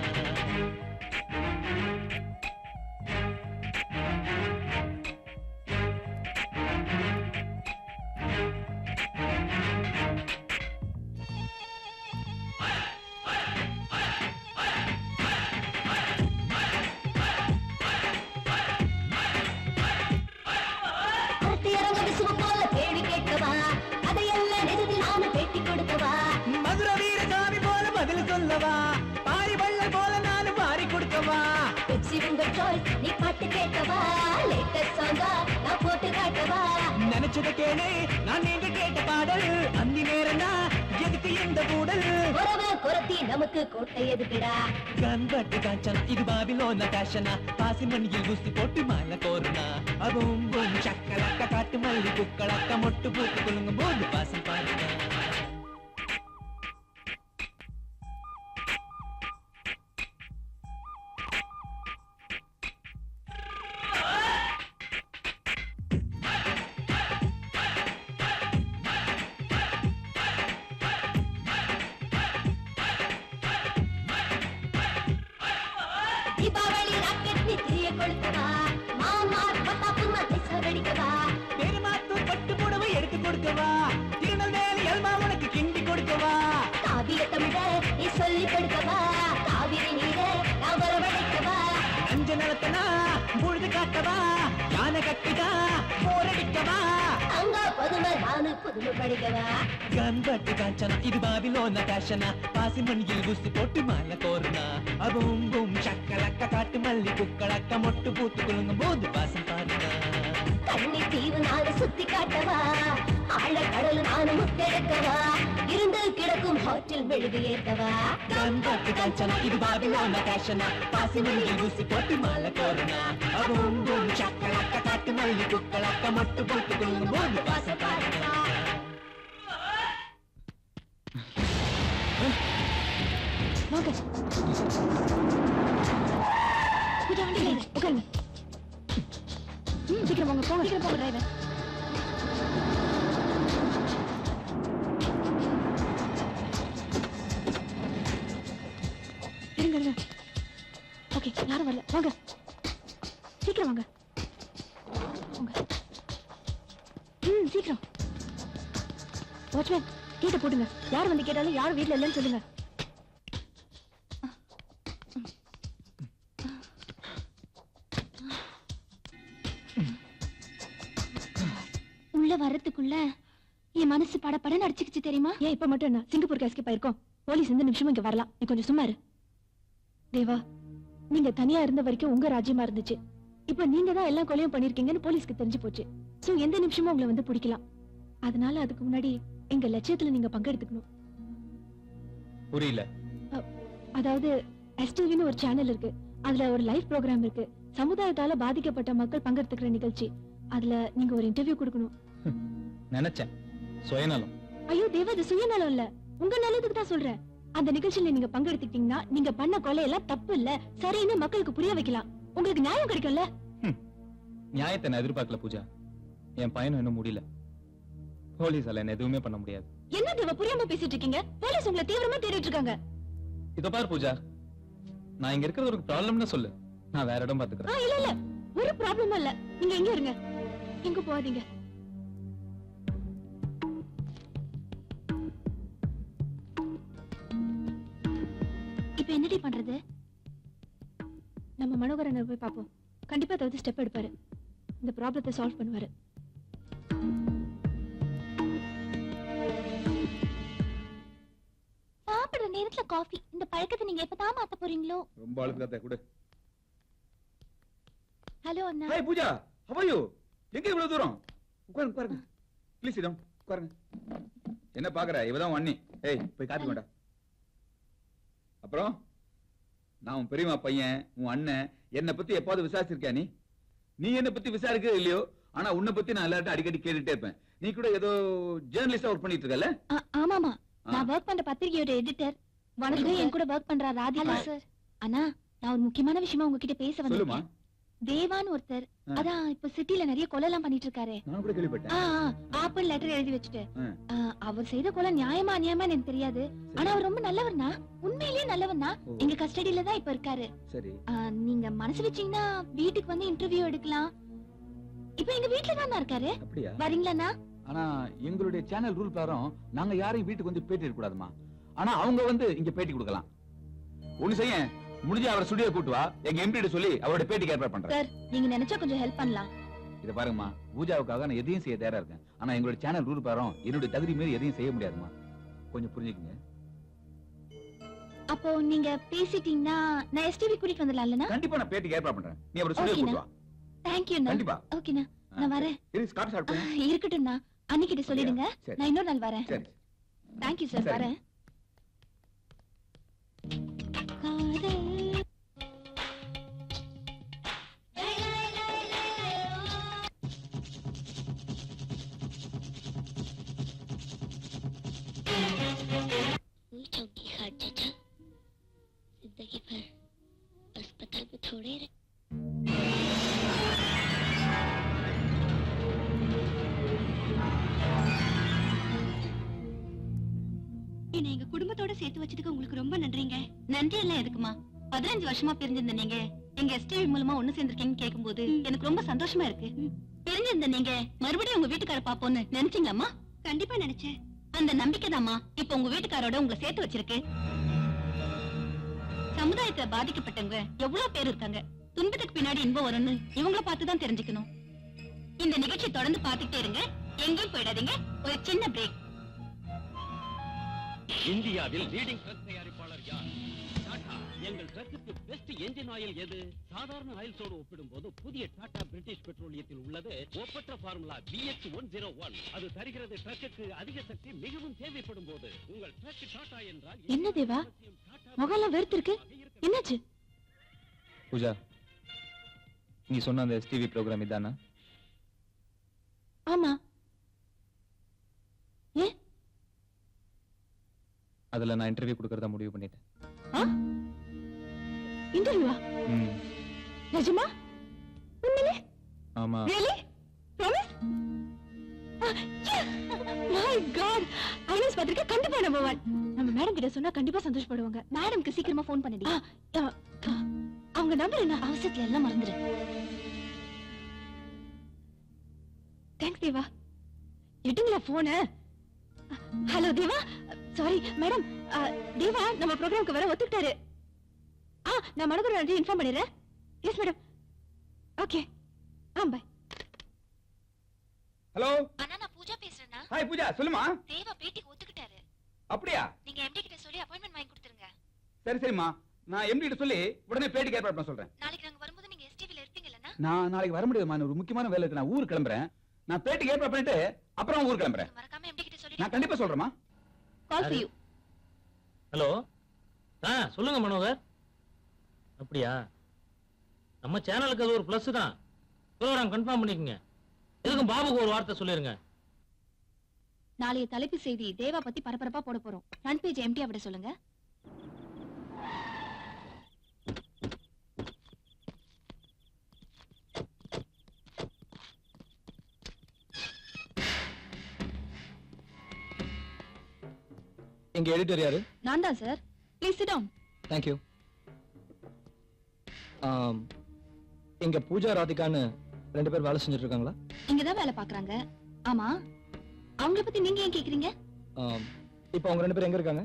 நினைச்சத கேளு நான் நீங்க கேட்ட பாடல் அந்தி நேரம் எதுக்கு இந்த கூடல் நமக்கு கோட்டை எதுக்குடா கண்பட்டு காஞ்சனா இது பாபிலோன பேஷனா பாசி மண்ணில் ஊசி போட்டு மாலை கோருனா அதுவும் பூம் சக்கலக்க காட்டு மல்லி குக்களக்க மொட்டு பூத்து குலுங்கும் போது வாசம் பாருங்க தீபாவளி ராக்கெட் நீ திரிய கொளுத்தவா மாமார் பட்டாப்புமா திச வெடிக்கவா பெருமாத்து பட்டு புடவை எடுத்து கொடுக்கவா திருநெல்வேலி எல்மா உனக்கு கிண்டி கொடுக்கவா காவிய தமிழ நீ சொல்லி கொடுக்கவா காவிரி நீர நான் வரவழைக்கவா அஞ்ச நிலத்தனா முழுது காட்டவா யானை கட்டிதா போரடிக்கவா அங்க பதுமை நானு புதுமை படிக்கவா கண்பட்டு காஞ்சனா இது பாபிலோன பேஷனா பாசி மண்ணில் ஊசி போட்டு மாலை கோருனா அதுவும் பூம் சக்கலக்க காட்டு மல்லி குக்களக்க மொட்டு பூத்து குலுங்கும் போது வாசம் பாருங்க கண்ணி தீவு நானு சுத்தி காட்டவா ஆழ கடல் நானு முத்தெடுக்கவா இருந்து கிடக்கும் ஹோட்டல் மெழுகு ஏத்தவா கண்பட்டு காஞ்சனா இது பாபிலோன பேஷனா பாசி மண்ணில் ஊசி போட்டு மாலை கோருனா அதுவும் பூம் சக்கலக்க காட்டு மல்லி குக்களக்க மொட்டு பூத்து குலுங்கும் போது வாசம் பாருங்க வாங்க பூஜா வண்டியில உட்காருங்க சீக்கிரம் வாங்க போங்க சீக்கிரம் போங்க டிரைவர் இருங்க இருங்க ஓகே யாரும் வரல வாங்க சீக்கிரம் வாங்க சீக்கிரம் வாட்ச்மேன் கேட்ட போடுங்க யார் வந்து கேட்டாலும் யாரும் வீட்டுல இல்லைன்னு சொல்லுங்க உள்ள வரதுக்குள்ள என் மனசு படப்படன்னு அடிச்சுக்கிச்சு தெரியுமா ஏன் இப்ப மட்டும் என்ன சிங்கப்பூருக்கு எஸ்கேப் ஆயிருக்கோம் போலீஸ் இந்த நிமிஷமும் இங்க வரலாம் நீ கொஞ்சம் சும்மா இரு தேவா நீங்க தனியா இருந்த வரைக்கும் உங்க ராஜ்யமா இருந்துச்சு இப்ப நீங்க தான் எல்லா கொலையும் பண்ணிருக்கீங்கன்னு போலீஸ்க்கு தெரிஞ்சு போச்சு சோ எந்த நிமிஷமும் உங்களை வந்து பிடிக்கலாம் அதனால அதுக்கு முன்னாடி எங்க லட்சியத்துல நீங்க பங்கெடுத்துக்கணும் புரியல அதாவது எஸ்டிவின்னு ஒரு சேனல் இருக்கு அதுல ஒரு லைவ் ப்ரோக்ராம் இருக்கு சமுதாயத்தால பாதிக்கப்பட்ட மக்கள் பங்கெடுத்துக்கிற நிகழ்ச்சி அதுல நீங்க ஒரு இன்டர்வியூ கொடுக்கணும் நினைச்சேன் சுயநலம் ஐயோ தேவா இது சுயநலம் இல்ல உங்க நல்லதுக்கு தான் சொல்றேன் அந்த நிகழ்ச்சியில நீங்க பங்கெடுத்துக்கிட்டீங்கன்னா நீங்க பண்ண கொலையெல்லாம் தப்பு இல்ல சரின்னு மக்களுக்கு புரிய வைக்கலாம் உங்களுக்கு நியாயம் கிடைக்கும்ல நியாயத்தை நான் எதிர்பார்க்கல பூஜா என் பையனும் இன்னும் முடியல போலீஸால என்ன எதுவுமே பண்ண முடியாது என்ன தேவா புரியாம பேசிட்டு இருக்கீங்க போலீஸ் உங்களை தீவிரமா தேடிட்டு இருக்காங்க இதோ பாரு பூஜா நான் இங்க இருக்கிறது ஒரு ப்ராப்ளம்னு சொல்லு நான் வேற இடம் பாத்துக்கிறேன் இல்ல இல்ல ஒரு ப்ராப்ளமும் இல்ல நீங்க எங்க இருங்க எங்க போகாதீங்க இப்ப என்னடி பண்றது நம்ம மனோகரனை போய் பாப்போம் கண்டிப்பா ஏதாவது ஸ்டெப் எடுப்பாரு இந்த ப்ராப்ளத்தை சால்வ் பண்ணுவாரு சாப்பிடுற நேரத்துல காஃபி இந்த பழக்கத்தை நீங்க எப்பதான் மாத்த போறீங்களோ ரொம்ப அழுக்காத கூட ஹலோ அண்ணா hi Pooja how are you எங்க இவ்வளவு தூரம் உட்காருங்க ப்ளீஸ் இடம் உட்காருங்க என்ன பாக்குற இவதான் வண்ணி ஏய் போய் காப்பி கொண்டா அப்புறம் நான் உன் பெரியம்மா பையன் உன் அண்ணன் என்ன பத்தி எப்பாவது விசாரிச்சிருக்கியா நீ என்ன பத்தி விசாரிக்கிறது இல்லையோ ஆனா உன்னை பத்தி நான் எல்லார்ட்டும் அடிக்கடி கேட்டுட்டே இருப்பேன் நீ கூட ஏதோ ஜேர்னலிஸ்டா ஒர்க் பண்ணிட்டு இருக்கல ஆமாமா நான் ஒர்க் பண்ற பத்திரிகையோட எடிட்டர் வணக்கம் என் கூட ஒர்க் பண்ற ராதிகா சார் அண்ணா நான் ஒரு முக்கியமான விஷயமா உங்ககிட்ட பேச சொல்லுமா வந்தேன் தேவான்னு ஒருத்தர் அதான் இப்ப சிட்டில நிறைய கொலை எல்லாம் பண்ணிட்டு இருக்காரு நான் கூட கேள்விப்பட்டேன் ஆப்பிள் லெட்டர் எழுதி வச்சுட்டு அவர் செய்த கொலை நியாயமா அநியாயமா எனக்கு தெரியாது ஆனா அவர் ரொம்ப நல்லவர்னா உண்மையிலேயே நல்லவர்னா எங்க கஸ்டடியில தான் இப்ப இருக்காரு சரி நீங்க மனசு வச்சீங்கன்னா வீட்டுக்கு வந்து இன்டர்வியூ எடுக்கலாம் இப்ப எங்க வீட்டுல தான் இருக்காரு அப்படியா வரீங்களாண்ணா ஆனா எங்களுடைய சேனல் ரூல் பிரகாரம் நாங்க யாரையும் வீட்டுக்கு வந்து பேட்டி எடுக்க கூடாதுமா ஆனா அவங்க வந்து இங்க பேட்டி கொடுக்கலாம் ஒண்ணு செய்ய முடிஞ்ச அவரை ஸ்டுடியோ கூட்டு வா எங்க எம்டி சொல்லி அவரோட பேட்டிக்கு ஏற்பாடு பண்றேன் சார் நீங்க நினைச்சா கொஞ்சம் ஹெல்ப் பண்ணலாம் இத பாருங்கம்மா பூஜாவுக்காக நான் எதையும் செய்ய தயாரா இருக்கேன் ஆனா எங்களுடைய சேனல் ரூல் பிரகாரம் என்னுடைய தகுதி மீறி எதையும் செய்ய முடியாதுமா கொஞ்சம் புரிஞ்சுக்கங்க அப்போ நீங்க பேசிட்டீங்கன்னா நான் எஸ்டிவி கூட்டிட்டு வந்துடலாம்லண்ணா கண்டிப்பா நான் பேட்டிக்கு ஏற்பாடு பண்றேன் நீ அவரை ஸ்டுடியோ கூட்டு வா தேங்க்யூண்ணா கண்டிப்பா ஓகேண்ணா நான் வரேன் இரு ஸ்காட் ஷாட் பண்ணு இருக்கட்டும்ண்ணா அன்னிக்கிட்ட சொல்லிடுங்க சரி. நான் இன்னொரு நாள் வரேன் சரி தேங்க்யூ சார் சரி. வரேன் चौकी हाथ चाचा जिंदगी भर अस्पताल में थोड़े रहे என்ன எங்க குடும்பத்தோட சேர்த்து வச்சதுக்கு உங்களுக்கு ரொம்ப நன்றிங்க. நன்றி எல்லாம் எதுக்குமா? 15 வருஷமா பிரிஞ்சிருந்த நீங்க எங்க எஸ்டிவி மூலமா ஒண்ணு சேர்ந்திருக்கீங்கன்னு கேட்கும்போது எனக்கு ரொம்ப சந்தோஷமா இருக்கு. பிரிஞ்சிருந்த நீங்க மறுபடியும் உங்க வீட்டுக்கார பாப்போன்னு நினைச்சீங்களாமா? கண்டிப்பா நினைச்சேன். அந்த நம்பிக்கை தாமா இப்ப உங்க வீட்டுக்காரோட உங்களை சேர்த்து வச்சிருக்கு. சமுதாயத்துல பாதிக்கப்பட்டவங்க எவ்வளவு பேர் இருக்காங்க. துன்பத்துக்கு பின்னாடி இன்பம் வரும்னு இவங்கள பார்த்துதான் தெரிஞ்சுக்கணும். இந்த நிகழ்ச்சி தொடர்ந்து பார்த்துட்டே இருங்க. எங்கேயும் போயிடாதீங்க. ஒரு சின்ன பிரேக். இந்தியாவில் லீடிங் ட்ரக் தயாரிப்பாளர் யார்? டாடா. எங்கள் ட்ரக்குக்கு பெஸ்ட் என்ஜின் ஆயில் எது? சாதாரண ஆயில்ஸோடு ஒப்பிடும்போது புதிய டாடா பிரிட்டிஷ் பெட்ரோலியத்தில் உள்ளது ஒப்பற்ற ஃபார்முலா BX101. அது தருகிறது ட்ரக்குக்கு அதிக சக்தி மிகவும் தேவைப்படும் போது. உங்கள் ட்ரக் டாடா என்றால் என்ன தேவா முகலாம் வெறுத்திருக்கு? என்னாச்சு? பூஜா, நீ சொன்ன அந்த எஸ்டிவி ப்ரோக்ராம் இதானா? ஆமா. ஏ அதுல நான் இன்டர்வியூ கொடுக்கறதா முடிவு பண்ணிட்டேன். இன்டர்வியூவா? நிஜமா? உண்மையிலே? ஆமா. Really? Promise? My God! ஐனஸ் பத்திரிக்கை கண்டிப்பா நம்பர் 1. நம்ம மேடம் கிட்ட சொன்னா கண்டிப்பா சந்தோஷப்படுவாங்க. மேடம்க்கு சீக்கிரமா ஃபோன் பண்ணிடி. அவங்க நம்பர் என்ன? அவசரத்துல எல்லாம் மறந்துரு. தேங்க்ஸ் தேவா. எடுங்களா போன. ஹலோ தேவா. Sorry madam. தேவா நம்ம ப்ரோக்ராம்க்கு வர ஒத்துக்கிட்டாரு. நான் மனோகர் நன்றி இன்ஃபார்ம் பண்ணிடுறேன். Yes madam. Okay. By. Hello அண்ணா நான் பூஜா பேசுறேன்னா. ஹாய் பூஜா, சொல்லுமா. தேவா பேட்டிக்கு ஒத்துக்கிட்டாரு. அப்படியா? நீங்க எம்டி கிட்ட சொல்லி அப்பாயின்ட்மென்ட் வாங்கி கொடுத்துருங்க. சரி சரிம்மா, நான் எம்டி கிட்ட சொல்லி உடனே பேட்டிக்கு ஏற்பாடு பண்ண சொல்றேன். நாளைக்கு நாங்க வரும்போது நீங்க எஸ்டிவில இருப்பீங்கலண்ணா? நான் நாளைக்கு வர முடியாதுமா, ஒரு முக்கியமான வேலை இருக்கு. நான் ஊருக்கு கிளம்புறேன். நான் பேட்டிக்கு ஏற்பாடு பண்ணிட்டு அப்புறம் ஊருக்கு கிளம்புறேன். மறக்காம எம்டி கிட்ட சொல்லி. நான் கண்டிப்பா சொல்றேம்மா. Call to you. ஹலோ. சொல்லுங்க மனோகர். அப்படியா? நம்ம சேனலுக்கு அது ஒரு பிளஸ் தான். ப்ரோகிராம் கன்ஃபார்ம் பண்ணிக்கங்க. எதுக்கும் பாபுக்கு ஒரு வார்த்தை சொல்லிருங்க. நாளைய தலைப்பு செய்தி தேவா பத்தி பரபரப்பா போட போறோம். ஃப்ரண்ட் பேஜ் எம்டி அவட சொல்லுங்க. இங்க எடிட்டர் யாரு? நான் தான் sir. Please sit down. Thank you. இங்க பூஜா ராதிகான்னு 2 பேர் வேலை செஞ்சுட்டு இருக்காங்களா? இங்க தான் வேலை பாக்குறாங்க. ஆமா, அவங்கள பத்தி நீங்க ஏன் கேக்குறீங்க? இப்போ அவங்க 2 பேர் எங்க இருக்காங்க?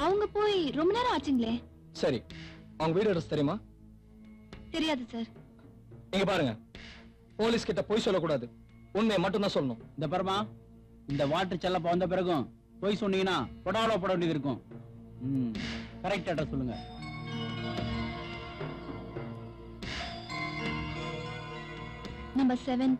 அவங்க போய் ரொம்ப நேரம் ஆச்சுங்களே. சரி, அவங்க வீடு அட்ரஸ் தெரியுமா? தெரியாது சார். இங்க பாருங்க, போலீஸ் கிட்ட போய் சொல்லக்கூடாது, உண்மையை மட்டும் தான் சொல்லணும். இந்த பரமா, இந்த வாட்டர் செல்லப்ப வந்த பிறகும் போய் சொன்னீங்கன்னா கொடாவளோ போட வேண்டியது இருக்கும். கரெக்ட் அட்ரஸ் சொல்லுங்க. நம்பர் 7.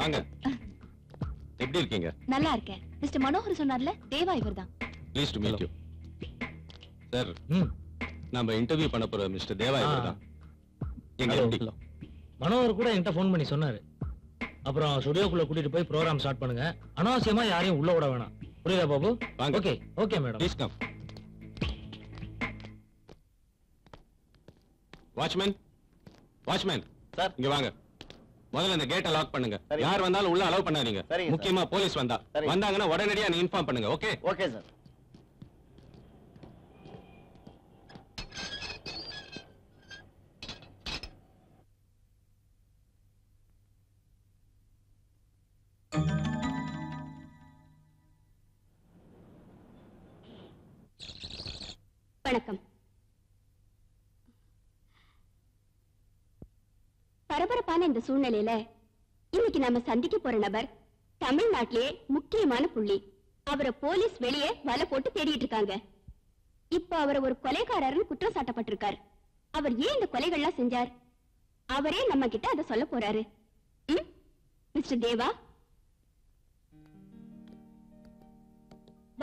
வாங்க. எப்படி இருக்கீங்க? நல்லா இருக்கேன். மிஸ்டர் மனோகர் சொன்னார்ல, தேவா இவர்தான். Please to meet you. Sir, நாம இன்டர்வியூ பண்ண போற மிஸ்டர் தேவா இவர்தான். எங்க எம்டி. மனோகர் கூட என்கிட்ட ஃபோன் பண்ணி சொன்னாரு. அப்புறம் ஸ்டுடியோக்குள்ள கூட்டிட்டு போய் ப்ரோகிராம் ஸ்டார்ட் பண்ணுங்க. அனாவசியமா யாரையும் உள்ள விட வேணாம். புரியுதா Babu? Okay okay madam. Please come. Watchman, watchman sir, இங்க வாங்க. முதல்ல இந்த கேட்டை லாக் பண்ணுங்க. யார் வந்தாலும் உள்ள அலோவ் பண்ணாதீங்க. முக்கியமா போலீஸ் வந்தாங்கன்னா உடனடியா நீ இன்ஃபார்ம் பண்ணுங்க. ஓகே? Okay sir. வணக்கம். பரபரப்பான இந்த சூழ்நிலையில இன்னைக்கு நாம சந்திக்க போற நபர் தமிழ்நாட்டிலேயே முக்கியமான புள்ளி. அவரை போலீஸ் வெளியே வலை போட்டு தேடிட்டு இருக்காங்க. இப்ப அவர் ஒரு கொலைகாரர்னு குற்றம் சாட்டப்பட்டிருக்கார். அவர் ஏன் இந்த கொலைகள்லாம் செஞ்சார்? அவரே நம்ம கிட்ட அதை சொல்ல போறாரு. மிஸ்டர் தேவா,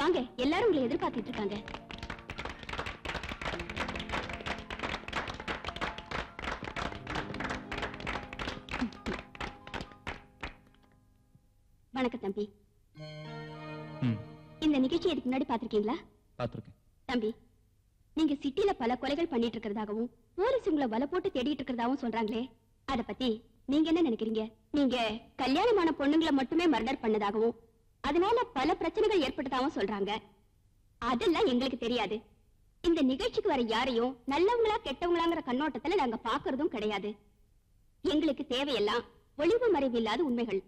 வாங்க, எல்லாரும் உங்களை எதிர்பார்த்துட்டு இருக்காங்க. வணக்கம் தம்பி. இந்த நிகழ்ச்சி இதுக்கு முன்னாடி பாத்திருக்கீங்களா? பாத்திருக்கேன். தம்பி, நீங்க சிட்டில பல கொலைகள் பண்ணிட்டு இருக்கிறதாகவும் போலீஸ் உங்களை வலை போட்டு தேடிட்டு இருக்கிறதாவும் சொல்றாங்களே, அத பத்தி நீங்க என்ன நினைக்கிறீங்க? நீங்க கல்யாணமான பொண்ணுங்களை மட்டுமே மர்டர் பண்ணதாகவும் அதனால பல பிரச்சனைகள் ஏற்பட்டதாகவும் சொல்றாங்க. அதெல்லாம் எங்களுக்கு தெரியாது. இந்த நிகழ்ச்சிக்கு வர யாரையும் நல்லவங்களா கெட்டவங்களாங்கிற கண்ணோட்டத்துல நாங்க பாக்குறதும் கிடையாது. எங்களுக்கு தேவையெல்லாம் ஒளிவு மறைவு இல்லாத உண்மைகள்.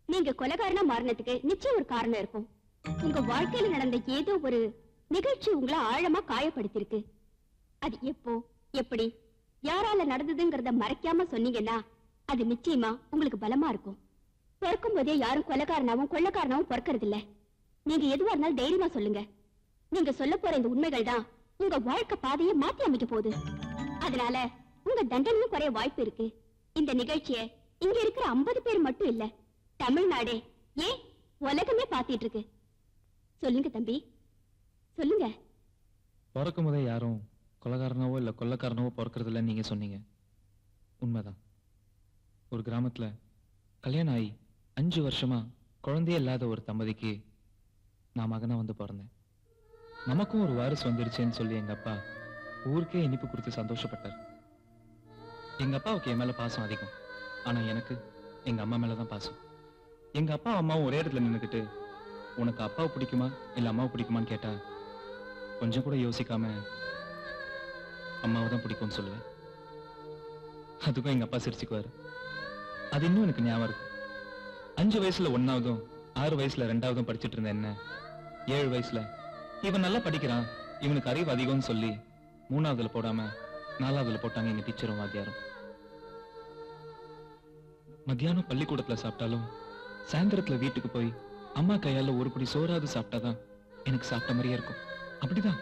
நீங்க கொலைகாரனா மாறினதுக்கு நிச்சயம் ஒரு காரணம் இருக்கும். உங்க வாழ்க்கையில நடந்த ஏதோ ஒரு நிகழ்ச்சி உங்களை ஆழமா காயப்படுத்திருக்கு. அது எப்போ, எப்படி, யாரால நடந்ததுங்கிறத மறைக்காம சொன்னீங்கன்னா அது நிச்சயமா உங்களுக்கு பலமா இருக்கும். பிறக்கும் போதே யாரும் கொலைகாரனாவும் கொள்ளக்காரனாவும் பிறக்கிறது இல்ல. நீங்க எதுவா இருந்தாலும் தைரியமா சொல்லுங்க. நீங்க சொல்ல போற இந்த உண்மைகள் தான் உங்க வாழ்க்கை பாதையை மாத்தி அமைக்க போகுது. அதனால உங்க தண்டனையும் குறைய வாய்ப்பு இருக்கு. இந்த நிகழ்ச்சியை இங்க இருக்கிற 50 பேர் மட்டும் இல்ல, தமிழ்நாடே, ஏன் உலகமே பாத்திட்டு இருக்கு. சொல்லுங்க தம்பி, சொல்லுங்க. பிறக்கும் போதே யாரும் கொலைகாரனாவோ இல்ல கொள்ளக்காரனாவோ பிறக்கிறது இல்லைன்னு நீங்க சொன்னீங்க. உண்மைதான். ஒரு கிராமத்துல கல்யாணம் ஆகி 5 வருஷமா குழந்தையே இல்லாத ஒரு தம்பதிக்கு நான் மகனா வந்து பிறந்தேன். நமக்கும் ஒரு வாரிசு வந்துருச்சேன்னு சொல்லி எங்க அப்பா ஊருக்கே இனிப்பு கொடுத்து சந்தோஷப்பட்டார். எங்க அப்பாவுக்கு என் மேல பாசம் அதிகம். ஆனா எனக்கு எங்க அம்மா மேலதான் பாசம். எங்க அப்பா அம்மாவும் ஒரே இடத்துல நின்னுக்கிட்டு உனக்கு அப்பாவை பிடிக்குமா இல்ல அம்மாவை பிடிக்குமான்னு கேட்டா கொஞ்சம் கூட யோசிக்காம அம்மாவை தான் பிடிக்கும்னு சொல்லுவேன். அதுக்கும் எங்க அப்பா சிரிச்சுக்குவாரு. அது இன்னும் எனக்கு ஞாபகம் இருக்கு. 5 வயசுல 1ஆவதும் 6 வயசுல 2ஆவதும் படிச்சுட்டு இருந்த என்ன 7 வயசுல இவன் நல்லா படிக்கிறான், இவனுக்கு அறிவு அதிகம்னு சொல்லி 3ஆவதுல போடாம 4ஆவதுல போட்டாங்க எங்க டீச்சரும் வாத்தியாரும். மத்தியானம் பள்ளிக்கூடத்துல சாப்பிட்டாலும் சாயந்தரத்துல வீட்டுக்கு போய் அம்மா கையால ஒரு பிடி சோறாவது சாப்பிட்டாதான் எனக்கு சாப்பிட்ட மாதிரியே இருக்கும். அப்படிதான்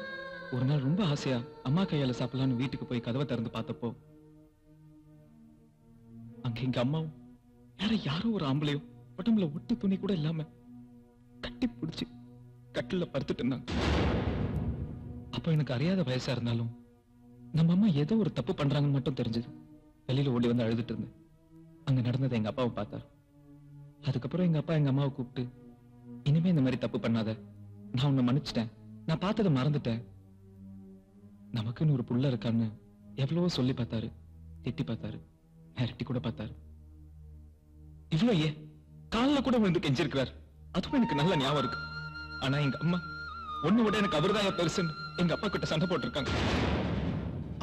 ஒரு நாள் ரொம்ப ஆசையா அம்மா கையால சாப்பிடலான்னு வீட்டுக்கு போய் கதவை திறந்து பார்த்தப்போ அங்க எங்க அம்மாவும் யாரோ ஒரு ஆம்பளையோ உடம்புல ஒட்டு துணி கூட இல்லாம கட்டி பிடிச்சு கட்டில படுத்துட்டு இருந்தாங்க. அப்ப எனக்கு அறியாத வயசா இருந்தாலும் நம்ம அம்மா ஏதோ ஒரு தப்பு பண்றாங்கன்னு மட்டும் தெரிஞ்சது. வெளியில ஓடி வந்து அழுதுட்டு இருந்தேன். அங்க நடந்ததை எங்க அப்பாவை பார்த்தாரு. அதுக்கப்புறம் எங்க அப்பா எங்க அம்மாவை கூப்பிட்டு, இனிமே இந்த மாதிரி தப்பு பண்ணாத, நான் உன்னை மன்னிச்சிட்டேன், நான் பார்த்ததை மறந்துட்டேன், நமக்குன்னு ஒரு புள்ள இருக்கான்னு எவ்வளவோ சொல்லி பார்த்தாரு, திட்டி பார்த்தாரு, மிரட்டி கூட பார்த்தாரு. இவ்வளவு ஏன் காலில் கூட விழுந்து கெஞ்சிருக்கிறார். அதுவும் எனக்கு நல்ல ஞாபகம் இருக்கு. ஆனா எங்க அம்மா ஒண்ணு விட எனக்கு அவர்தான் பெருசுன்னு எங்க அப்பா கிட்ட சண்டை போட்டிருக்காங்க.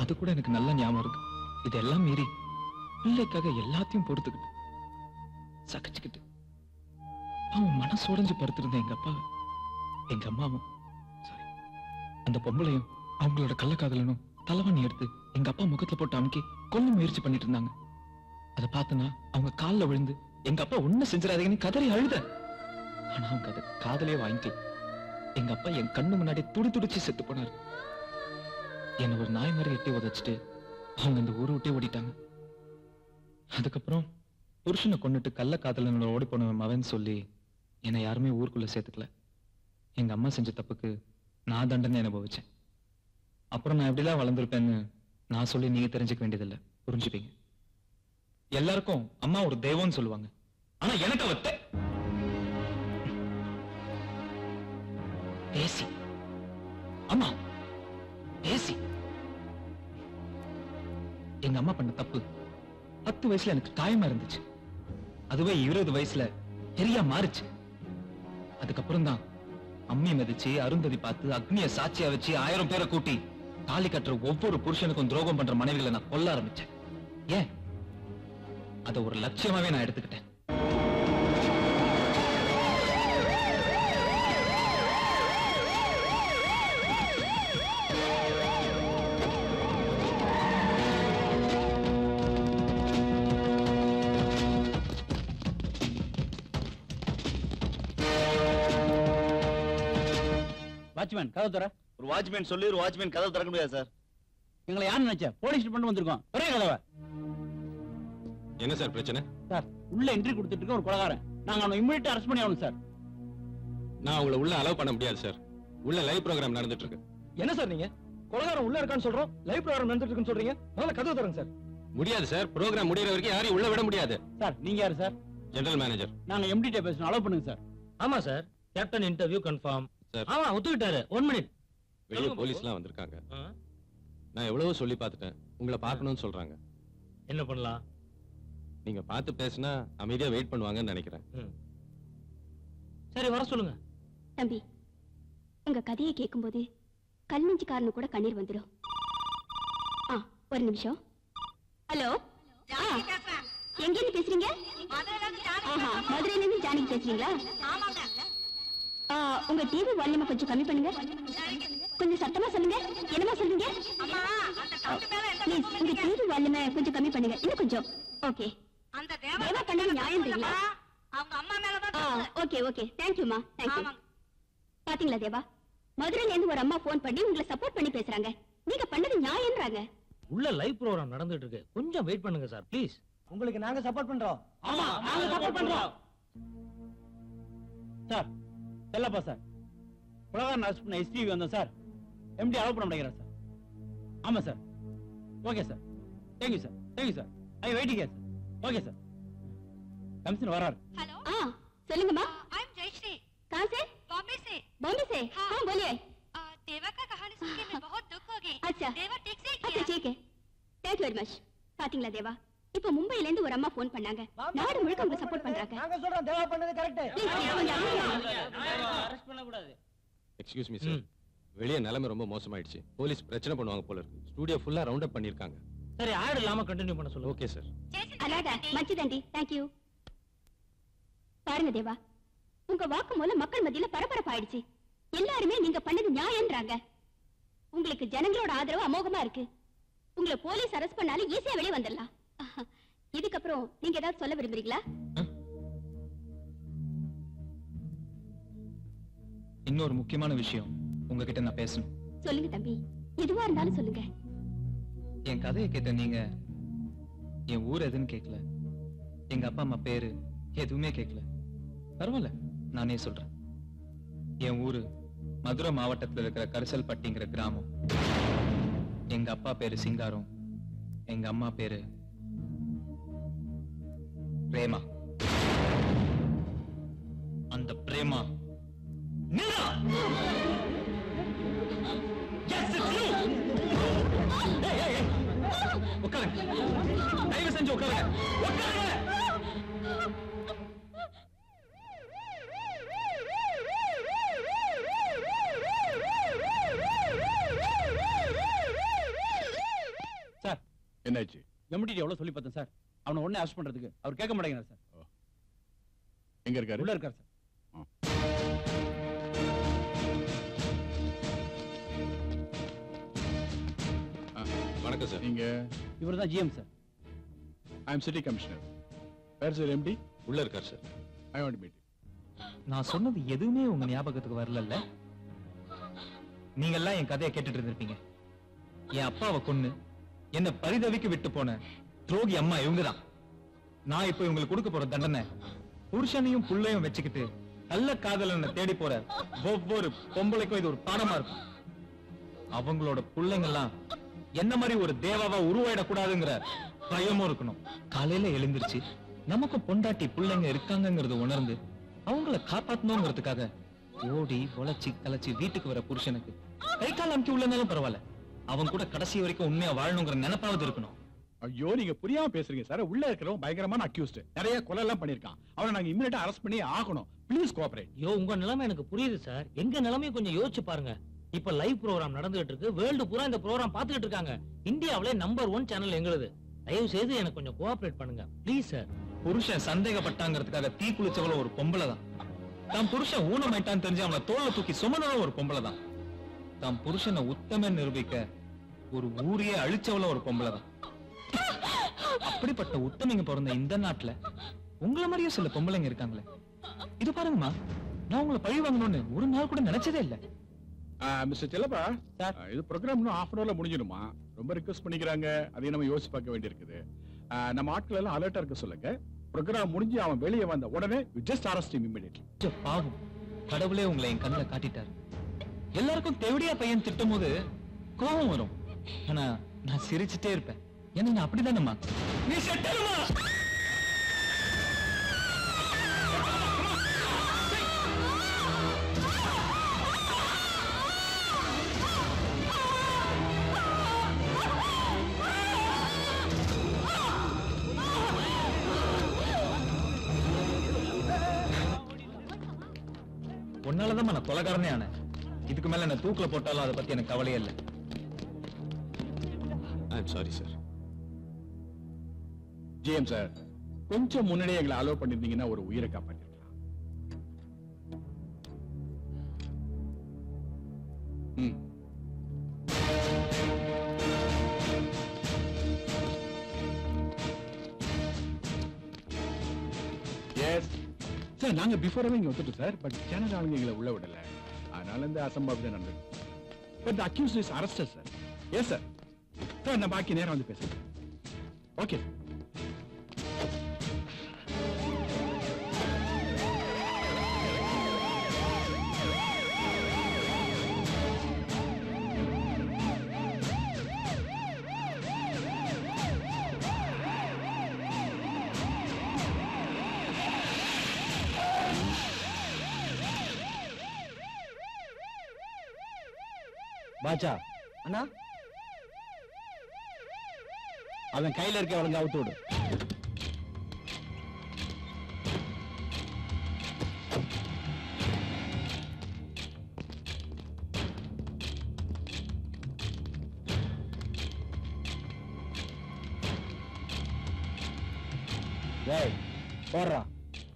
அது கூட எனக்கு நல்ல ஞாபகம் இருக்கு. இதெல்லாம் மீறி பிள்ளைக்காக எல்லாத்தையும் பொறுத்துக்கிட்டு சகிச்சுக்கிட்டு அவன் மனசு உடைஞ்சு படுத்திருந்த எங்க அப்பா எங்க அம்மாவும் சாரி அந்த பொம்பளையும் அவங்களோட கள்ளக்காதலனும் தலைவணி எடுத்து எங்க அப்பா முகத்துல போட்டு அமுக்கி கொல்ல முயற்சி பண்ணிட்டு இருந்தாங்க. அதை பார்த்தனா அவங்க காலில் விழுந்து எங்க அப்பா ஒண்ணு செஞ்சிடாதீங்கன்னு கதறி அழுத. ஆனா அவங்க அதை காதலே வாங்கிக்கல. எங்க அப்பா என் கண்ணு முன்னாடி துடிச்சு செத்து போனாரு. என்ன ஒரு நாய் மாதிரி எட்டி உதச்சிட்டு அவங்க அந்த ஊரை விட்டே ஓடிட்டாங்க. அதுக்கப்புறம் புருஷனை கொண்டுட்டு கள்ள காதலனோட ஓடி போனவன் மவன் சொல்லி என்னை யாருமே ஊருக்குள்ள சேர்த்துக்கல. எங்க அம்மா செஞ்ச தப்புக்கு நான் தண்டனை அனுபவிச்சேன். அப்புறம் நான் எப்படிலாம் வளர்ந்துருப்பேன்னு நான் சொல்லி நீங்க தெரிஞ்சுக்க வேண்டியதில்லை, புரிஞ்சுப்பீங்க. எல்லாருக்கும் அம்மா ஒரு தெய்வம்னு சொல்லுவாங்க. ஆனா எனக்கு அவ பேசி அம்மா பேசி எங்க அம்மா பண்ண தப்பு 10 வயசுல எனக்கு காயமா இருந்துச்சு. அதுவே 20 வயசுல பெரியா மாறுச்சு. அதுக்கப்புறம் தான் அம்மி மிதிச்சு அருந்ததி பார்த்து அக்னிய சாட்சியா வச்சு 1000 பேரை கூட்டி தாலி கட்டுற ஒவ்வொரு புருஷனுக்கும் துரோகம் பண்ற மனைவிகளை நான் கொல்ல ஆரம்பிச்சேன். ஏன் அத ஒரு லட்சியமாவே நான் எடுத்துக்கிட்டேன். வாட்ச்மேன் கதவு தர. ஒரு வாட்ச்மேன் சொல்லி ஒரு வாட்ச்மேன் கதவு திறக்க முடியாது சார். எங்களை யார் நினைச்ச? போலீஸ் டிபார்ட்மெண்ட் வந்திருக்கோம். ஒரே கதவை. என்ன சார் பிரச்சனை? சார் உள்ள என்ட்ரி கொடுத்துட்டு இருக்க ஒரு கொலகாரன். நாங்க அவனை இமிடியேட்டா அரெஸ்ட் பண்ணி ஆகணும் சார். நான் உங்களை உள்ள அலோவ் பண்ண முடியாது சார். உள்ள லைவ் ப்ரோகிராம் நடந்துட்டு இருக்கு. என்ன சார் நீங்க கொலகாரன் உள்ள இருக்கான்னு சொல்றோம், லைவ் ப்ரோகிராம் நடந்துட்டு இருக்குன்னு சொல்றீங்க. முதல்ல கதவு தரங்க சார். முடியாது சார். ப்ரோகிராம் முடியற வரைக்கும் யாரையும் உள்ள விட முடியாது. சார் நீங்க யாரு சார்? General manager. நாங்க எம்டி டே பேசணும். அலோவ் பண்ணுங்க சார். ஆமா sir, captain interview confirm sir. ஆமா ஒத்துக்கிட்டாரு. 1 மினிட். வெளிய போலீஸ்லாம் வந்திருக்காங்க. நான் எவ்வளவோ சொல்லி பார்த்துட்டேன். உங்களை பார்க்கணும்னு சொல்றாங்க. என்ன பண்ணலாம்? நீங்க பார்த்து பேசினா அமைதியா வெயிட் பண்ணுவாங்கன்னு நினைக்கிறேன். சரி வர சொல்லுங்க. தம்பி, உங்க கதையை கேட்கும்போது கல் நெஞ்சுக்காரனு கூட கண்ணீர் வந்துடும். ஒரு நிமிஷம். ஹலோ, எங்க இருந்து பேசுறீங்க? மதுரையில இருந்து ஜானகி பேசுறீங்களா? உங்க டிவி வால்யூமை கொஞ்சம் கம்மி பண்ணுங்க. கொஞ்சம் சத்தமா சொல்லுங்க. என்னமா சொல்றீங்க? ப்ளீஸ் உங்க டிவி வால்யூமை கொஞ்சம் கம்மி பண்ணுங்க. இன்னும் கொஞ்சம். ஓகே. அந்த தேவா பண்ணது நியாயம்ன்றீங்களா? அவங்க அம்மா மேல தான். ஓகே ஓகே, थैंक यू மா, थैंक यू. பாத்தீங்களா தேவா, மதுரையில இருந்து ஒரு அம்மா போன் பண்ணி உங்களை சப்போர்ட் பண்ணி பேசுறாங்க. நீங்க பண்ணது நியாயம்ன்றாங்க. உள்ள லைவ் ப்ரோகிராம் நடந்துட்டு இருக்கு, கொஞ்சம் வெயிட் பண்ணுங்க சார் ப்ளீஸ். உங்களுக்கு நாங்க சப்போர்ட் பண்றோம். ஆமா நாங்க சப்போர்ட் பண்றோம் சார். செல்லப்பா சார், கொலகாரன் அரெஸ்ட் பண்ண எஸ்டிவி வந்தோம் சார். எம்டி அலோவ் பண்ண மாட்டேங்கிறார் சார். ஆமா sir. Okay sir, thank you sir, thank you sir. I waiting sir. Okay sir. Commissioner வராரு. हेलो, சொல்லுங்கம்மா. I am Jayashree. कहां से? बॉम्बे से. बॉम्बे से? हाँ बोलिए. देवा का कहानी सुन के मैं बहुत दुख हो गई. अच्छा देवा ठीक से किया. अच्छा ठीक है, थैंक यू वेरी मच. பாத்தீங்களா தேவா, இப்ப மும்பைல இருந்து ஒரு அம்மா போன் பண்ணாங்க. நாடு முழுக்க உங்களுக்கு சப்போர்ட் பண்றாங்க. நாங்க சொல்றோம் தேவா பண்ணது கரெக்ட். அரெஸ்ட் பண்ண கூடாது. Excuse me sir. வெளிய நிலைமை ரொம்ப மோசமாயிடுச்சு. போலீஸ் பிரச்சனை பண்ணுவாங்க போல இருக்கு. ஸ்டுடியோ ஃபுல்லா ரவுண்ட் அப் பண்ணிருக்காங்க. சரி ஆட் இல்லாம கண்டினியூ பண்ண சொல்லுங்க. Okay sir. అలాగా మంచిదండి, థ్యాంక్ యూ. பாருங்க தேவா, உங்க வாக்கு மூலம் மக்கள் மத்தியில பரபரப்பு ஆயிடுச்சு. எல்லாருமே நீங்க பண்ணது நியாயம்ன்றாங்க. உங்களுக்கு ஜனங்களோட ஆதரவு அமோகமா இருக்கு. உங்களை போலீஸ் அரெஸ்ட் பண்ணாலும் ஈஸியா வெளியே வந்துடலாம். இதுக்கப்புறம் நீங்க ஏதாவது சொல்ல விரும்புறீங்களா? இன்னொரு முக்கியமான விஷயம் உங்ககிட்ட நான் பேசணும். சொல்லுங்க தம்பி, எதுவா இருந்தாலும் சொல்லுங்க. என் கதையை கேட்ட நீங்க என் ஊர் எதுன்னு கேட்கல, எங்க அப்பா அம்மா பேரு எதுவுமே கேட்கல. பரவாயில்ல, நானே சொல்றேன். என் ஊரு மதுரை மாவட்டத்தில் இருக்கிற கரிசல்பட்டிங்கிற கிராமம். எங்க அப்பா பேரு சிங்காரம், எங்க அம்மா பேரு பிரேமா. அந்த பிரேமா உட்காருங்க, தயவு செஞ்சு உட்காருங்க. சார் என்னாச்சு? எம்டி எவ்வளவு சொல்லி பார்த்தேன் சார். அவனை உடனே அரெஸ்ட் பண்றதுக்கு அவர் கேட்க மாட்டேங்கிறார் சார். எங்க இருக்காரு? உள்ள இருக்கார் சார். வணக்கம் சார். நீங்க? இவர்தான் ஜிஎம் சார். ஐ அம் சிட்டி கமிஷனர். வேர் சார் எம்டி? உள்ள இருக்கார் சார். I want meet. நான் சொன்னது எதுவுமே உங்க ஞாபகத்துக்கு வரல. நீங்க எல்லாம் என் கதையை கேட்டுட்டு இருந்திருப்பீங்க. என் அப்பாவை கொன்னு என்ன பரிதவிக்கு விட்டு போன துரோகி அம்மா இவங்கதான். நான் இப்ப இவங்களுக்கு கொடுக்க போற தண்டனை, புருஷனையும் புள்ளையும் வச்சுக்கிட்டு நல்ல காதலனை தேடி போற ஒவ்வொரு பொம்பளைக்கும் இது ஒரு பாடமா இருக்கும். அவங்களோட பிள்ளைங்கெல்லாம் என்ன மாதிரி ஒரு தேவாவா உருவாயிடக்கூடாதுங்கிற பயமும் இருக்கணும். காலையில எழுந்திருச்சு நமக்கு பொண்டாட்டி பிள்ளைங்க இருக்காங்கிறத உணர்ந்து அவங்கள காப்பாத்தணுங்கிறதுக்காக ஓடி உழைச்சி கலைச்சி வீட்டுக்கு வர புருஷனுக்கு கை கால் அமுக்கி உள்ளனாலும் பரவாயில்ல, அவன் கூட கடைசி வரைக்கும் உண்மையா வாழணுங்கிற நினைப்பாவது இருக்கணும். ஐயோ, நீங்க புரியாம பேசுறீங்க சார். உள்ள இருக்கிறவன் பயங்கரமான அக்யூஸ்ட், நிறைய கொலை எல்லாம் பண்ணிருக்கான். அவனை நாங்க இமிடியேட்டா அரெஸ்ட் பண்ணி ஆகணும். Please cooperate. ஐயோ, உங்க நிலைமை எனக்கு புரியுது சார். எங்க நிலைமையை கொஞ்சம் யோசிச்சு பாருங்க. இப்ப லைவ் ப்ரோகிராம் நடந்துட்டு இருக்கு. வேர்ல்டு பூரா இந்த ப்ரோகிராம் பார்த்துட்டு இருக்காங்க. இந்தியாவிலே நம்பர் 1 சேனல் எங்களுது. தயவு செய்து எனக்கு கொஞ்சம் கோஆபரேட் பண்ணுங்க ப்ளீஸ் சார். புருஷன் சந்தேகப்பட்டாங்கிறதுக்காக தீ குளிச்சவள ஒரு பொம்பளை தான். தான் புருஷன் ஊனமாயிட்டான்னு தெரிஞ்சு அவனை தோல்ல தூக்கி சுமந்தவள ஒரு பொம்பளை தான். தான் புருஷனை உத்தமன் நிரூபிக்க ஒரு ஊரையே அழிச்சவள ஒரு பொம்பளை தான். அப்படிப்பட்ட உத்தமிங்க பிறந்த இந்த நாட்டுல உங்கள மாதிரியே சில பொம்பளைங்க இருக்காங்களே. இது பாருங்கம்மா, நான் உங்களை பழி வாங்கணும்னு ஒரு நாள் கூட நினைச்சதே இல்ல. மிஸ்டர் செல்லப்பா இது ப்ரோக்ராம் இன்னும் half an hourல முடிஞ்சிடுமா? ரொம்ப ரிக்வெஸ்ட் பண்ணிக்கிறாங்க, அதையும் நம்ம யோசிச்சு பார்க்க வேண்டியிருக்குது. நம்ம ஆட்கள் எல்லாம் அலர்ட்டா இருக்க சொல்லுங்க. ப்ரோக்ராம் முடிஞ்சு அவன் வெளியே வந்த உடனே just arrest him immediately. பாவம், கடவுளே உங்களை என் கண்ணுல காட்டிட்டாரு. எல்லாருக்கும் தேவடியா பையன் திட்டும் போது கோபம் வரும், ஆனா நான் சிரிச்சுட்டே இருப்பேன். ஏன்னா நான் அப்படிதானம்மா. நீ செட்டலுமா? உன்னாலதான் நான் கொலைகாரனே ஆனேன். இதுக்கு மேல என்ன தூக்குல போட்டாலும் அதை பத்தி எனக்கு கவலையே இல்லை. I'm sorry sir. ஜேம் சார், கொஞ்சம் முன்னாடியே எங்களை அலோவ் பண்ணிருந்தீங்கன்னா ஒரு உயிரை காப்பாற்றிருக்கலாம். எஸ் சார், நாங்க பிஃபோராவே இங்க வந்துட்டோம் சார். பட் சேனல் ஆளுங்க எங்களை உள்ள விடல, அதனால இந்த அசம்பாவிதம் நடந்தது. But the accused is arrested sir. Yes sir. Sir, நான் பாக்கி நேரம் வந்து பேசுறேன். ஓகே. பாச்சா அண்ணா, அவன் கையில இருக்க அவளுங்க அவுத்து விடு.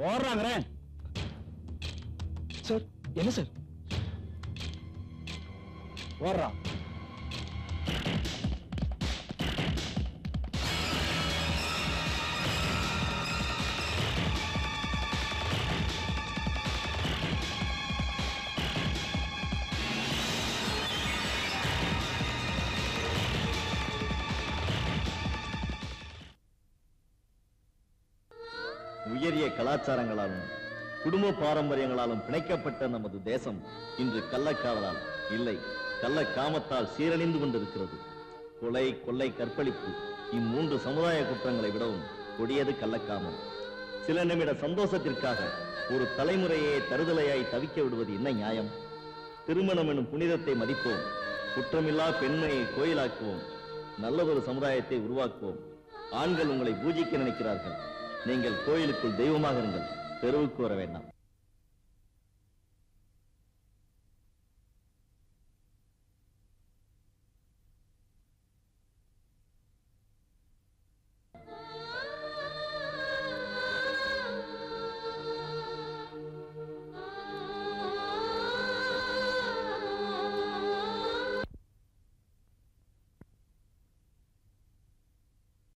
போடுறாங்கிறேன் சார். என்ன சார்? போடுறா. உயரிய கலாச்சாரங்களாலும் குடும்ப பாரம்பரியங்களாலும் பிணைக்கப்பட்ட நமது தேசம் இன்று கள்ளக்காதலால் இல்லை, கள்ள காமத்தால் சீரழிந்து கொண்டிருக்கிறது. கொலை, கொள்ளை, கற்பழிப்பு இம்மூன்று சமுதாய குற்றங்களை விடவும் கொடியது கள்ளக்காமம். சில நிமிட சந்தோஷத்திற்காக ஒரு தலைமுறையே தருதலையாய் தவிக்க விடுவது என்ன நியாயம்? திருமணம் எனும் புனிதத்தை மதிப்போம், குற்றமில்லா பெண்மையை கோயிலாக்குவோம், நல்லதொரு சமுதாயத்தை உருவாக்குவோம். ஆண்கள் உங்களை பூஜிக்க நினைக்கிறார்கள், நீங்கள் கோயிலுக்குள் தெய்வமாக இருங்கள், தெருவுக்கு வர வேண்டாம்.